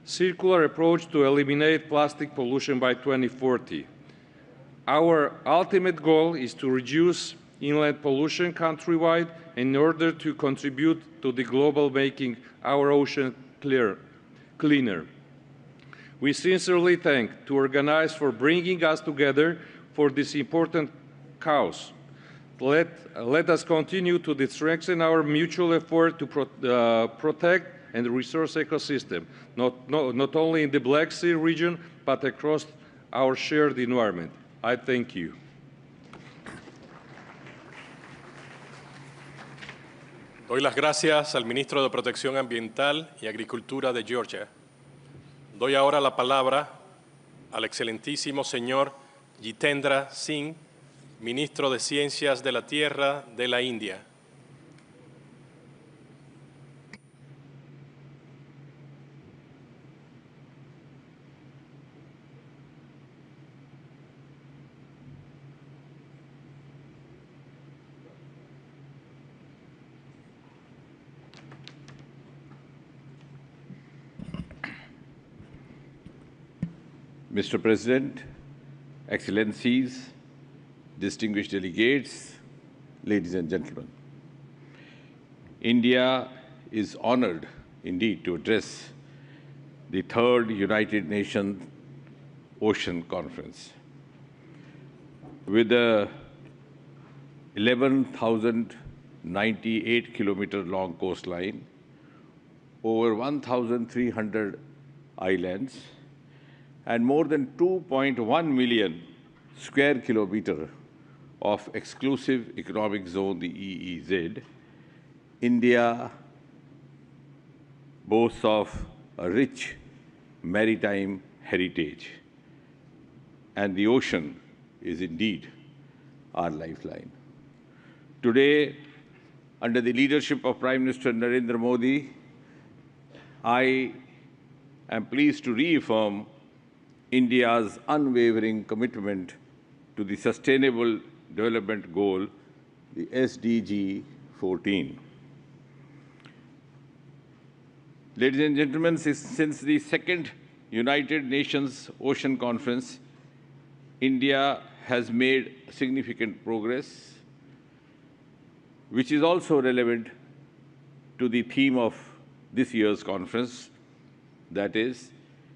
circular approach to eliminate plastic pollution by 2040. Our ultimate goal is to reduce inland pollution countrywide in order to contribute to the global making our ocean cleaner. We sincerely thank to organize for bringing us together for this important cause. Let us continue to strengthen our mutual effort to protect and resource ecosystem, not only in the Black Sea region, but across our shared environment. I thank you. Doy las gracias al ministro de Protección Ambiental y Agricultura de Georgia. Doy ahora la palabra al excelentísimo señor Jitendra Singh, ministro de Ciencias de la Tierra de la India. Mr. President, Excellencies, distinguished delegates, ladies and gentlemen. India is honored indeed to address the third United Nations Ocean Conference. With a 11,098 kilometer long coastline, over 1,300 islands, and more than 2.1 million square kilometer of exclusive economic zone, the EEZ, India boasts of a rich maritime heritage, and the ocean is indeed our lifeline. Today, under the leadership of Prime Minister Narendra Modi, I am pleased to reaffirm India's unwavering commitment to the Sustainable Development Goal, the SDG 14. Ladies and gentlemen, since the second United Nations Ocean Conference, India has made significant progress, which is also relevant to the theme of this year's conference, that is,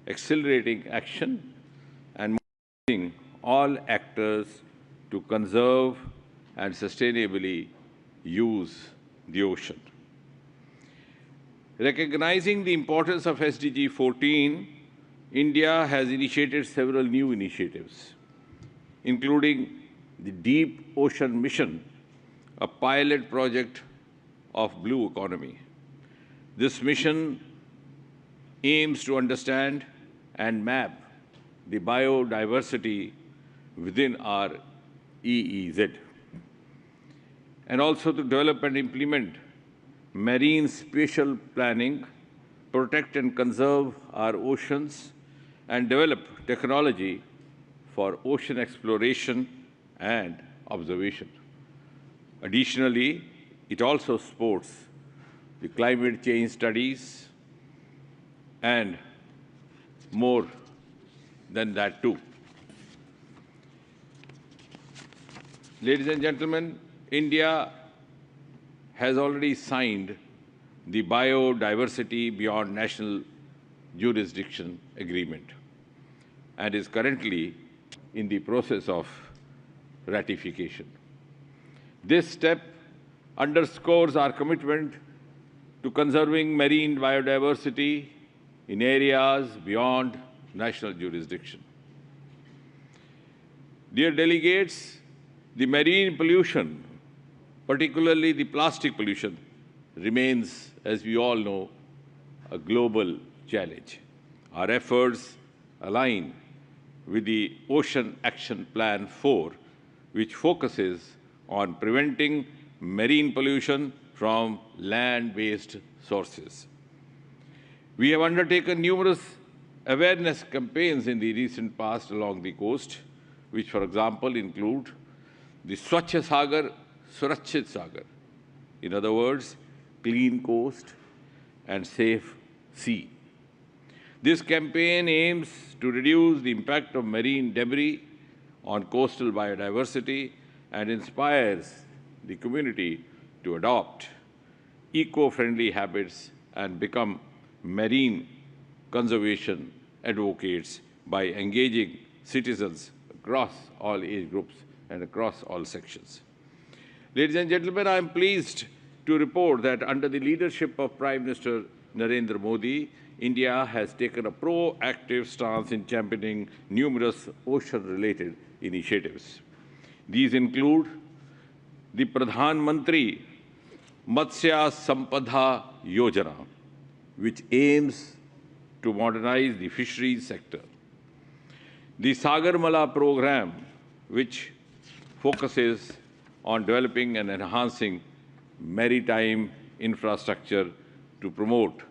accelerating action and motivating all actors to conserve and sustainably use the ocean. Recognizing the importance of SDG 14, India has initiated several new initiatives, including the Deep Ocean Mission, a pilot project of blue economy. This mission aims to understand and map the biodiversity within our EEZ, and also to develop and implement marine spatial planning, protect and conserve our oceans, and develop technology for ocean exploration and observation. Additionally, it also supports the climate change studies and more than that too. Ladies and gentlemen, India has already signed the Biodiversity Beyond National Jurisdiction Agreement and is currently in the process of ratification. This step underscores our commitment to conserving marine biodiversity in areas beyond national jurisdiction. Dear delegates, the marine pollution, particularly the plastic pollution, remains, as we all know, a global challenge. Our efforts align with the Ocean Action Plan 4, which focuses on preventing marine pollution from land-based sources. We have undertaken numerous awareness campaigns in the recent past along the coast, which, for example, include the Swachh Sagar, Surakshit Sagar. In other words, clean coast and safe sea. This campaign aims to reduce the impact of marine debris on coastal biodiversity and inspires the community to adopt eco-friendly habits and become marine conservation advocates by engaging citizens across all age groups and across all sections. Ladies and gentlemen, I am pleased to report that under the leadership of Prime Minister Narendra Modi, India has taken a proactive stance in championing numerous ocean-related initiatives. These include the Pradhan Mantri Matsya Sampada Yojana, which aims to modernize the fisheries sector. The Sagarmala program, which focuses on developing and enhancing maritime infrastructure to promote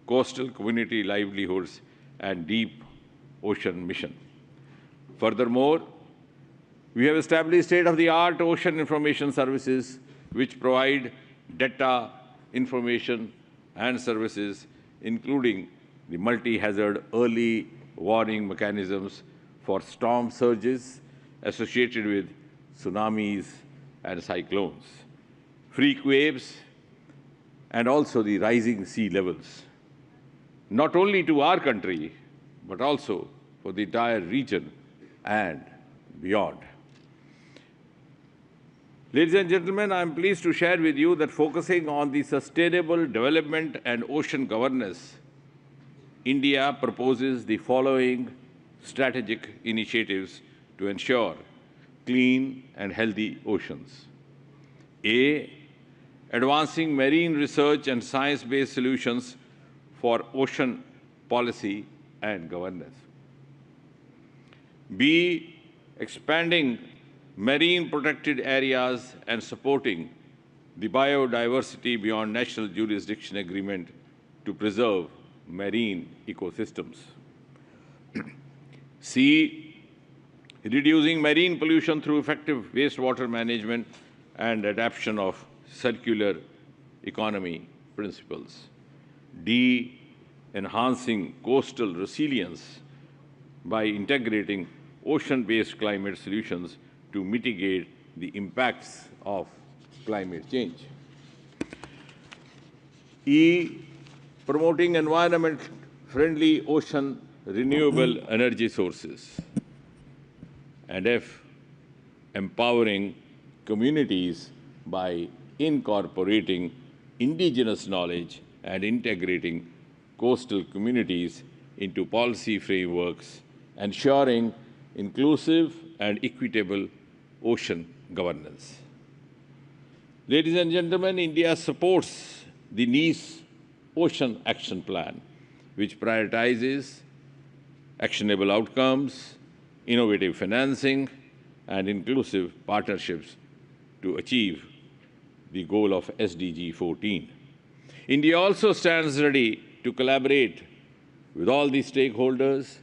coastal community livelihoods and deep ocean mission. Furthermore, we have established state-of-the-art ocean information services which provide data, information, and services, including the multi-hazard early warning mechanisms for storm surges associated with tsunamis and cyclones, freak waves, and also the rising sea levels, not only to our country, but also for the entire region and beyond. Ladies and gentlemen, I am pleased to share with you that focusing on the sustainable development and ocean governance, India proposes the following strategic initiatives to ensure clean and healthy oceans. A, advancing marine research and science-based solutions for ocean policy and governance. B, expanding marine protected areas and supporting the Biodiversity Beyond National Jurisdiction Agreement to preserve marine ecosystems. C, reducing marine pollution through effective wastewater management and adoption of circular economy principles. D, enhancing coastal resilience by integrating ocean-based climate solutions to mitigate the impacts of climate change. E, promoting environment-friendly ocean renewable energy sources. And F, empowering communities by incorporating indigenous knowledge and integrating coastal communities into policy frameworks, ensuring inclusive and equitable ocean governance. Ladies and gentlemen, India supports the Nice Ocean Action Plan, which prioritizes actionable outcomes, innovative financing, and inclusive partnerships to achieve the goal of SDG 14. India also stands ready to collaborate with all the stakeholders,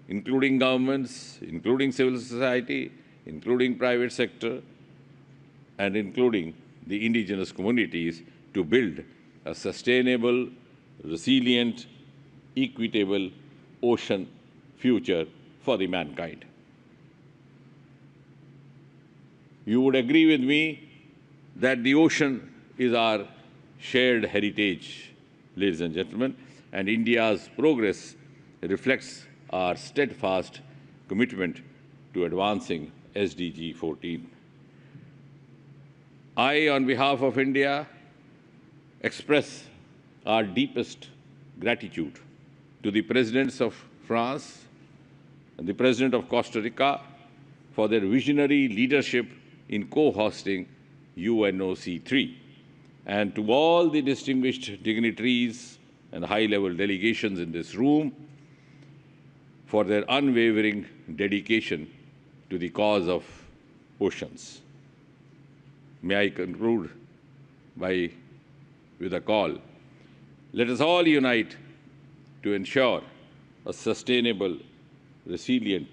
including governments, including civil society, including private sector, and including the indigenous communities to build a sustainable, resilient, equitable ocean future for the mankind. You would agree with me that the ocean is our shared heritage, ladies and gentlemen, and India's progress reflects our steadfast commitment to advancing SDG 14. I, on behalf of India, express our deepest gratitude to the Presidents of France and the President of Costa Rica for their visionary leadership in co-hosting UNOC3, and to all the distinguished dignitaries and high-level delegations in this room for their unwavering dedication to the cause of oceans. May I conclude with a call. Let us all unite to ensure a sustainable, resilient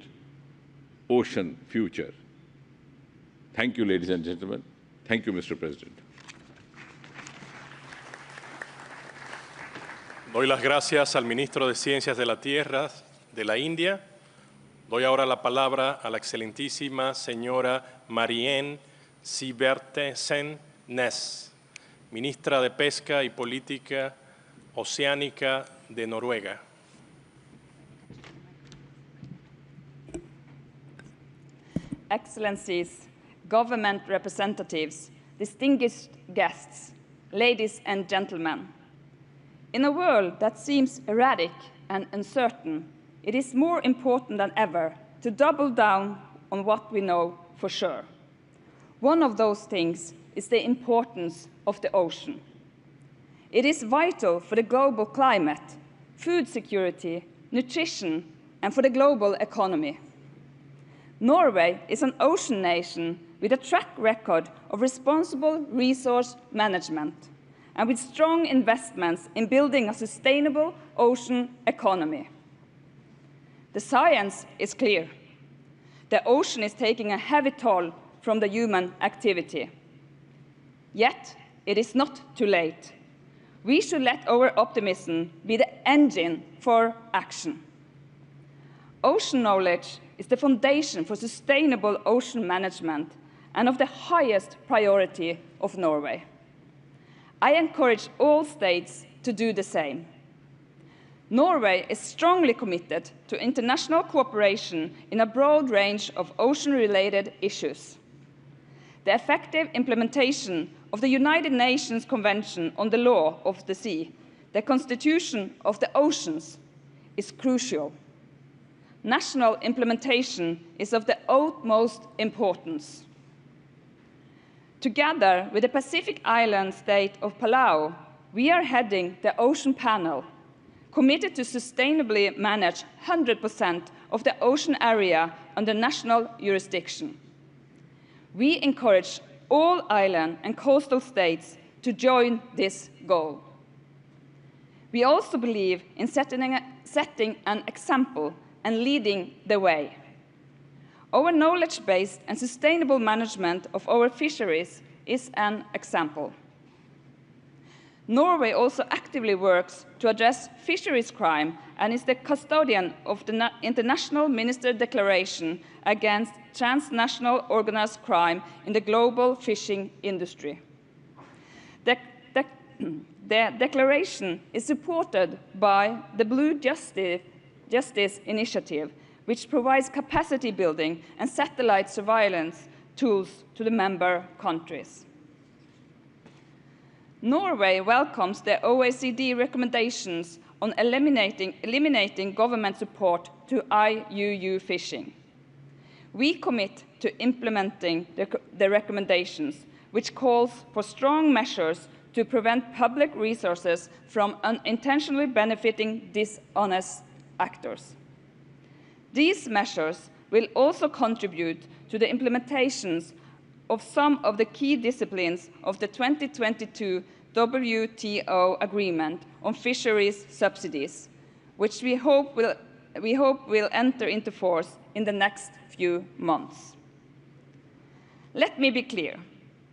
ocean future. Thank you, ladies and gentlemen. Thank you, Mr. President. Doy las gracias al Ministro de Ciencias de la Tierra de la India. Doy ahora la palabra a la excelentísima señora Marianne Sivertsen-Næss, Ministra de Pesca y Política Oceánica de Noruega. Excellencies, government representatives, distinguished guests, ladies and gentlemen. In a world that seems erratic and uncertain, it is more important than ever to double down on what we know for sure. One of those things is the importance of the ocean. It is vital for the global climate, food security, nutrition, and for the global economy. Norway is an ocean nation with a track record of responsible resource management and with strong investments in building a sustainable ocean economy. The science is clear. The ocean is taking a heavy toll from the human activity. Yet, it is not too late. We should let our optimism be the engine for action. Ocean knowledge is the foundation for sustainable ocean management and of the highest priority of Norway. I encourage all states to do the same. Norway is strongly committed to international cooperation in a broad range of ocean-related issues. The effective implementation of the United Nations Convention on the Law of the Sea, the Constitution of the Oceans, is crucial. National implementation is of the utmost importance. Together with the Pacific island state of Palau, we are heading the Ocean Panel, committed to sustainably manage 100% of the ocean area under national jurisdiction. We encourage all island and coastal states to join this goal. We also believe in setting an example and leading the way. Our knowledge-based and sustainable management of our fisheries is an example. Norway also actively works to address fisheries crime and is the custodian of the International Minister Declaration against transnational organized crime in the global fishing industry. The declaration is supported by the Blue Justice Initiative, which provides capacity building and satellite surveillance tools to the member countries. Norway welcomes the OECD recommendations on eliminating government support to IUU fishing. We commit to implementing the recommendations, which calls for strong measures to prevent public resources from unintentionally benefiting dishonest actors. These measures will also contribute to the implementations of some of the key disciplines of the 2022 WTO Agreement on Fisheries Subsidies, which we hope will enter into force in the next few months. Let me be clear.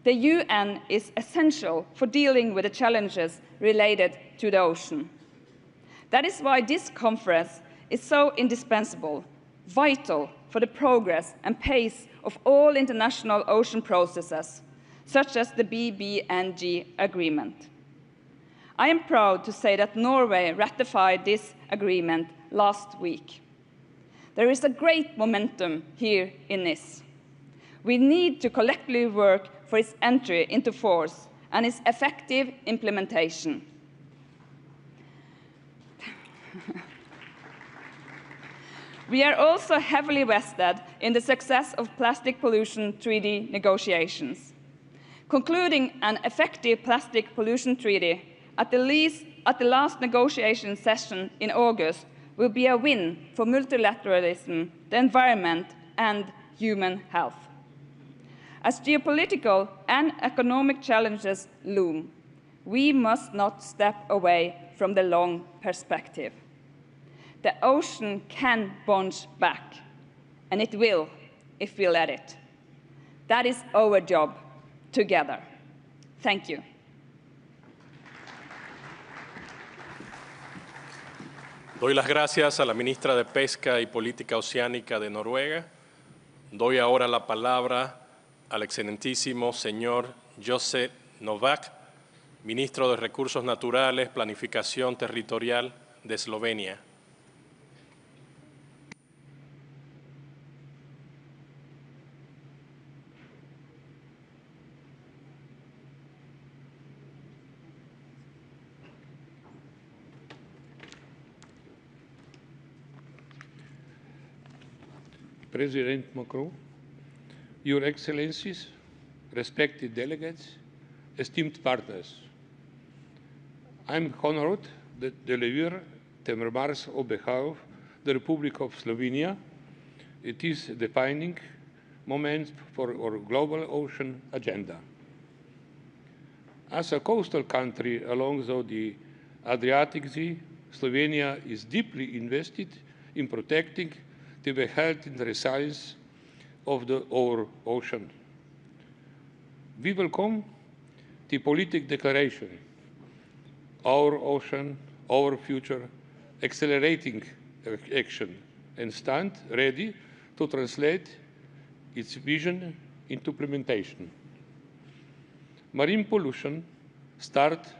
The UN is essential for dealing with the challenges related to the ocean. That is why this conference is so indispensable, vital for the progress and pace of all international ocean processes, such as the BBNG agreement. I am proud to say that Norway ratified this agreement last week. There is a great momentum here in this. We need to collectively work for its entry into force and its effective implementation. We are also heavily vested in the success of plastic pollution treaty negotiations. Concluding an effective plastic pollution treaty at the last negotiation session in August will be a win for multilateralism, the environment, and human health. As geopolitical and economic challenges loom, we must not step away from the long perspective. The ocean can bounce back, and it will if we let it. That is our job together. Thank you. Doy las gracias a la ministra de Pesca y Política Oceánica de Noruega. Doy ahora la palabra al excelentísimo señor Josef Novák, ministro de Recursos Naturales, Planificación Territorial de Eslovenia. President Macron, Your Excellencies, respected delegates, esteemed partners, I'm honored to deliver the remarks on behalf of the Republic of Slovenia. It is a defining moment for our global ocean agenda. As a coastal country along the Adriatic Sea, Slovenia is deeply invested in protecting the health and resilience of our ocean. We welcome the political declaration, Our Ocean, Our Future, Accelerating Action, and stand ready to translate its vision into implementation. Marine pollution starts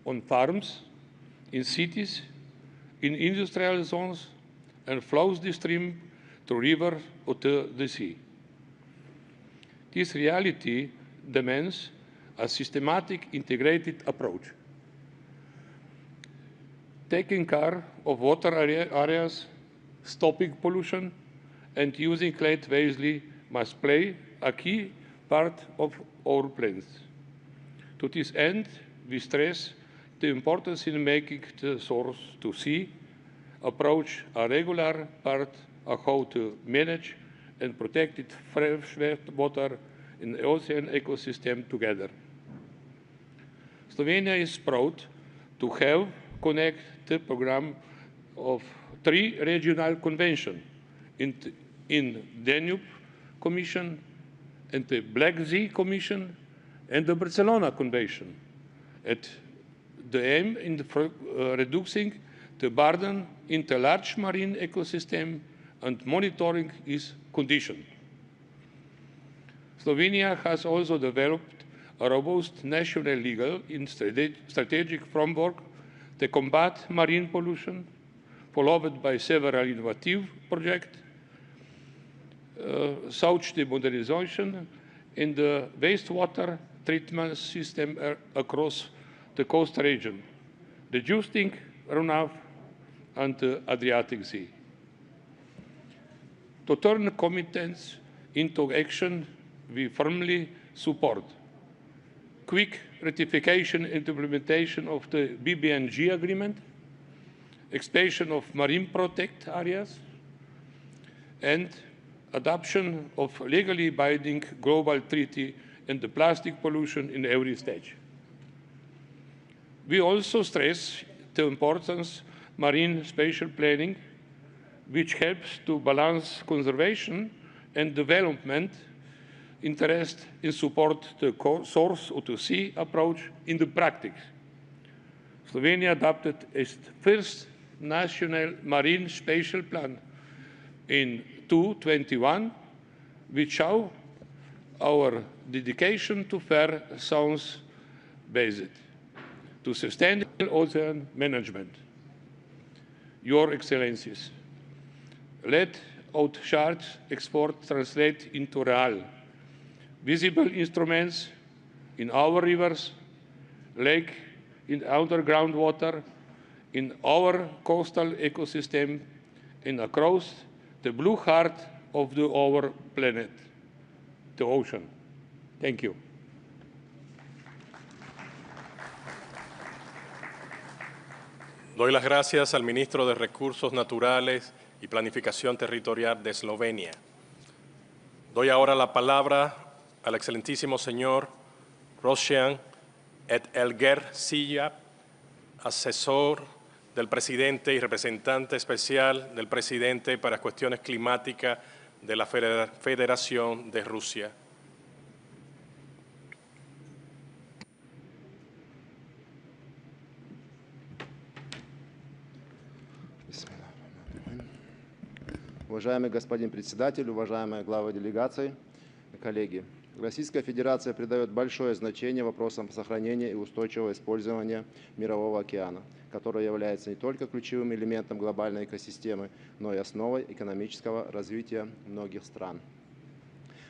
on farms, in cities, in industrial zones, and flows the stream to rivers or to the sea. This reality demands a systematic, integrated approach. Taking care of water areas, stopping pollution, and using land wisely must play a key part of our plans. To this end, we stress the importance in making the source to sea approach a regular part of how to manage and protect fresh water in the ocean ecosystem together. Slovenia is proud to have connected the program of 3 regional conventions in Danube Commission and the Black Sea Commission and the Barcelona Convention, at the aim in reducing the burden in the large marine ecosystem and monitoring its condition. Slovenia has also developed a robust national legal and strategic framework to combat marine pollution, followed by several innovative projects, such the modernization in the wastewater treatment system across the coast region, reducing runoff and the Adriatic Sea. To turn commitments into action, we firmly support quick ratification and implementation of the BBNG agreement, expansion of marine protect areas, and adoption of legally binding global treaty and the plastic pollution in every stage. We also stress the importance of marine spatial planning, which helps to balance conservation and development interest in support the source or to sea approach in the practice. Slovenia adopted its first national marine spatial plan in 2021, which show our dedication to fair, science-based, to sustainable ocean management. Your Excellencies, let our charts export translate into real, visible instruments in our rivers, lake, in underground water, in our coastal ecosystem, and across the blue heart of our planet, the ocean. Thank you. Doy las gracias al Ministro de Recursos Naturales y Planificación Territorial de Eslovenia. Doy ahora la palabra al excelentísimo señor Roshan Elger Silla, asesor del presidente y representante especial del presidente para cuestiones climáticas de la Federación de Rusia. Уважаемый господин председатель, уважаемые главы делегаций, коллеги. Российская Федерация придает большое значение вопросам сохранения и устойчивого использования Мирового океана, который является не только ключевым элементом глобальной экосистемы, но и основой экономического развития многих стран.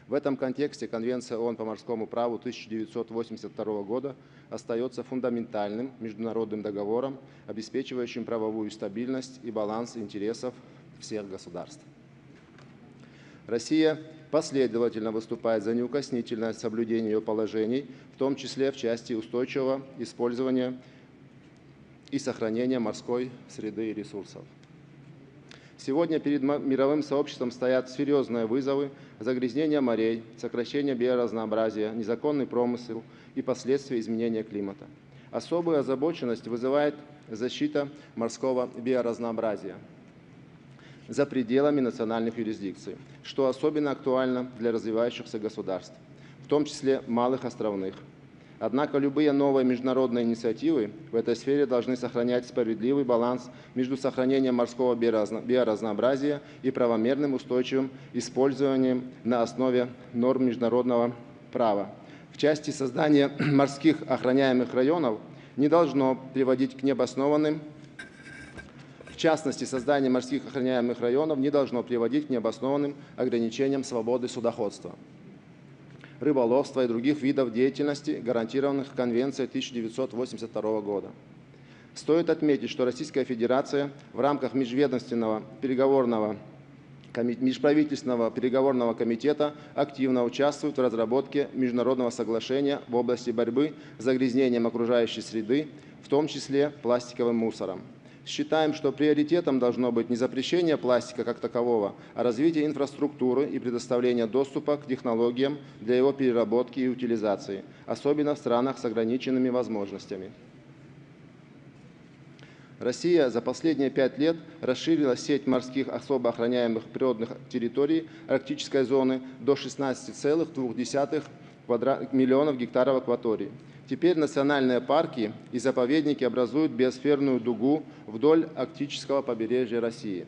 В этом контексте Конвенция ООН по морскому праву 1982 года остается фундаментальным международным договором, обеспечивающим правовую стабильность и баланс интересов всех государств. Россия последовательно выступает за неукоснительное соблюдение ее положений, в том числе в части устойчивого использования и сохранения морской среды и ресурсов. Сегодня перед мировым сообществом стоят серьезные вызовы: загрязнение морей, сокращение биоразнообразия, незаконный промысел и последствия изменения климата. Особую озабоченность вызывает защита морского биоразнообразия за пределами национальных юрисдикций, что особенно актуально для развивающихся государств, в том числе малых островных. Однако любые новые международные инициативы в этой сфере должны сохранять справедливый баланс между сохранением морского биоразнообразия и правомерным устойчивым использованием на основе норм международного права. В части создания морских охраняемых районов не должно приводить к необоснованным В частности, создание морских охраняемых районов не должно приводить к необоснованным ограничениям свободы судоходства, рыболовства и других видов деятельности, гарантированных Конвенцией 1982 года. Стоит отметить, что Российская Федерация в рамках межправительственного переговорного комитета активно участвует в разработке международного соглашения в области борьбы с загрязнением окружающей среды, в том числе пластиковым мусором. Считаем, что приоритетом должно быть не запрещение пластика как такового, а развитие инфраструктуры и предоставление доступа к технологиям для его переработки и утилизации, особенно в странах с ограниченными возможностями. Россия за последние 5 лет расширила сеть морских особо охраняемых природных территорий арктической зоны до 16,2 миллионов гектаров акватории. Теперь национальные парки и заповедники образуют биосферную дугу вдоль арктического побережья России.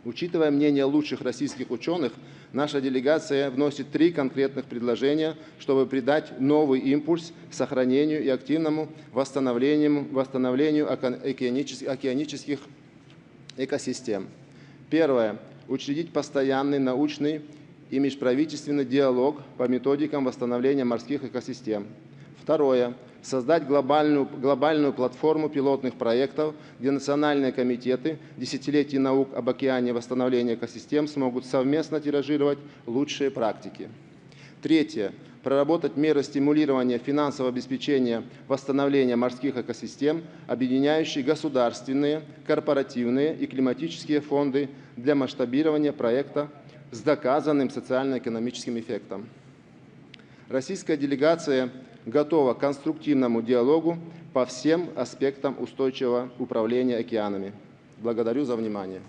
Учитывая мнение лучших российских ученых, наша делегация вносит 3 конкретных предложения, чтобы придать новый импульс сохранению и активному восстановлению океанических экосистем. Первое. Учредить постоянный научный и межправительственный диалог по методикам восстановления морских экосистем. Второе. Создать глобальную платформу пилотных проектов, где национальные комитеты десятилетий наук об океане и восстановлении экосистем смогут совместно тиражировать лучшие практики. Третье. Проработать меры стимулирования финансового обеспечения восстановления морских экосистем, объединяющие государственные, корпоративные и климатические фонды для масштабирования проекта с доказанным социально-экономическим эффектом. Российская делегация готова к конструктивному диалогу по всем аспектам устойчивого управления океанами. Благодарю за внимание.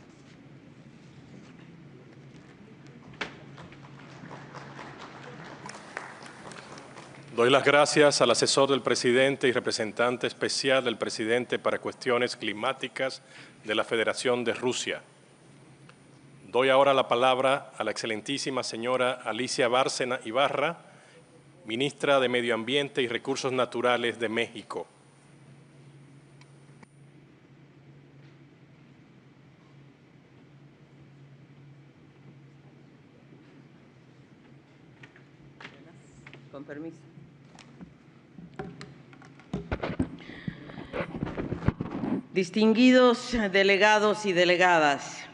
Doy las gracias al asesor del presidente y representante especial del presidente para cuestiones climáticas de la Federación de Rusia. Doy ahora la palabra a la excelentísima señora Alicia Bárcena Ibarra, ministra de Medio Ambiente y Recursos Naturales de México. Con permiso. Distinguidos delegados y delegadas,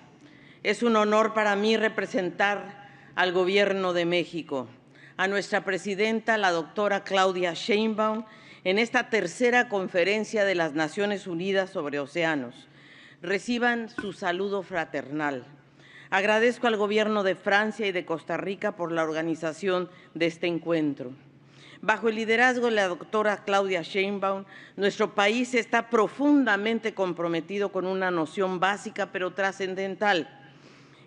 es un honor para mí representar al Gobierno de México, a nuestra presidenta, la doctora Claudia Sheinbaum, en esta tercera conferencia de las Naciones Unidas sobre Océanos. Reciban su saludo fraternal. Agradezco al Gobierno de Francia y de Costa Rica por la organización de este encuentro. Bajo el liderazgo de la doctora Claudia Sheinbaum, nuestro país está profundamente comprometido con una noción básica pero trascendental.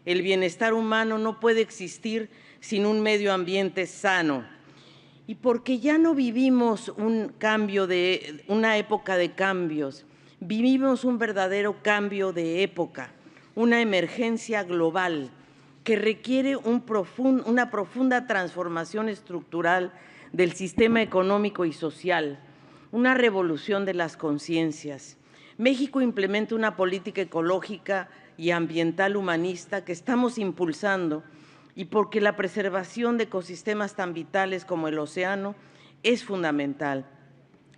El bienestar humano no puede existir sin un medio ambiente sano. Y porque ya no vivimos una época de cambios, vivimos un verdadero cambio de época, una emergencia global que requiere una profunda transformación estructural del sistema económico y social, una revolución de las conciencias. México implementa una política ecológica y ambiental humanista que estamos impulsando y porque la preservación de ecosistemas tan vitales como el océano es fundamental,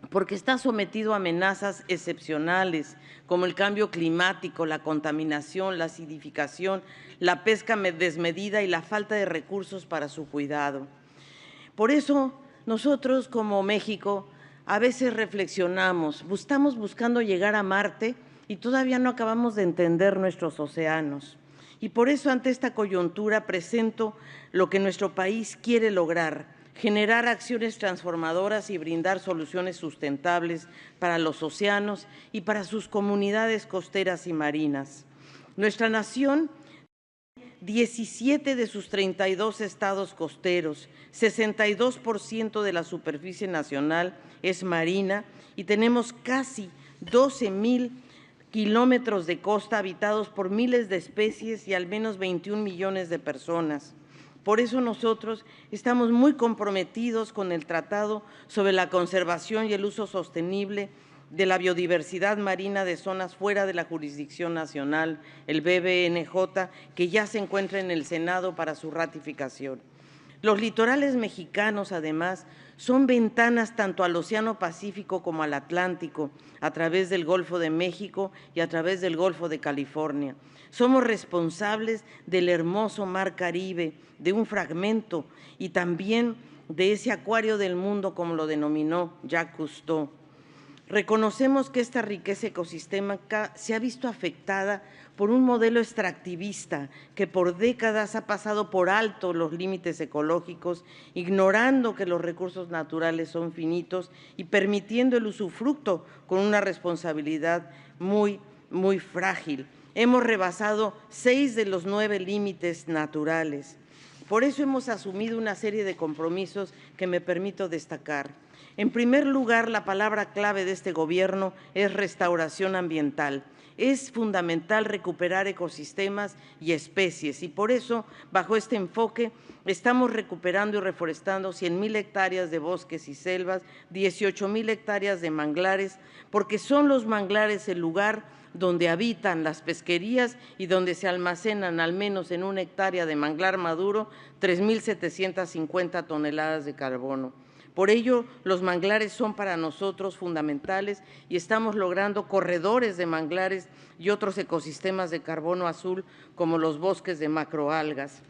porque está sometido a amenazas excepcionales como el cambio climático, la contaminación, la acidificación, la pesca desmedida y la falta de recursos para su cuidado. Por eso, nosotros como México a veces reflexionamos, estamos buscando llegar a Marte y todavía no acabamos de entender nuestros océanos. Y por eso ante esta coyuntura presento lo que nuestro país quiere lograr, generar acciones transformadoras y brindar soluciones sustentables para los océanos y para sus comunidades costeras y marinas. Nuestra nación 17 de sus 32 estados costeros, 62% de la superficie nacional es marina y tenemos casi 12,000 kilómetros de costa habitados por miles de especies y al menos 21 millones de personas. Por eso nosotros estamos muy comprometidos con el Tratado sobre la Conservación y el Uso Sostenible de la Biodiversidad Marina de Zonas fuera de la jurisdicción nacional, el BBNJ, que ya se encuentra en el Senado para su ratificación. Los litorales mexicanos, además, son ventanas tanto al Océano Pacífico como al Atlántico, a través del Golfo de México y a través del Golfo de California. Somos responsables del hermoso Mar Caribe, de un fragmento y también de ese acuario del mundo, como lo denominó Jacques Cousteau. Reconocemos que esta riqueza ecosistémica se ha visto afectada por un modelo extractivista que por décadas ha pasado por alto los límites ecológicos, ignorando que los recursos naturales son finitos y permitiendo el usufructo con una responsabilidad muy frágil. Hemos rebasado 6 de los 9 límites naturales. Por eso hemos asumido una serie de compromisos que me permito destacar. En primer lugar, la palabra clave de este Gobierno es restauración ambiental. Es fundamental recuperar ecosistemas y especies y por eso, bajo este enfoque, estamos recuperando y reforestando 100,000 hectáreas de bosques y selvas, 18,000 hectáreas de manglares, porque son los manglares el lugar donde habitan las pesquerías y donde se almacenan al menos en 1 hectárea de manglar maduro 3,750 toneladas de carbono. Por ello, los manglares son para nosotros fundamentales y estamos logrando corredores de manglares y otros ecosistemas de carbono azul como los bosques de macroalgas.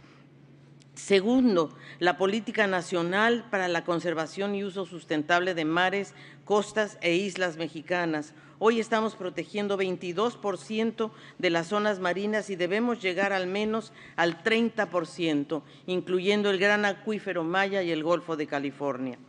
Segundo, la Política Nacional para la Conservación y Uso Sustentable de Mares, Costas e Islas Mexicanas. Hoy estamos protegiendo 22% de las zonas marinas y debemos llegar al menos al 30%, incluyendo el gran acuífero Maya y el Golfo de California.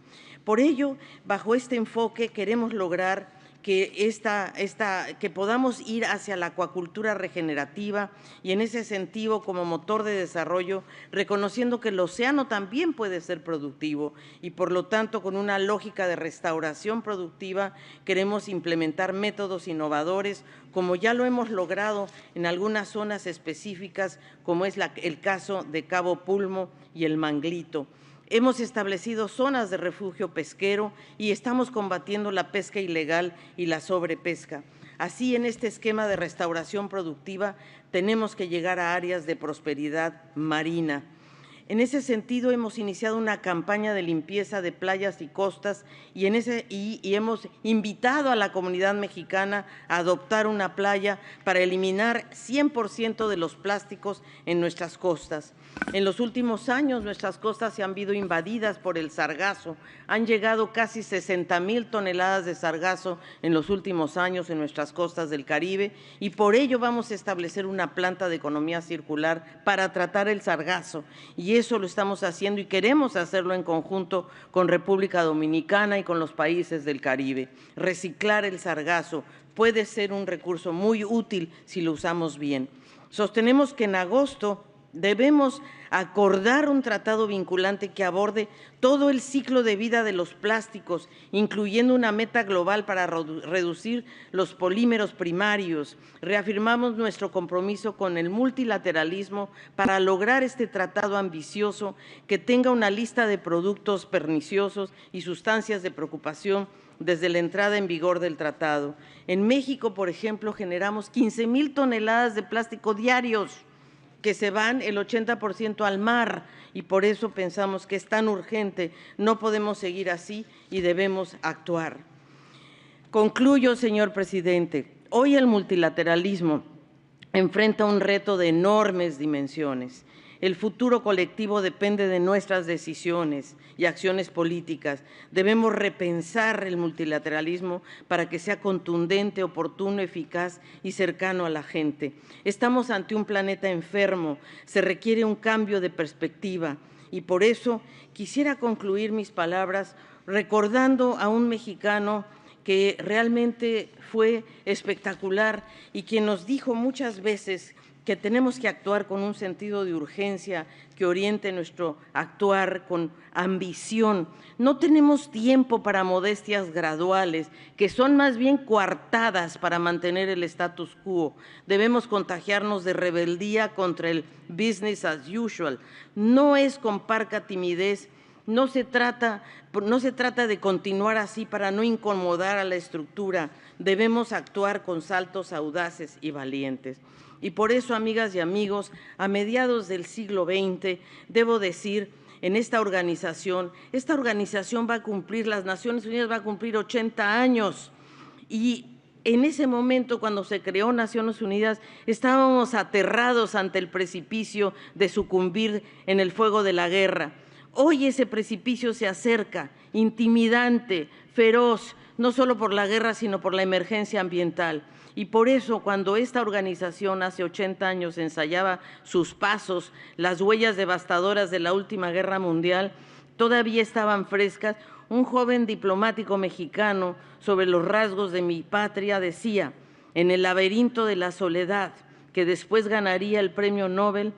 Por ello, bajo este enfoque queremos lograr que podamos ir hacia la acuacultura regenerativa y en ese sentido como motor de desarrollo, reconociendo que el océano también puede ser productivo y por lo tanto con una lógica de restauración productiva queremos implementar métodos innovadores como ya lo hemos logrado en algunas zonas específicas como es el caso de Cabo Pulmo y el Manglito. Hemos establecido zonas de refugio pesquero y estamos combatiendo la pesca ilegal y la sobrepesca. Así, en este esquema de restauración productiva, tenemos que llegar a áreas de prosperidad marina. En ese sentido, hemos iniciado una campaña de limpieza de playas y costas y hemos invitado a la comunidad mexicana a adoptar una playa para eliminar 100% de los plásticos en nuestras costas. En los últimos años, nuestras costas se han visto invadidas por el sargazo. Han llegado casi 60,000 toneladas de sargazo en los últimos años en nuestras costas del Caribe y por ello vamos a establecer una planta de economía circular para tratar el sargazo. Y eso lo estamos haciendo y queremos hacerlo en conjunto con República Dominicana y con los países del Caribe. Reciclar el sargazo puede ser un recurso muy útil si lo usamos bien. Sostenemos que en agosto debemos acordar un tratado vinculante que aborde todo el ciclo de vida de los plásticos, incluyendo una meta global para reducir los polímeros primarios. Reafirmamos nuestro compromiso con el multilateralismo para lograr este tratado ambicioso que tenga una lista de productos perniciosos y sustancias de preocupación desde la entrada en vigor del tratado. En México, por ejemplo, generamos 15,000 toneladas de plástico diarios, que se van el 80% al mar y por eso pensamos que es tan urgente, no podemos seguir así y debemos actuar. Concluyo, señor presidente, hoy el multilateralismo enfrenta un reto de enormes dimensiones. El futuro colectivo depende de nuestras decisiones y acciones políticas. Debemos repensar el multilateralismo para que sea contundente, oportuno, eficaz y cercano a la gente. Estamos ante un planeta enfermo, se requiere un cambio de perspectiva y por eso quisiera concluir mis palabras recordando a un mexicano que realmente fue espectacular y quien nos dijo muchas veces que tenemos que actuar con un sentido de urgencia que oriente nuestro actuar con ambición. No tenemos tiempo para modestias graduales, que son más bien coartadas para mantener el status quo. Debemos contagiarnos de rebeldía contra el business as usual. No es con parca timidez. No se trata de continuar así para no incomodar a la estructura. Debemos actuar con saltos audaces y valientes. Y por eso, amigas y amigos, a mediados del siglo XX, debo decir, en esta organización va a cumplir, las Naciones Unidas va a cumplir 80 años. Y en ese momento, cuando se creó Naciones Unidas, estábamos aterrados ante el precipicio de sucumbir en el fuego de la guerra. Hoy ese precipicio se acerca, intimidante, feroz, no solo por la guerra, sino por la emergencia ambiental. Y por eso, cuando esta organización hace 80 años ensayaba sus pasos, las huellas devastadoras de la última guerra mundial todavía estaban frescas, un joven diplomático mexicano sobre los rasgos de mi patria decía, en el laberinto de la soledad, que después ganaría el premio Nobel,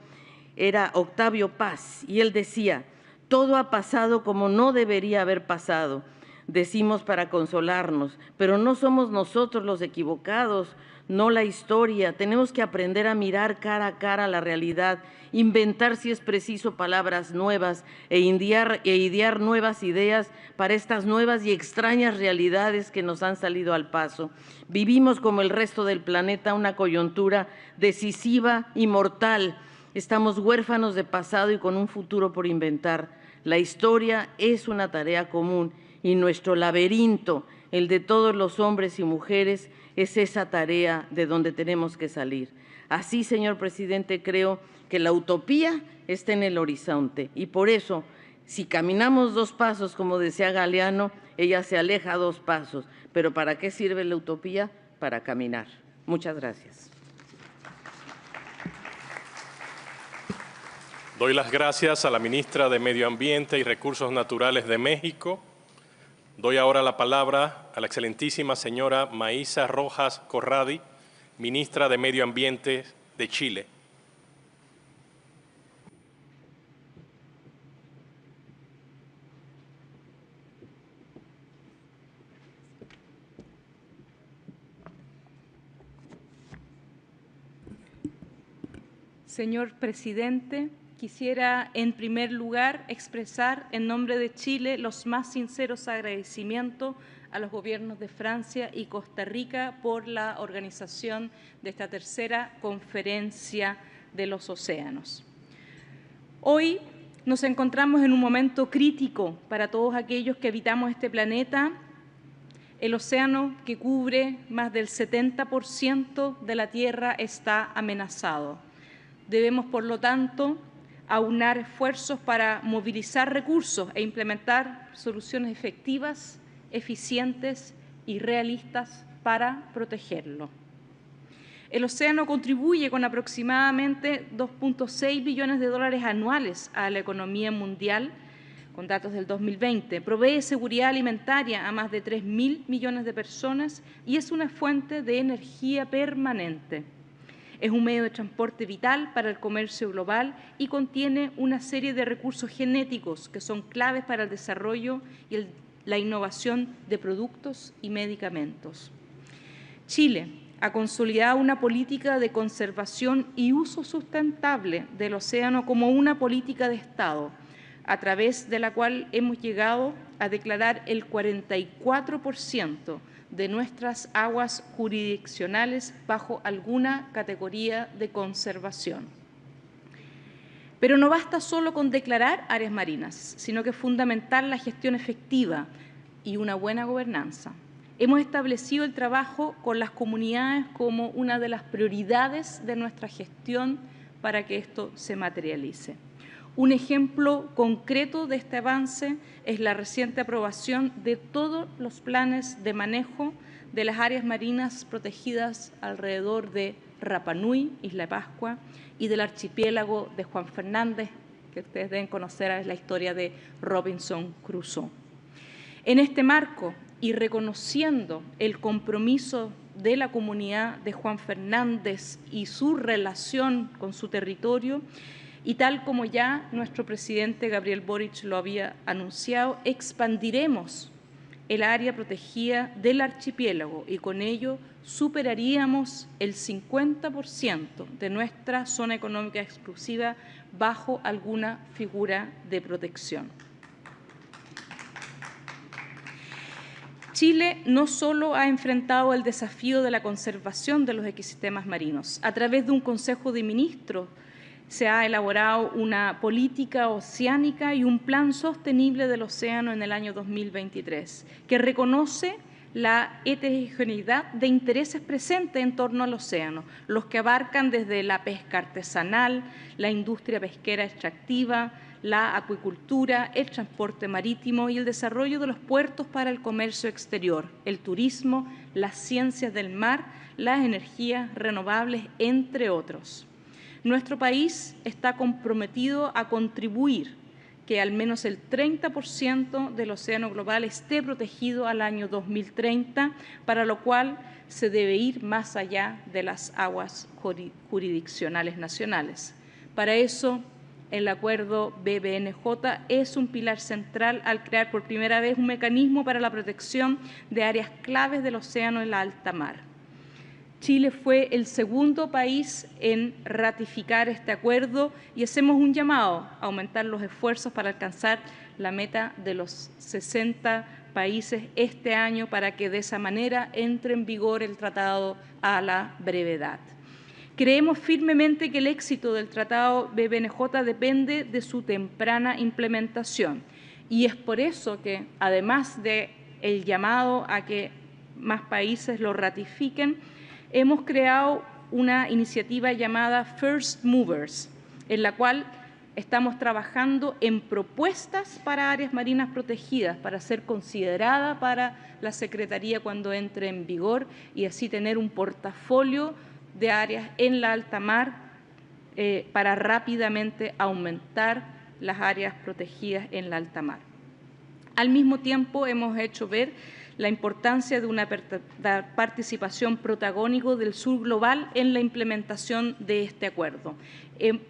era Octavio Paz, y él decía, todo ha pasado como no debería haber pasado. Decimos para consolarnos, pero no somos nosotros los equivocados, no la historia. Tenemos que aprender a mirar cara a cara la realidad, inventar si es preciso palabras nuevas e idear nuevas ideas para estas nuevas y extrañas realidades que nos han salido al paso. Vivimos como el resto del planeta una coyuntura decisiva y mortal. Estamos huérfanos de pasado y con un futuro por inventar. La historia es una tarea común y nuestro laberinto, el de todos los hombres y mujeres, es esa tarea de donde tenemos que salir. Así, señor presidente, creo que la utopía está en el horizonte. Y por eso, si caminamos 2 pasos, como decía Galeano, ella se aleja 2 pasos. Pero ¿para qué sirve la utopía? Para caminar. Muchas gracias. Doy las gracias a la ministra de Medio Ambiente y Recursos Naturales de México. Doy ahora la palabra a la excelentísima señora Maísa Rojas Corradi, ministra de Medio Ambiente de Chile. Señor presidente, quisiera en primer lugar expresar en nombre de Chile los más sinceros agradecimientos a los gobiernos de Francia y Costa Rica por la organización de esta tercera conferencia de los océanos. Hoy nos encontramos en un momento crítico para todos aquellos que habitamos este planeta. El océano, que cubre más del 70% de la Tierra, está amenazado. Debemos, por lo tanto, aunar esfuerzos para movilizar recursos e implementar soluciones efectivas, eficientes y realistas para protegerlo. El océano contribuye con aproximadamente 2.6 billones de dólares anuales a la economía mundial, con datos del 2020. Provee seguridad alimentaria a más de 3.000 millones de personas y es una fuente de energía permanente. Es un medio de transporte vital para el comercio global y contiene una serie de recursos genéticos que son claves para el desarrollo y la innovación de productos y medicamentos. Chile ha consolidado una política de conservación y uso sustentable del océano como una política de Estado, a través de la cual hemos llegado a declarar el 44% de nuestras aguas jurisdiccionales bajo alguna categoría de conservación. Pero no basta solo con declarar áreas marinas, sino que es fundamental la gestión efectiva y una buena gobernanza. Hemos establecido el trabajo con las comunidades como una de las prioridades de nuestra gestión para que esto se materialice. Un ejemplo concreto de este avance es la reciente aprobación de todos los planes de manejo de las áreas marinas protegidas alrededor de Rapa Nui, Isla de Pascua, y del archipiélago de Juan Fernández, que ustedes deben conocer, es la historia de Robinson Crusoe. En este marco, y reconociendo el compromiso de la comunidad de Juan Fernández y su relación con su territorio, y tal como ya nuestro presidente Gabriel Boric lo había anunciado, expandiremos el área protegida del archipiélago y con ello superaríamos el 50% de nuestra zona económica exclusiva bajo alguna figura de protección. Chile no solo ha enfrentado el desafío de la conservación de los ecosistemas marinos. A través de un Consejo de Ministros se ha elaborado una política oceánica y un plan sostenible del océano en el año 2023, que reconoce la heterogeneidad de intereses presentes en torno al océano, los que abarcan desde la pesca artesanal, la industria pesquera extractiva, la acuicultura, el transporte marítimo y el desarrollo de los puertos para el comercio exterior, el turismo, las ciencias del mar, las energías renovables, entre otros. Nuestro país está comprometido a contribuir que al menos el 30% del océano global esté protegido al año 2030, para lo cual se debe ir más allá de las aguas jurisdiccionales nacionales. Para eso, el acuerdo BBNJ es un pilar central al crear por primera vez un mecanismo para la protección de áreas claves del océano en la alta mar. Chile fue el segundo país en ratificar este acuerdo y hacemos un llamado a aumentar los esfuerzos para alcanzar la meta de los 60 países este año para que de esa manera entre en vigor el tratado a la brevedad. Creemos firmemente que el éxito del tratado BBNJ depende de su temprana implementación y es por eso que, además del llamado a que más países lo ratifiquen, hemos creado una iniciativa llamada First Movers, en la cual Estamos trabajando en propuestas para áreas marinas protegidas, para ser considerada para la Secretaría cuando entre en vigor y así tener un portafolio de áreas en la alta mar para rápidamente aumentar las áreas protegidas en la alta mar. Al mismo tiempo, hemos hecho ver la importancia de una participación protagónica del sur global en la implementación de este acuerdo.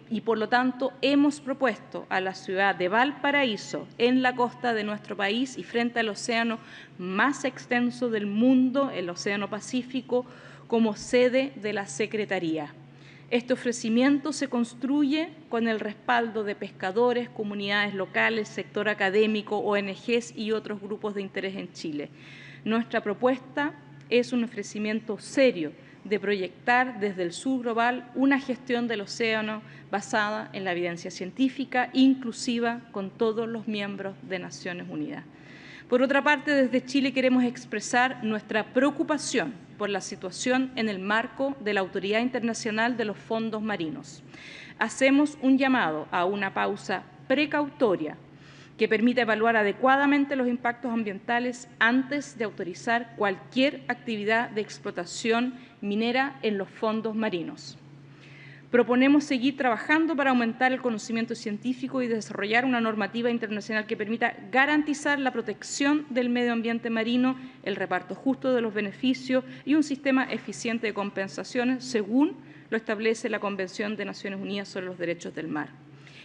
Y, por lo tanto, hemos propuesto a la ciudad de Valparaíso, en la costa de nuestro país y frente al océano más extenso del mundo, el Océano Pacífico, como sede de la Secretaría. Este ofrecimiento se construye con el respaldo de pescadores, comunidades locales, sector académico, ONGs y otros grupos de interés en Chile. Nuestra propuesta es un ofrecimiento serio de proyectar desde el sur global una gestión del océano basada en la evidencia científica, inclusiva con todos los miembros de Naciones Unidas. Por otra parte, desde Chile queremos expresar nuestra preocupación por la situación en el marco de la Autoridad Internacional de los Fondos Marinos. Hacemos un llamado a una pausa precautoria que permita evaluar adecuadamente los impactos ambientales antes de autorizar cualquier actividad de explotación minera en los fondos marinos. Proponemos seguir trabajando para aumentar el conocimiento científico y desarrollar una normativa internacional que permita garantizar la protección del medio ambiente marino, el reparto justo de los beneficios y un sistema eficiente de compensaciones, según lo establece la Convención de Naciones Unidas sobre los Derechos del Mar.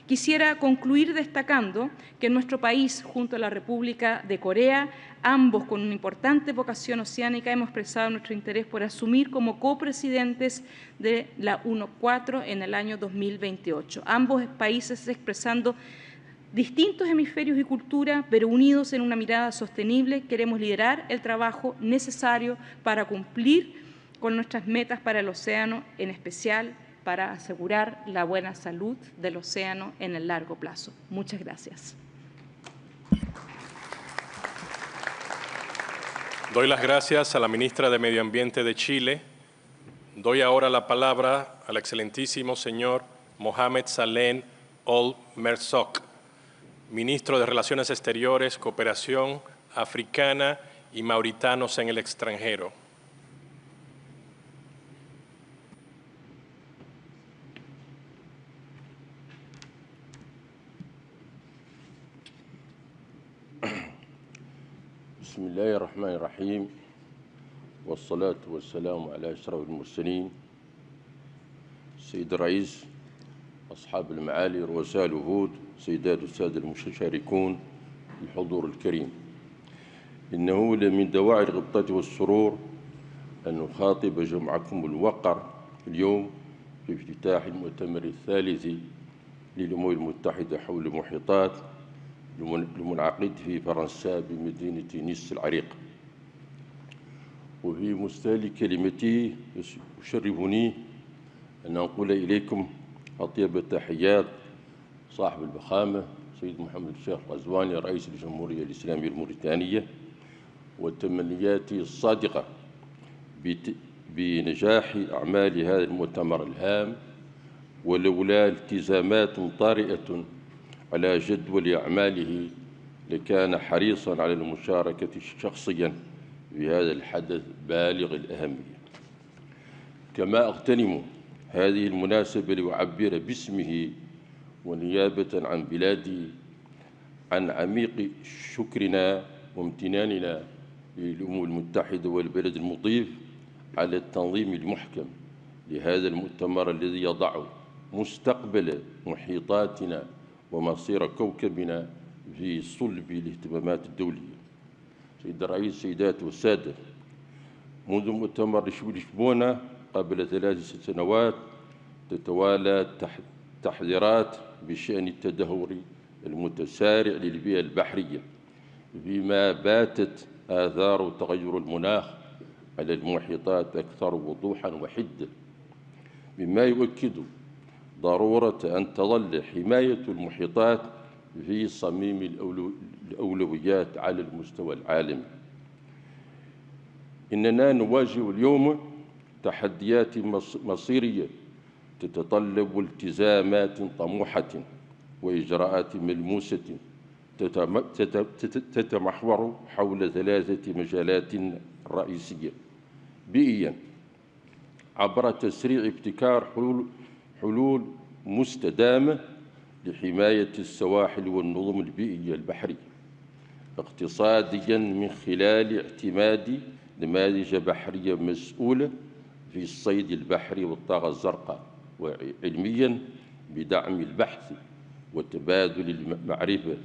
Quisiera concluir destacando que en nuestro país, junto a la República de Corea, ambos con una importante vocación oceánica, hemos expresado nuestro interés por asumir como copresidentes de la 1.4 en el año 2028. Ambos países expresando distintos hemisferios y cultura, pero unidos en una mirada sostenible, queremos liderar el trabajo necesario para cumplir con nuestras metas para el océano, en especial para asegurar la buena salud del océano en el largo plazo. Muchas gracias. Doy las gracias a la ministra de Medio Ambiente de Chile. Doy ahora la palabra al excelentísimo señor Mohamed Salem Ol-Merzouk, ministro de Relaciones Exteriores, Cooperación Africana y Mauritanos en el extranjero. بسم الله الرحمن الرحيم والصلاة والسلام على أشرف المرسلين السيد الرئيس أصحاب المعالي رؤساء الوفود سيدات والسادة المشاركون الحضور الكريم إنه من دواعي الغبطة والسرور أن نخاطب جمعكم الوقر اليوم في افتتاح المؤتمر الثالث للأمم المتحدة حول المحيطات المنعقد في فرنسا بمدينة نيس العريقة. وفي مستهل كلمتي يشرفني أن أنقل إليكم أطيب التحيات صاحب الفخامة سيد محمد الشيخ الغزواني رئيس الجمهورية الإسلامية الموريتانية والتمنيات الصادقة بنجاح أعمال هذا المؤتمر الهام، ولولا التزامات طارئة على جدول أعماله لكان حريصاً على المشاركة شخصياً في هذا الحدث بالغ الأهمية. كما أغتنم هذه المناسبة لأعبر باسمه ونيابة عن بلادي عن عميق شكرنا وامتناننا للأمم المتحدة والبلد المضيف على التنظيم المحكم لهذا المؤتمر الذي يضع مستقبل محيطاتنا ومصير كوكبنا في صلب الاهتمامات الدولية. سيد الرئيس، سيدات والسادة، منذ مؤتمر لشبونة قبل 3 سنوات تتوالى تحذيرات بشأن التدهور المتسارع للبيئة البحرية، فيما باتت آثار تغير المناخ على المحيطات أكثر وضوحاً وحدة، مما يؤكد ضرورة أن تظل حماية المحيطات في صميم الأولويات على المستوى العالمي. إننا نواجه اليوم تحديات مصيرية تتطلب التزامات طموحة وإجراءات ملموسة تتمحور حول 3 مجالات رئيسية: بيئياً عبر تسريع ابتكار حلول مستدامة لحماية السواحل والنظم البيئية البحرية. اقتصادياً من خلال اعتماد نماذج بحرية مسؤولة في الصيد البحري والطاقة الزرقاء. وعلمياً بدعم البحث وتبادل المعرفة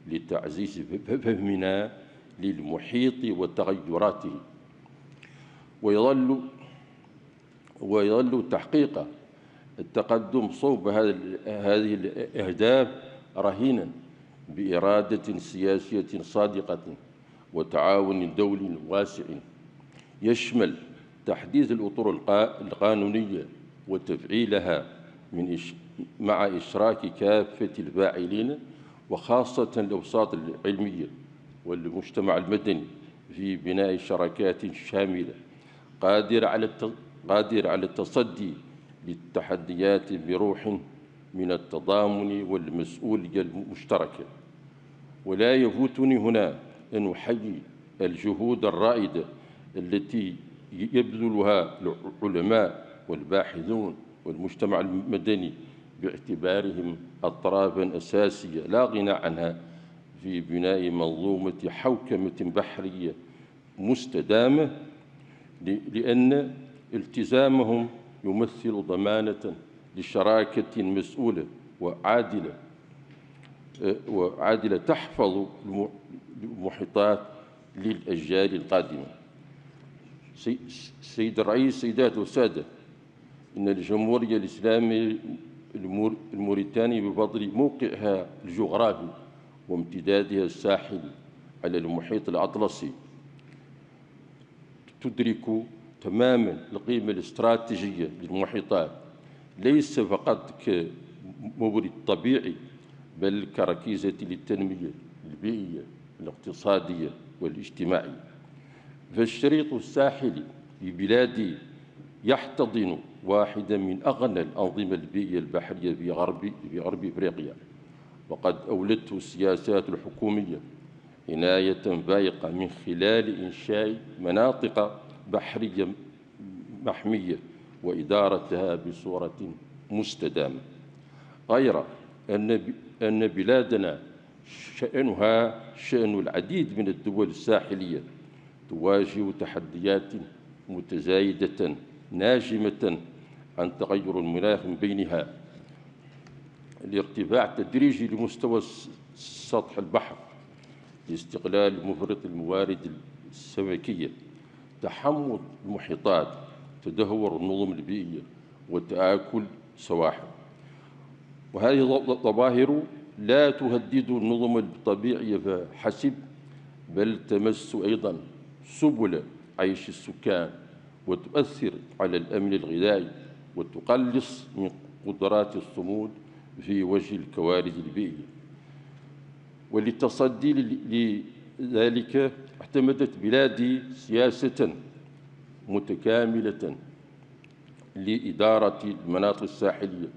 لتعزيز فهمنا للمحيط وتغيراته. ويظل تحقيق التقدم صوب هذه الأهداف رهيناً بإرادة سياسية صادقة وتعاون دولي واسع يشمل تحديث الأطر القانونية وتفعيلها مع إشراك كافة الفاعلين وخاصة الأوساط العلمية والمجتمع المدني في بناء شراكات شاملة قادرة على التصدي للتحديات بروح من التضامن والمسؤولية المشتركة. ولا يفوتني هنا أن أحيي الجهود الرائدة التي يبذلها العلماء والباحثون والمجتمع المدني باعتبارهم أطرافاً أساسية لا غنى عنها في بناء منظومة حوكمة بحرية مستدامة، لأن التزامهم يمثل ضمانة لشراكة مسؤولة وعادلة تحفظ المحيطات للأجيال القادمة. سيد الرئيس، سيدات وسادة، إن الجمهورية الإسلامية الموريتانية بفضل موقعها الجغرافي وامتدادها الساحلي على المحيط الأطلسي تدرك تماماً القيمة الاستراتيجية للمحيطات، ليس فقط كمورد طبيعي بل كركيزة للتنمية البيئية الاقتصادية والاجتماعية. فالشريط الساحلي في بلادي يحتضن واحدة من أغنى الأنظمة البيئية البحرية في غرب إفريقيا، وقد أولته السياسات الحكومية عناية فائقة من خلال إنشاء مناطق بحرية محمية وإدارتها بصورة مستدامة. غير أن بلادنا شأنها شأن العديد من الدول الساحلية تواجه تحديات متزايدة ناجمة عن تغير المناخ، من بينها الارتفاع التدريجي لمستوى سطح البحر، لاستغلال مفرط الموارد السمكية، تحمض المحيطات، تدهور النظم البيئية، وتآكل السواحل. وهذه الظواهر لا تهدد النظم الطبيعية فحسب، بل تمس أيضاً سبل عيش السكان وتؤثر على الأمن الغذائي وتقلص من قدرات الصمود في وجه الكوارث البيئية. وللتصدي لذلك اعتمدت بلادي سياسة متكاملة لإدارة المناطق الساحلية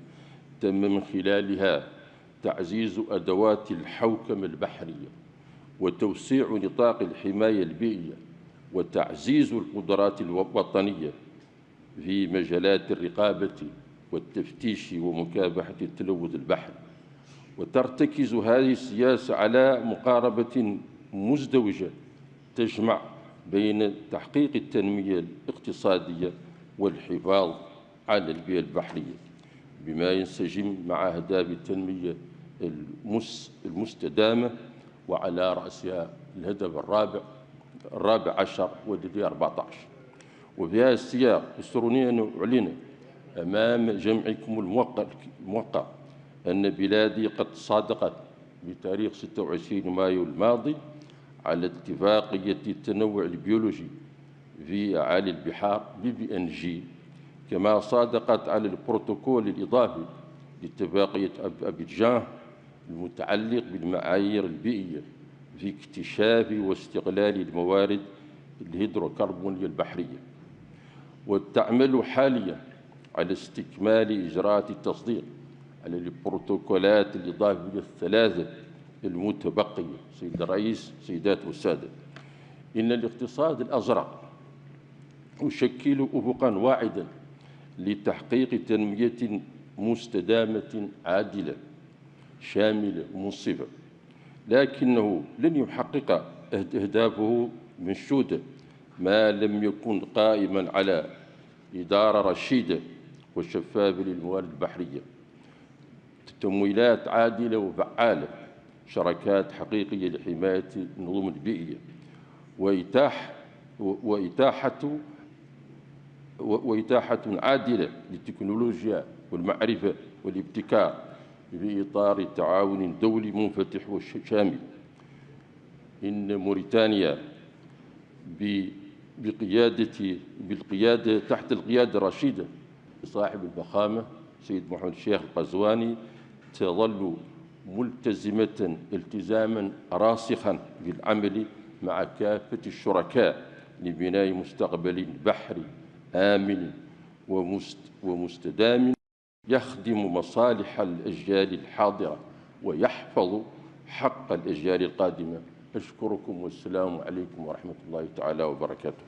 تم من خلالها تعزيز أدوات الحوكمة البحرية وتوسيع نطاق الحماية البيئية وتعزيز القدرات الوطنية في مجالات الرقابة والتفتيش ومكافحة التلوث البحري. وترتكز هذه السياسة على مقاربة مزدوجة تجمع بين تحقيق التنمية الاقتصادية والحفاظ على البيئة البحرية، بما ينسجم مع أهداف التنمية المستدامة، وعلى رأسها الهدف الرابع عشر والذي 14. وفي هذا السياق يسرني أن أعلن أمام جمعكم الموقر أن بلادي قد صادقت بتاريخ 26 مايو الماضي على اتفاقية التنوع البيولوجي في أعالي البحار BBNG، كما صادقت على البروتوكول الإضافي لاتفاقية أبيجان المتعلق بالمعايير البيئية في اكتشاف واستغلال الموارد الهيدروكربونية البحرية. وتعمل حالياً على استكمال إجراءات التصديق على البروتوكولات الإضافية الثلاثة المتبقية. سيد الرئيس، سيدات والسادة، إن الاقتصاد الأزرق يشكل أفقاً واعداً لتحقيق تنمية مستدامة عادلة شاملة منصفة، لكنه لن يحقق أهدافه منشودة ما لم يكن قائماً على إدارة رشيدة وشفافة للموارد البحرية، تمويلات عادلة وفعالة، شراكات حقيقية لحماية النظم البيئية، وإتاحة عادلة للتكنولوجيا والمعرفة والابتكار في إطار تعاون دولي منفتح وشامل. إن موريتانيا بالقيادة تحت القيادة الرشيدة صاحب الفخامة سيد محمد الشيخ القزواني تظل ملتزمة التزاماً راسخاً في العمل مع كافة الشركاء لبناء مستقبل بحري آمن ومستدام يخدم مصالح الأجيال الحاضرة ويحفظ حق الأجيال القادمة. أشكركم والسلام عليكم ورحمة الله تعالى وبركاته.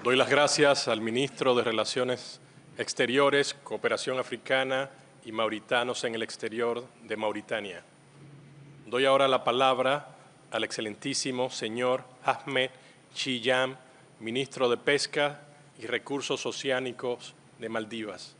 Doy las gracias al ministro de Relaciones Exteriores, Cooperación Africana y Mauritanos en el Exterior de Mauritania. Doy ahora la palabra al excelentísimo señor Ahmed Chiyam, ministro de Pesca y Recursos Oceánicos de Maldivas.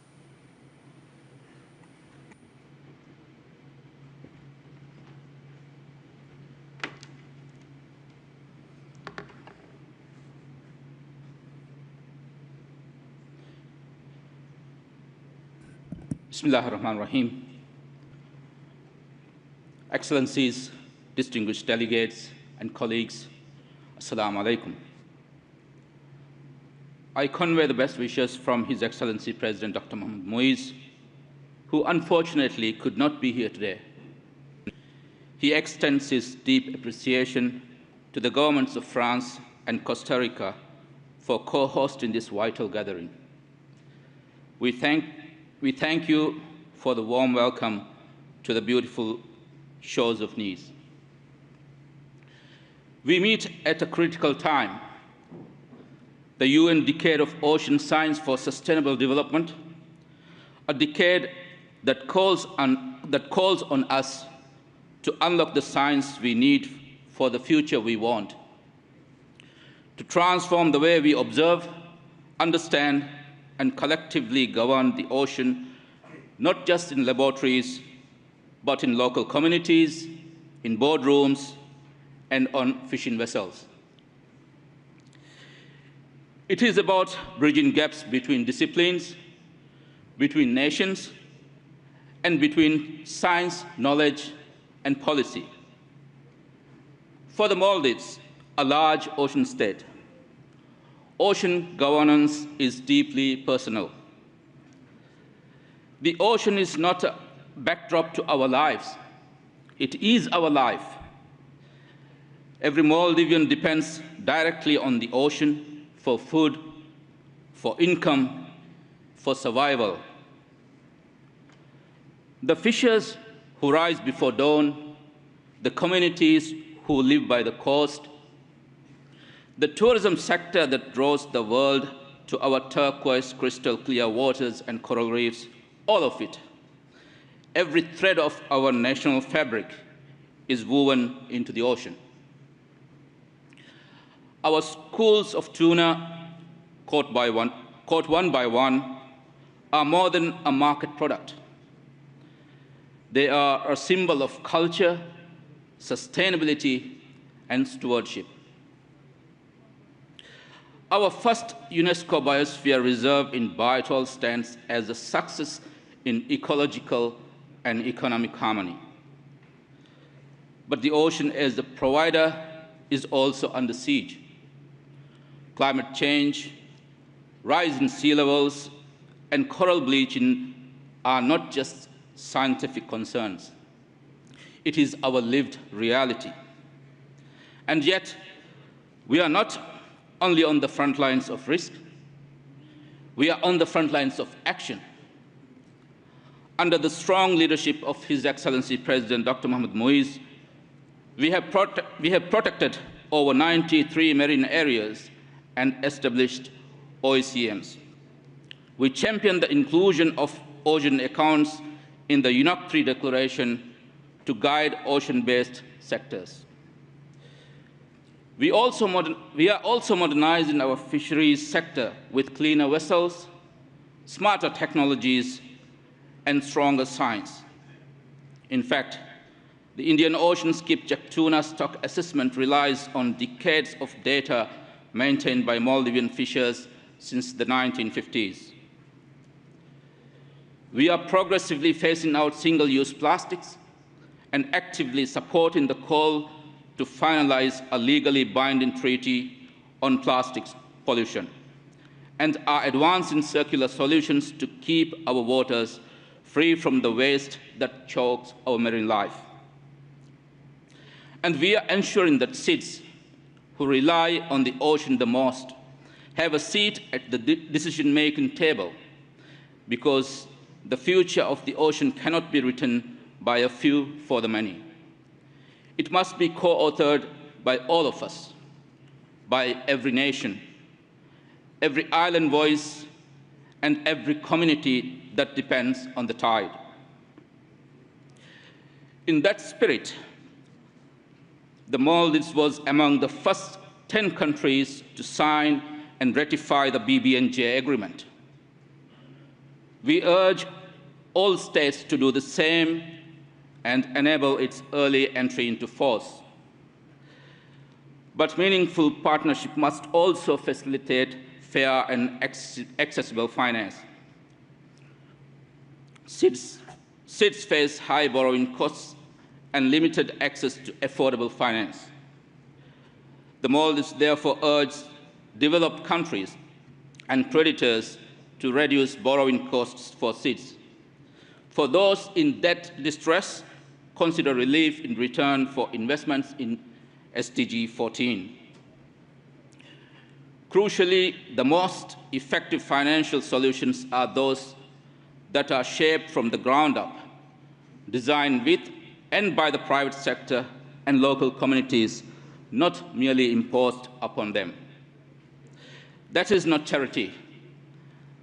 Bismillahirrahmanirrahim. Excellencies, distinguished delegates and colleagues, Assalamu alaikum. I convey the best wishes from His Excellency President Dr. Mohamed Moise, who unfortunately could not be here today. He extends his deep appreciation to the governments of France and Costa Rica for co-hosting this vital gathering. We thank you for the warm welcome to the beautiful shores of Nice. We meet at a critical time. The UN Decade of Ocean Science for Sustainable Development, a decade that calls on us to unlock the science we need for the future we want, to transform the way we observe, understand, and collectively govern the ocean, not just in laboratories, but in local communities, in boardrooms, and on fishing vessels. It is about bridging gaps between disciplines, between nations, and between science, knowledge, and policy. For the Maldives, a large ocean state, ocean governance is deeply personal. The ocean is not a backdrop to our lives. It is our life. Every Maldivian depends directly on the ocean for food, for income, for survival. The fishers who rise before dawn, the communities who live by the coast, the tourism sector that draws the world to our turquoise, crystal clear waters and coral reefs, all of it, every thread of our national fabric is woven into the ocean. Our schools of tuna, caught one by one, are more than a market product. They are a symbol of culture, sustainability, and stewardship. Our first UNESCO Biosphere Reserve in Biotol stands as a success in ecological and economic harmony. But the ocean as a provider is also under siege. Climate change, rise in sea levels, and coral bleaching are not just scientific concerns. It is our lived reality. And yet, we are not only on the front lines of risk, we are on the front lines of action. Under the strong leadership of His Excellency President Dr. Mohamed Moise, we have protected over 93 marine areas and established OECMs. We champion the inclusion of ocean accounts in the UNOC 3 declaration to guide ocean-based sectors. We are also modernizing our fisheries sector with cleaner vessels, smarter technologies, and stronger science. In fact, the Indian Ocean skipjack tuna stock assessment relies on decades of data maintained by Maldivian fishers since the 1950s. We are progressively phasing out single-use plastics and actively supporting the call to finalize a legally binding treaty on plastics pollution, and are advancing circular solutions to keep our waters free from the waste that chokes our marine life. And we are ensuring that SIDS, who rely on the ocean the most, have a seat at the decision-making table, because the future of the ocean cannot be written by a few for the many. It must be co-authored by all of us, by every nation, every island voice, and every community that depends on the tide. In that spirit, the Maldives was among the first 10 countries to sign and ratify the BBNJ agreement. We urge all states to do the same and enable its early entry into force. But meaningful partnership must also facilitate fair and accessible finance. SIDS face high borrowing costs and limited access to affordable finance. The Maldives therefore urges developed countries and creditors to reduce borrowing costs for SIDS. For those in debt distress, consider relief in return for investments in SDG 14. Crucially, the most effective financial solutions are those that are shaped from the ground up, designed with and by the private sector and local communities, not merely imposed upon them. That is not charity,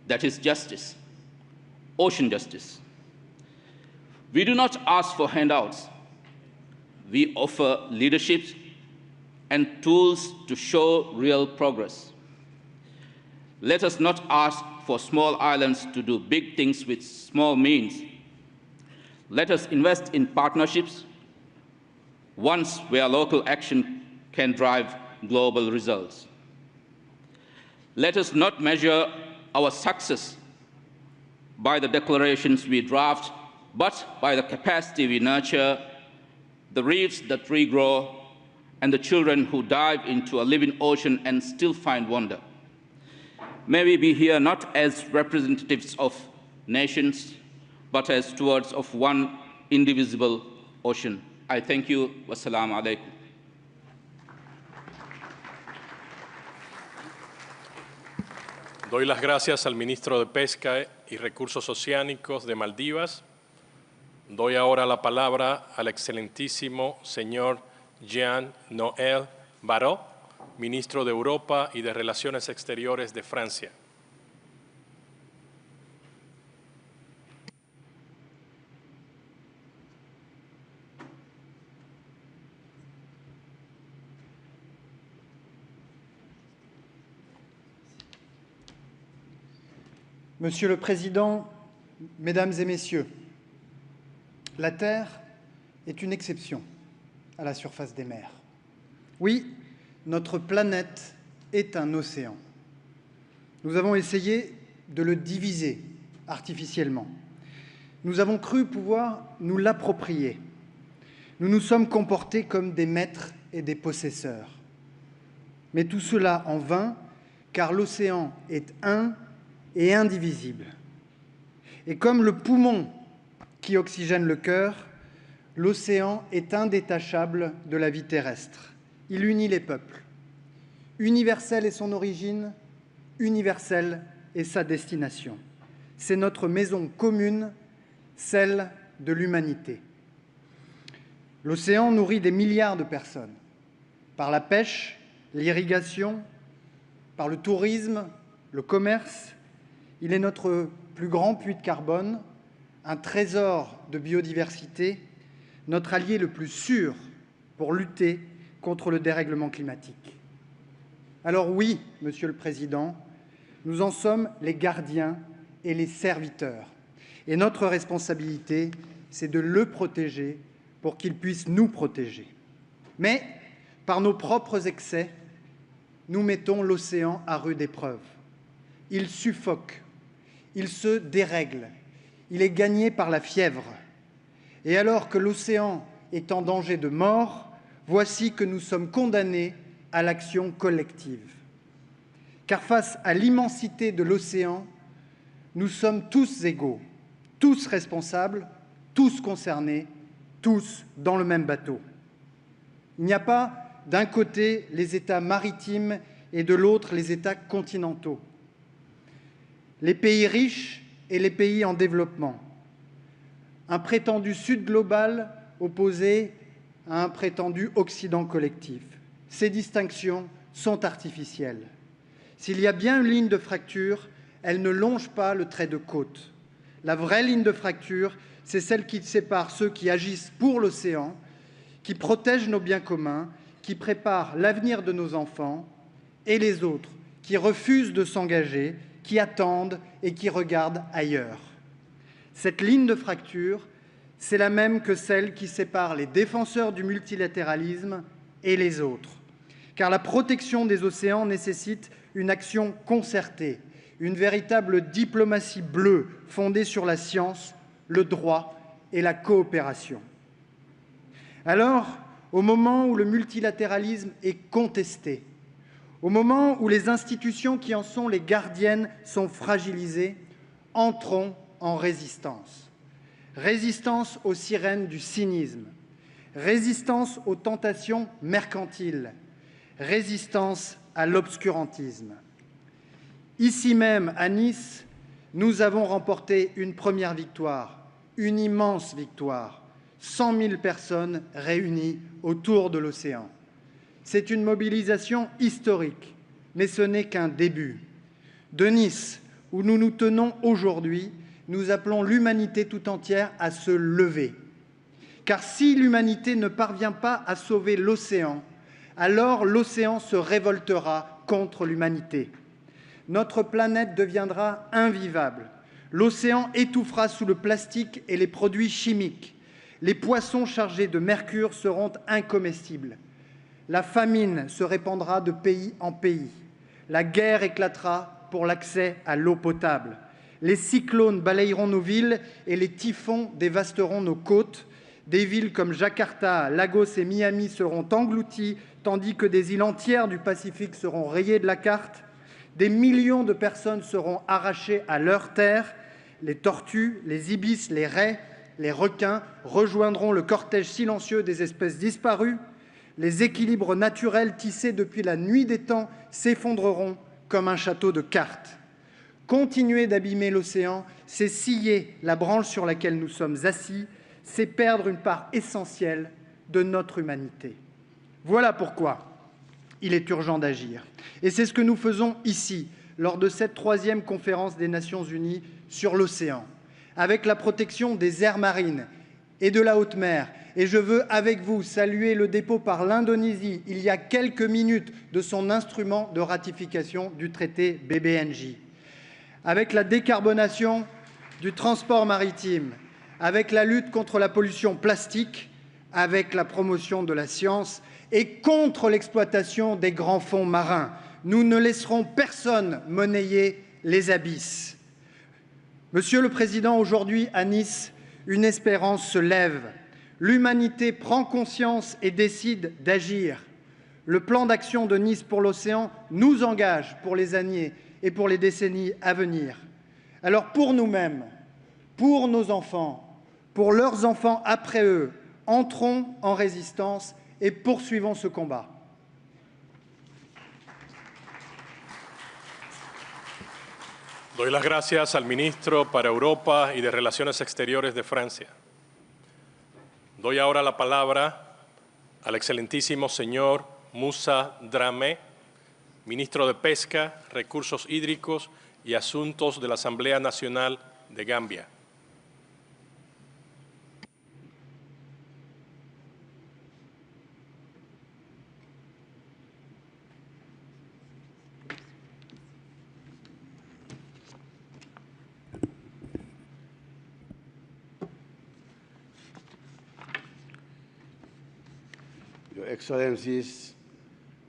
that is justice, ocean justice. We do not ask for handouts. We offer leadership and tools to show real progress. Let us not ask for small islands to do big things with small means. Let us invest in partnerships, ones where local action can drive global results. Let us not measure our success by the declarations we draft, but by the capacity we nurture, the reefs that regrow, and the children who dive into a living ocean and still find wonder. May we be here not as representatives of nations, but as stewards of one indivisible ocean. I thank you. Wassalamu alaikum. Doy las gracias al ministro de Pesca y Recursos Oceánicos de Maldivas. Doy ahora la palabra al excelentísimo señor Jean-Noël Barrot, ministro de Europa y de Relaciones Exteriores de Francia. Monsieur le Président, Mesdames et Messieurs, la Terre est une exception à la surface des mers. Oui, notre planète est un océan. Nous avons essayé de le diviser artificiellement. Nous avons cru pouvoir nous l'approprier. Nous nous sommes comportés comme des maîtres et des possesseurs. Mais tout cela en vain, car l'océan est un et indivisible. Et comme le poumon qui oxygène le cœur, l'océan est indétachable de la vie terrestre. Il unit les peuples. Universelle est son origine, universelle et sa destination. C'est notre maison commune, celle de l'humanité. L'océan nourrit des milliards de personnes, par la pêche, l'irrigation, par le tourisme, le commerce. Il est notre plus grand puits de carbone, un trésor de biodiversité, notre allié le plus sûr pour lutter contre le dérèglement climatique. Alors oui, Monsieur le Président, nous en sommes les gardiens et les serviteurs. Et notre responsabilité, c'est de le protéger pour qu'il puisse nous protéger. Mais, par nos propres excès, nous mettons l'océan à rude épreuve. Il suffoque, il se dérègle, il est gagné par la fièvre. Et alors que l'océan est en danger de mort, voici que nous sommes condamnés à l'action collective. Car face à l'immensité de l'océan, nous sommes tous égaux, tous responsables, tous concernés, tous dans le même bateau. Il n'y a pas d'un côté les États maritimes et de l'autre les États continentaux, les pays riches et les pays en développement, un prétendu Sud global opposé à un prétendu Occident collectif. Ces distinctions sont artificielles. S'il y a bien une ligne de fracture, elle ne longe pas le trait de côte. La vraie ligne de fracture, c'est celle qui sépare ceux qui agissent pour l'océan, qui protègent nos biens communs, qui préparent l'avenir de nos enfants, et les autres, qui refusent de s'engager, qui attendent et qui regardent ailleurs. Cette ligne de fracture, c'est la même que celle qui sépare les défenseurs du multilatéralisme et les autres. Car la protection des océans nécessite une action concertée, une véritable diplomatie bleue fondée sur la science, le droit et la coopération. Alors, au moment où le multilatéralisme est contesté, au moment où les institutions qui en sont les gardiennes sont fragilisées, entrons en résistance. Résistance aux sirènes du cynisme, résistance aux tentations mercantiles, résistance à l'obscurantisme. Ici même, à Nice, nous avons remporté une première victoire, une immense victoire, 100 000 personnes réunies autour de l'océan. C'est une mobilisation historique, mais ce n'est qu'un début. De Nice, où nous nous tenons aujourd'hui, nous appelons l'humanité tout entière à se lever. Car si l'humanité ne parvient pas à sauver l'océan, alors l'océan se révoltera contre l'humanité. Notre planète deviendra invivable. L'océan étouffera sous le plastique et les produits chimiques. Les poissons chargés de mercure seront incomestibles. La famine se répandra de pays en pays. La guerre éclatera pour l'accès à l'eau potable. Les cyclones balayeront nos villes et les typhons dévasteront nos côtes. Des villes comme Jakarta, Lagos et Miami seront englouties, tandis que des îles entières du Pacifique seront rayées de la carte. Des millions de personnes seront arrachées à leurs terres. Les tortues, les ibis, les raies, les requins rejoindront le cortège silencieux des espèces disparues. Les équilibres naturels tissés depuis la nuit des temps s'effondreront comme un château de cartes. Continuer d'abîmer l'océan, c'est scier la branche sur laquelle nous sommes assis, c'est perdre une part essentielle de notre humanité. Voilà pourquoi il est urgent d'agir. Et c'est ce que nous faisons ici, lors de cette 3e conférence des Nations Unies sur l'océan, avec la protection des aires marines et de la haute mer. Et je veux, avec vous, saluer le dépôt par l'Indonésie, il y a quelques minutes, de son instrument de ratification du traité BBNJ. Avec la décarbonation du transport maritime, avec la lutte contre la pollution plastique, avec la promotion de la science et contre l'exploitation des grands fonds marins. Nous ne laisserons personne monnayer les abysses. Monsieur le Président, aujourd'hui à Nice, une espérance se lève. L'humanité prend conscience et décide d'agir. Le plan d'action de Nice pour l'océan nous engage pour les années et pour les décennies à venir. Alors pour nous-mêmes, pour nos enfants, pour leurs enfants après eux, entrons en résistance et poursuivons ce combat. Doy las gracias al ministro para Europa y de Relaciones Exteriores de Francia. Doy ahora la palabra al excelentísimo señor Moussa Dramé, ministro de Pesca, Recursos Hídricos y Asuntos de la Asamblea Nacional de Gambia. Your Excellencies,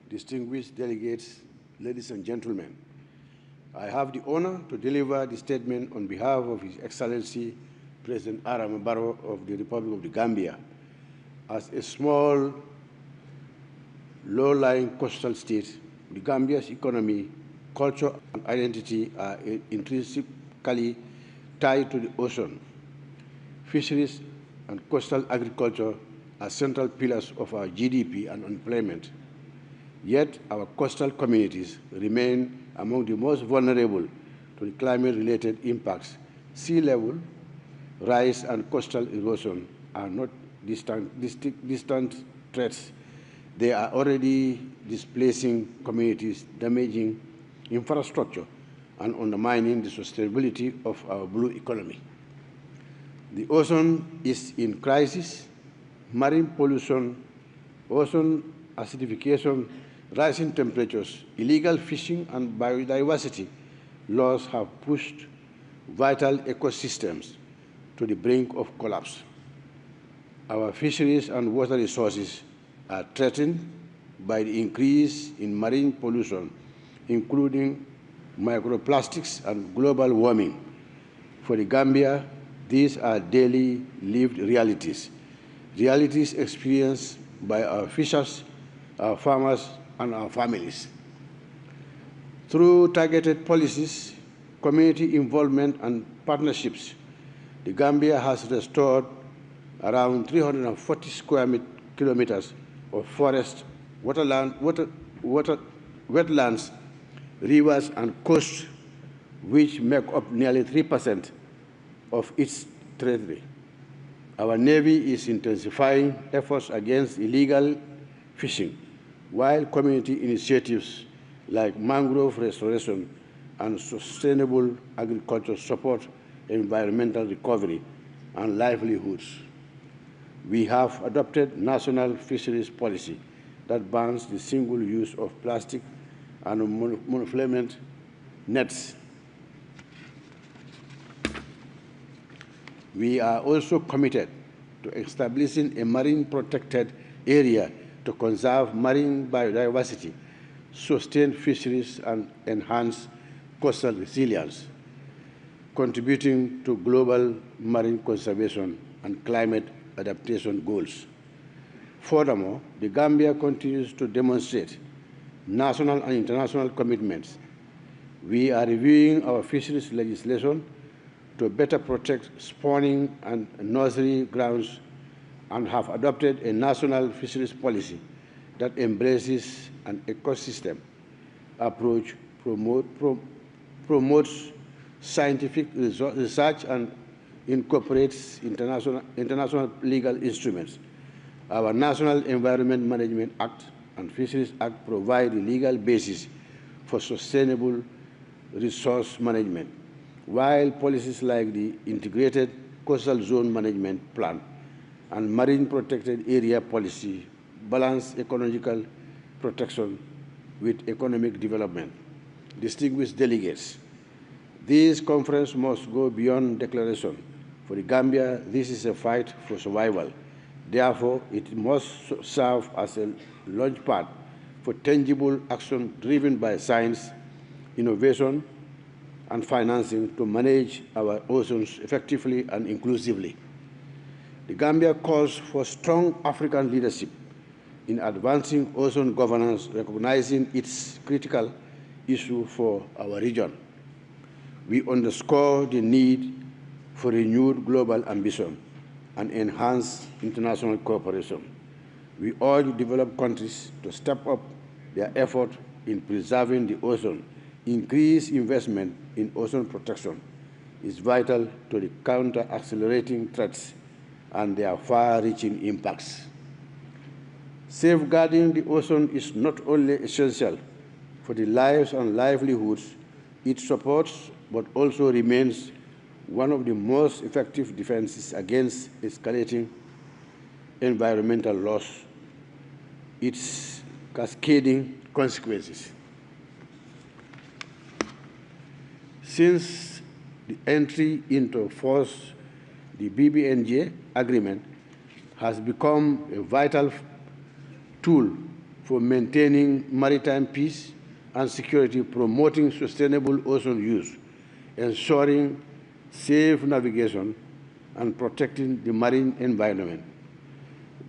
distinguished delegates, ladies and gentlemen, I have the honor to deliver the statement on behalf of His Excellency President Adama Barrow of the Republic of the Gambia. As a small, low-lying coastal state, the Gambia's economy, culture, and identity are intrinsically tied to the ocean. Fisheries and coastal agriculture are central pillars of our GDP and employment. Yet our coastal communities remain among the most vulnerable to the climate-related impacts. Sea level rise and coastal erosion are not distant threats. They are already displacing communities, damaging infrastructure, and undermining the sustainability of our blue economy. The ocean is in crisis. Marine pollution, ocean acidification, rising temperatures, illegal fishing, and biodiversity loss have pushed vital ecosystems to the brink of collapse. Our fisheries and water resources are threatened by the increase in marine pollution, including microplastics and global warming. For the Gambia, these are daily lived realities experienced by our fishers, our farmers, and our families. Through targeted policies, community involvement, and partnerships, the Gambia has restored around 340 square kilometers of forest, wetlands, rivers, and coasts, which make up nearly 3% of its territory. Our Navy is intensifying efforts against illegal fishing, while community initiatives like mangrove restoration and sustainable agriculture support environmental recovery and livelihoods. We have adopted national fisheries policy that bans the single use of plastic and monofilament nets. We are also committed to establishing a marine protected area to conserve marine biodiversity, sustain fisheries, and enhance coastal resilience, contributing to global marine conservation and climate adaptation goals. Furthermore, the Gambia continues to demonstrate national and international commitments. We are reviewing our fisheries legislation to better protect spawning and nursery grounds and have adopted a national fisheries policy that embraces an ecosystem approach, promotes scientific research, and incorporates international legal instruments. Our National Environment Management Act and Fisheries Act provide the legal basis for sustainable resource management, while policies like the Integrated Coastal Zone Management Plan and Marine Protected Area Policy balance ecological protection with economic development. Distinguished delegates, this conference must go beyond declaration. For the Gambia, this is a fight for survival. Therefore, it must serve as a launchpad for tangible action driven by science, innovation, and financing to manage our oceans effectively and inclusively. The Gambia calls for strong African leadership in advancing ocean governance, recognizing its critical issue for our region. We underscore the need for renewed global ambition and enhanced international cooperation. We urge developed countries to step up their effort in preserving the ocean, increased investment in ocean protection is vital to the counter-accelerating threats and their far-reaching impacts. Safeguarding the ocean is not only essential for the lives and livelihoods it supports, but also remains one of the most effective defenses against escalating environmental loss, its cascading consequences. Since the entry into force, the BBNJ agreement has become a vital tool for maintaining maritime peace and security, promoting sustainable ocean use, ensuring safe navigation, and protecting the marine environment.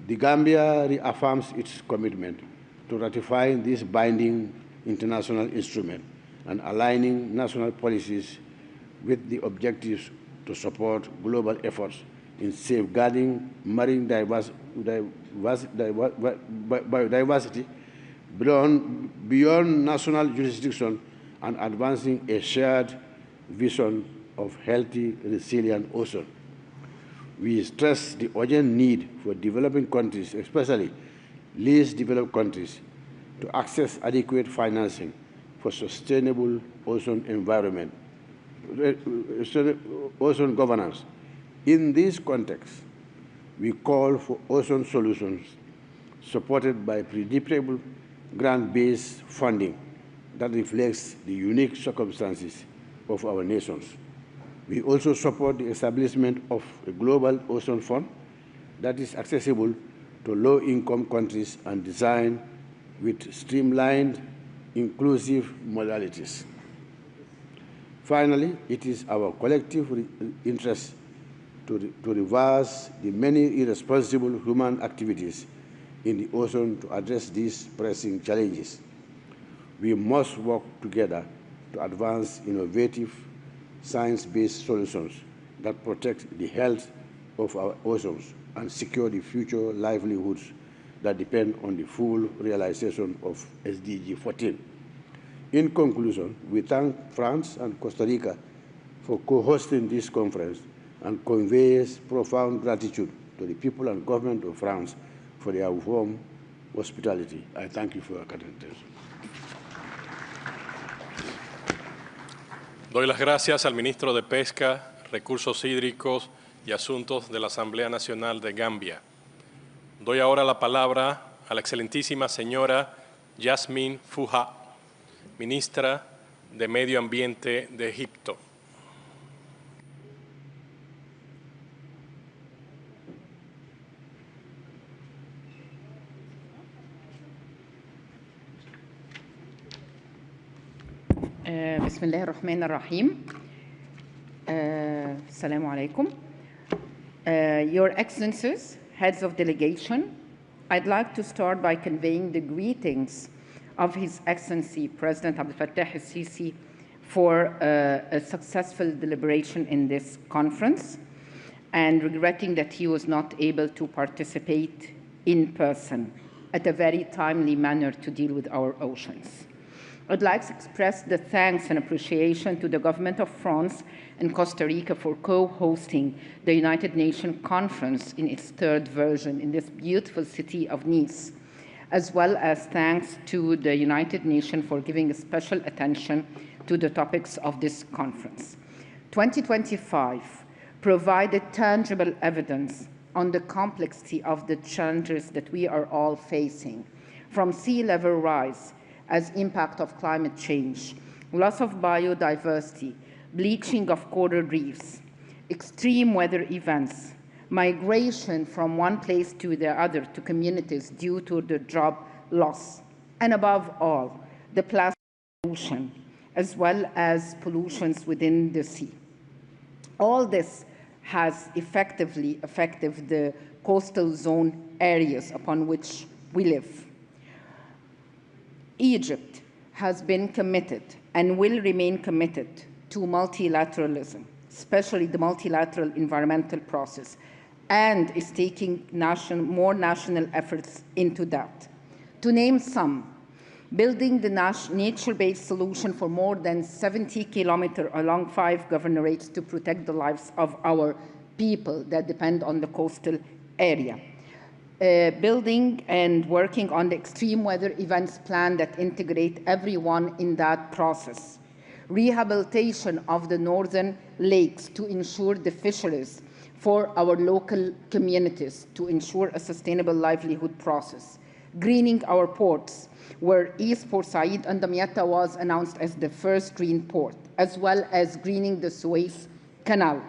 The Gambia reaffirms its commitment to ratifying this binding international instrument and aligning national policies with the objectives to support global efforts in safeguarding marine biodiversity beyond national jurisdiction and advancing a shared vision of healthy, resilient ocean. We stress the urgent need for developing countries, especially least developed countries, to access adequate financing for sustainable ocean environment, ocean governance. In this context, we call for ocean solutions supported by predictable grant-based funding that reflects the unique circumstances of our nations. We also support the establishment of a global ocean fund that is accessible to low-income countries and designed with streamlined, inclusive modalities. Finally, it is our collective interest to reverse the many irresponsible human activities in the ocean to address these pressing challenges. We must work together to advance innovative, science-based solutions that protect the health of our oceans and secure the future livelihoods that depend on the full realization of SDG 14. In conclusion, we thank France and Costa Rica for co-hosting this conference and conveys profound gratitude to the people and government of France for their warm hospitality. I thank you for your attention. Doy las gracias al ministro de Pesca, Recursos Hídricos y Asuntos de la Asamblea Nacional de Gambia. Doy ahora la palabra a la excelentísima señora Yasmin Fuha, ministra de Medio Ambiente de Egipto. بسم الله الرحمن الرحيم. السلام عليكم. Your Excellencies, heads of delegation, I'd like to start by conveying the greetings of His Excellency President Abdel Fattah el-Sisi for a successful deliberation in this conference, and regretting that he was not able to participate in person at a very timely manner to deal with our oceans. I'd like to express the thanks and appreciation to the government of France and Costa Rica for co-hosting the United Nations Conference in its third version in this beautiful city of Nice, as well as thanks to the United Nations for giving special attention to the topics of this conference. 2025 provided tangible evidence on the complexity of the challenges that we are all facing, from sea level rise as impact of climate change, loss of biodiversity, bleaching of coral reefs, extreme weather events, migration from one place to the other to communities due to the job loss, and above all, the plastic pollution, as well as pollutions within the sea. All this has effectively affected the coastal zone areas upon which we live. Egypt has been committed and will remain committed to multilateralism, especially the multilateral environmental process, and is taking more national efforts into that. To name some, building the nature-based solution for more than 70 kilometers along 5 governorates to protect the lives of our people that depend on the coastal area. Building and working on the extreme weather events plan that integrate everyone in that process. Rehabilitation of the northern lakes to ensure the fisheries for our local communities to ensure a sustainable livelihood process. Greening our ports, where East Port Said and Damietta was announced as the first green port, as well as greening the Suez Canal.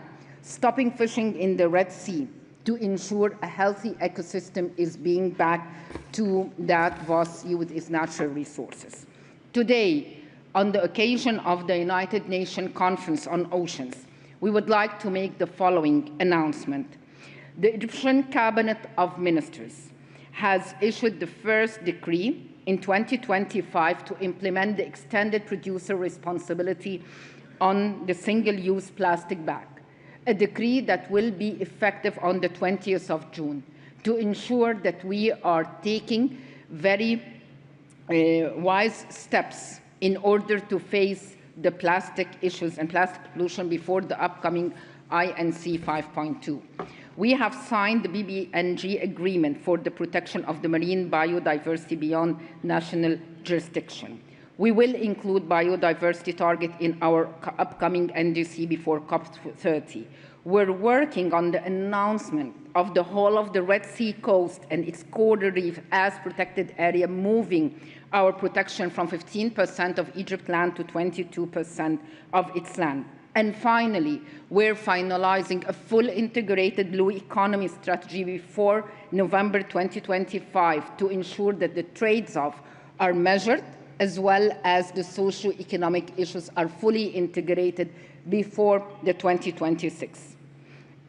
Stopping fishing in the Red Sea to ensure a healthy ecosystem is being back to that vast sea with its natural resources. Today, on the occasion of the United Nations Conference on Oceans, we would like to make the following announcement. The Egyptian Cabinet of Ministers has issued the first decree in 2025 to implement the extended producer responsibility on the single-use plastic bag, a decree that will be effective on the 20th of June to ensure that we are taking very wise steps in order to face the plastic issues and plastic pollution before the upcoming INC 5.2. We have signed the BBNG agreement for the protection of the marine biodiversity beyond national jurisdiction. We will include biodiversity target in our upcoming NDC before COP30. We're working on the announcement of the whole of the Red Sea coast and its coral reef as protected area, moving our protection from 15% of Egypt land to 22% of its land. And finally, we're finalizing a full integrated blue economy strategy before November 2025 to ensure that the trades-off are measured as well as the socio-economic issues are fully integrated before the 2026.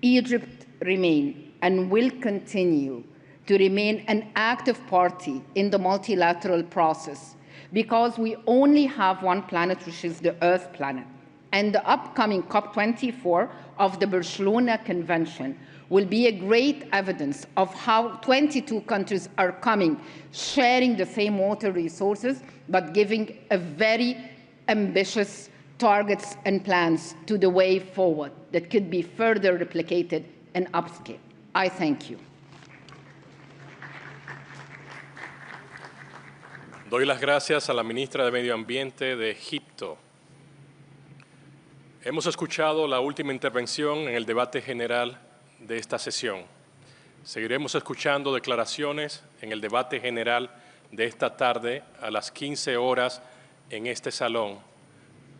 Egypt remains and will continue to remain an active party in the multilateral process because we only have one planet, which is the Earth planet. And the upcoming COP24 of the Barcelona Convention will be a great evidence of how 22 countries are coming, sharing the same water resources, but giving a very ambitious targets and plans to the way forward that could be further replicated and upscaled. I thank you. Doy las gracias a la ministra de Medio Ambiente de Egipto. Hemos escuchado la última intervención en el debate general de esta sesión. Seguiremos escuchando declaraciones en el debate general de esta tarde a las 15 horas en este salón.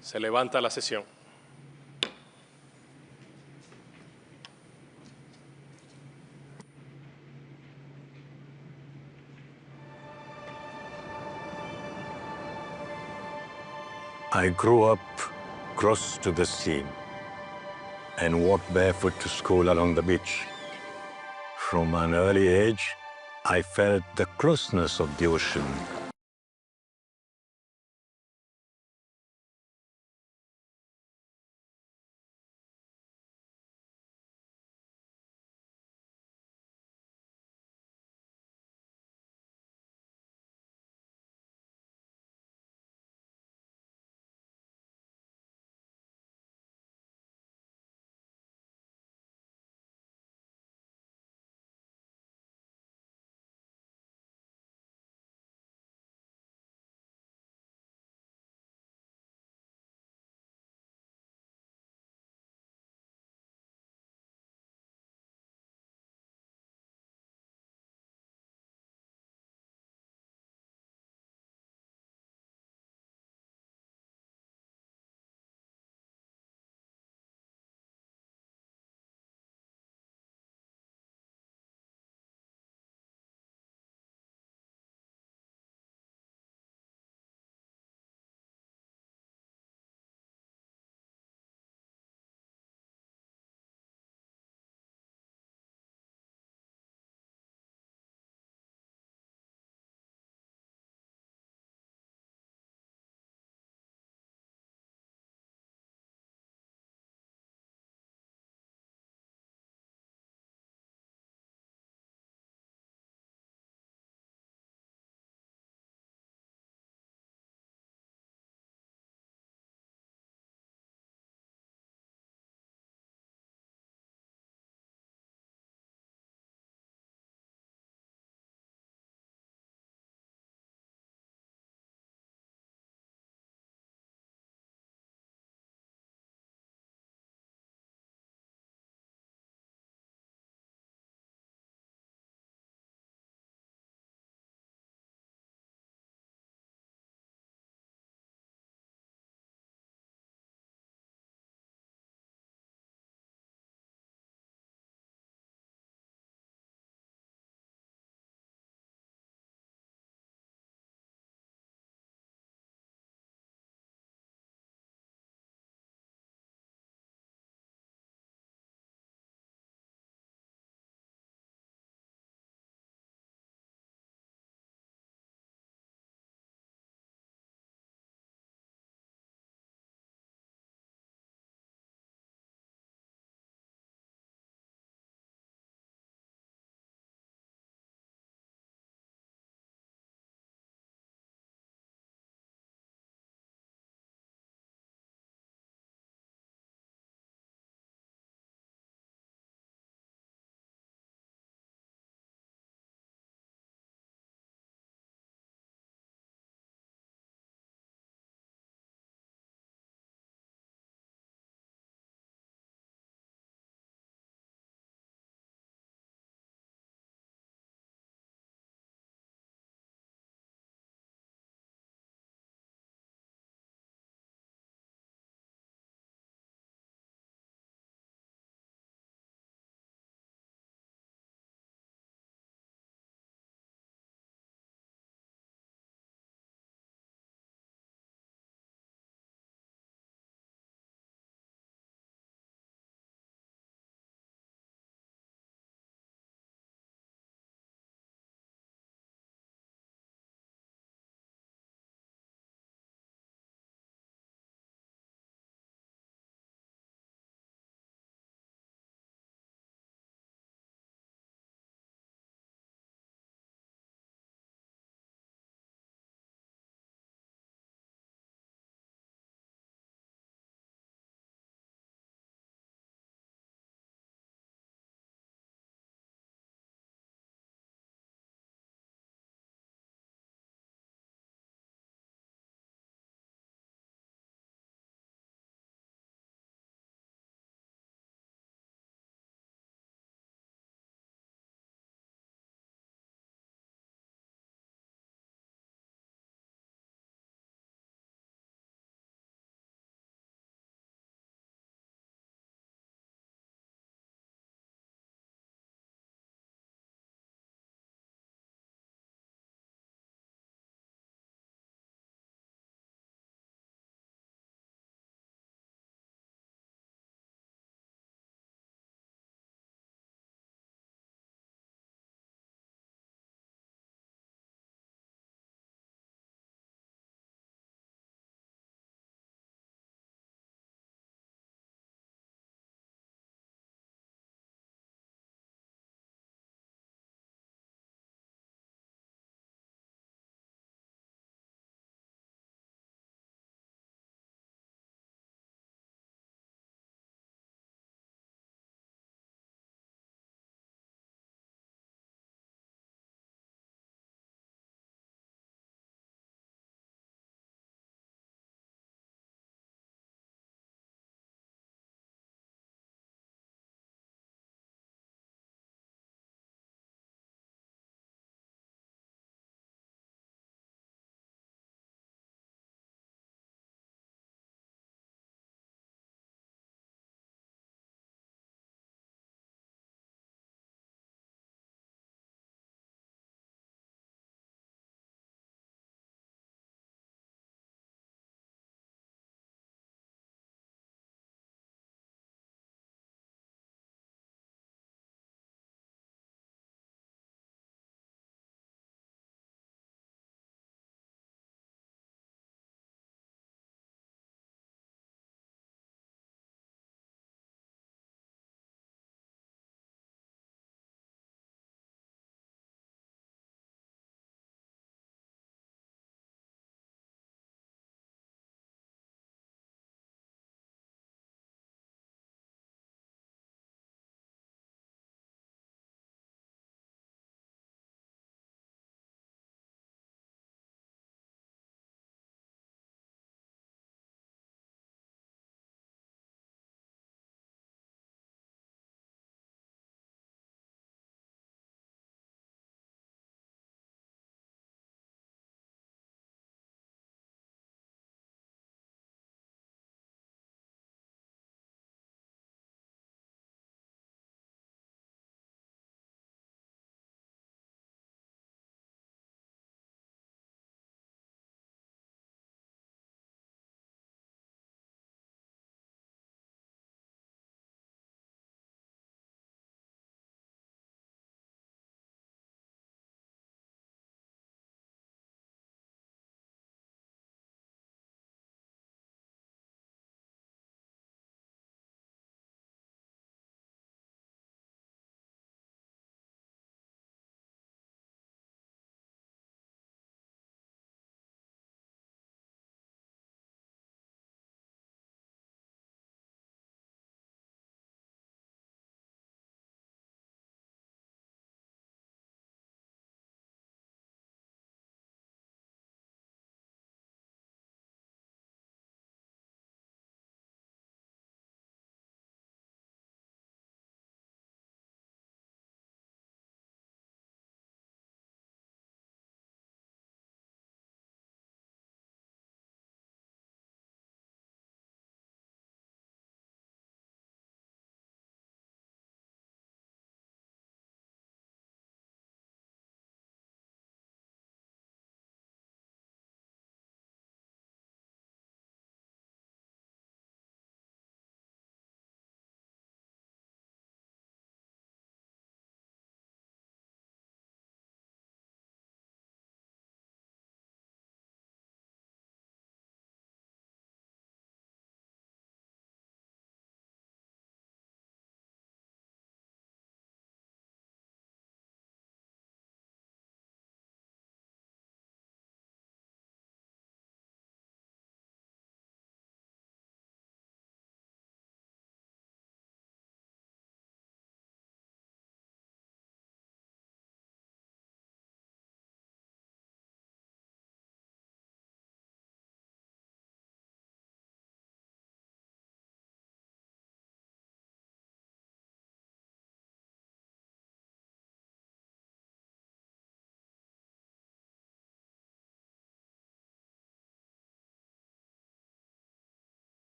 Se levanta la sesión. I grew up close to the sea and walked barefoot to school along the beach. From an early age, I felt the closeness of the ocean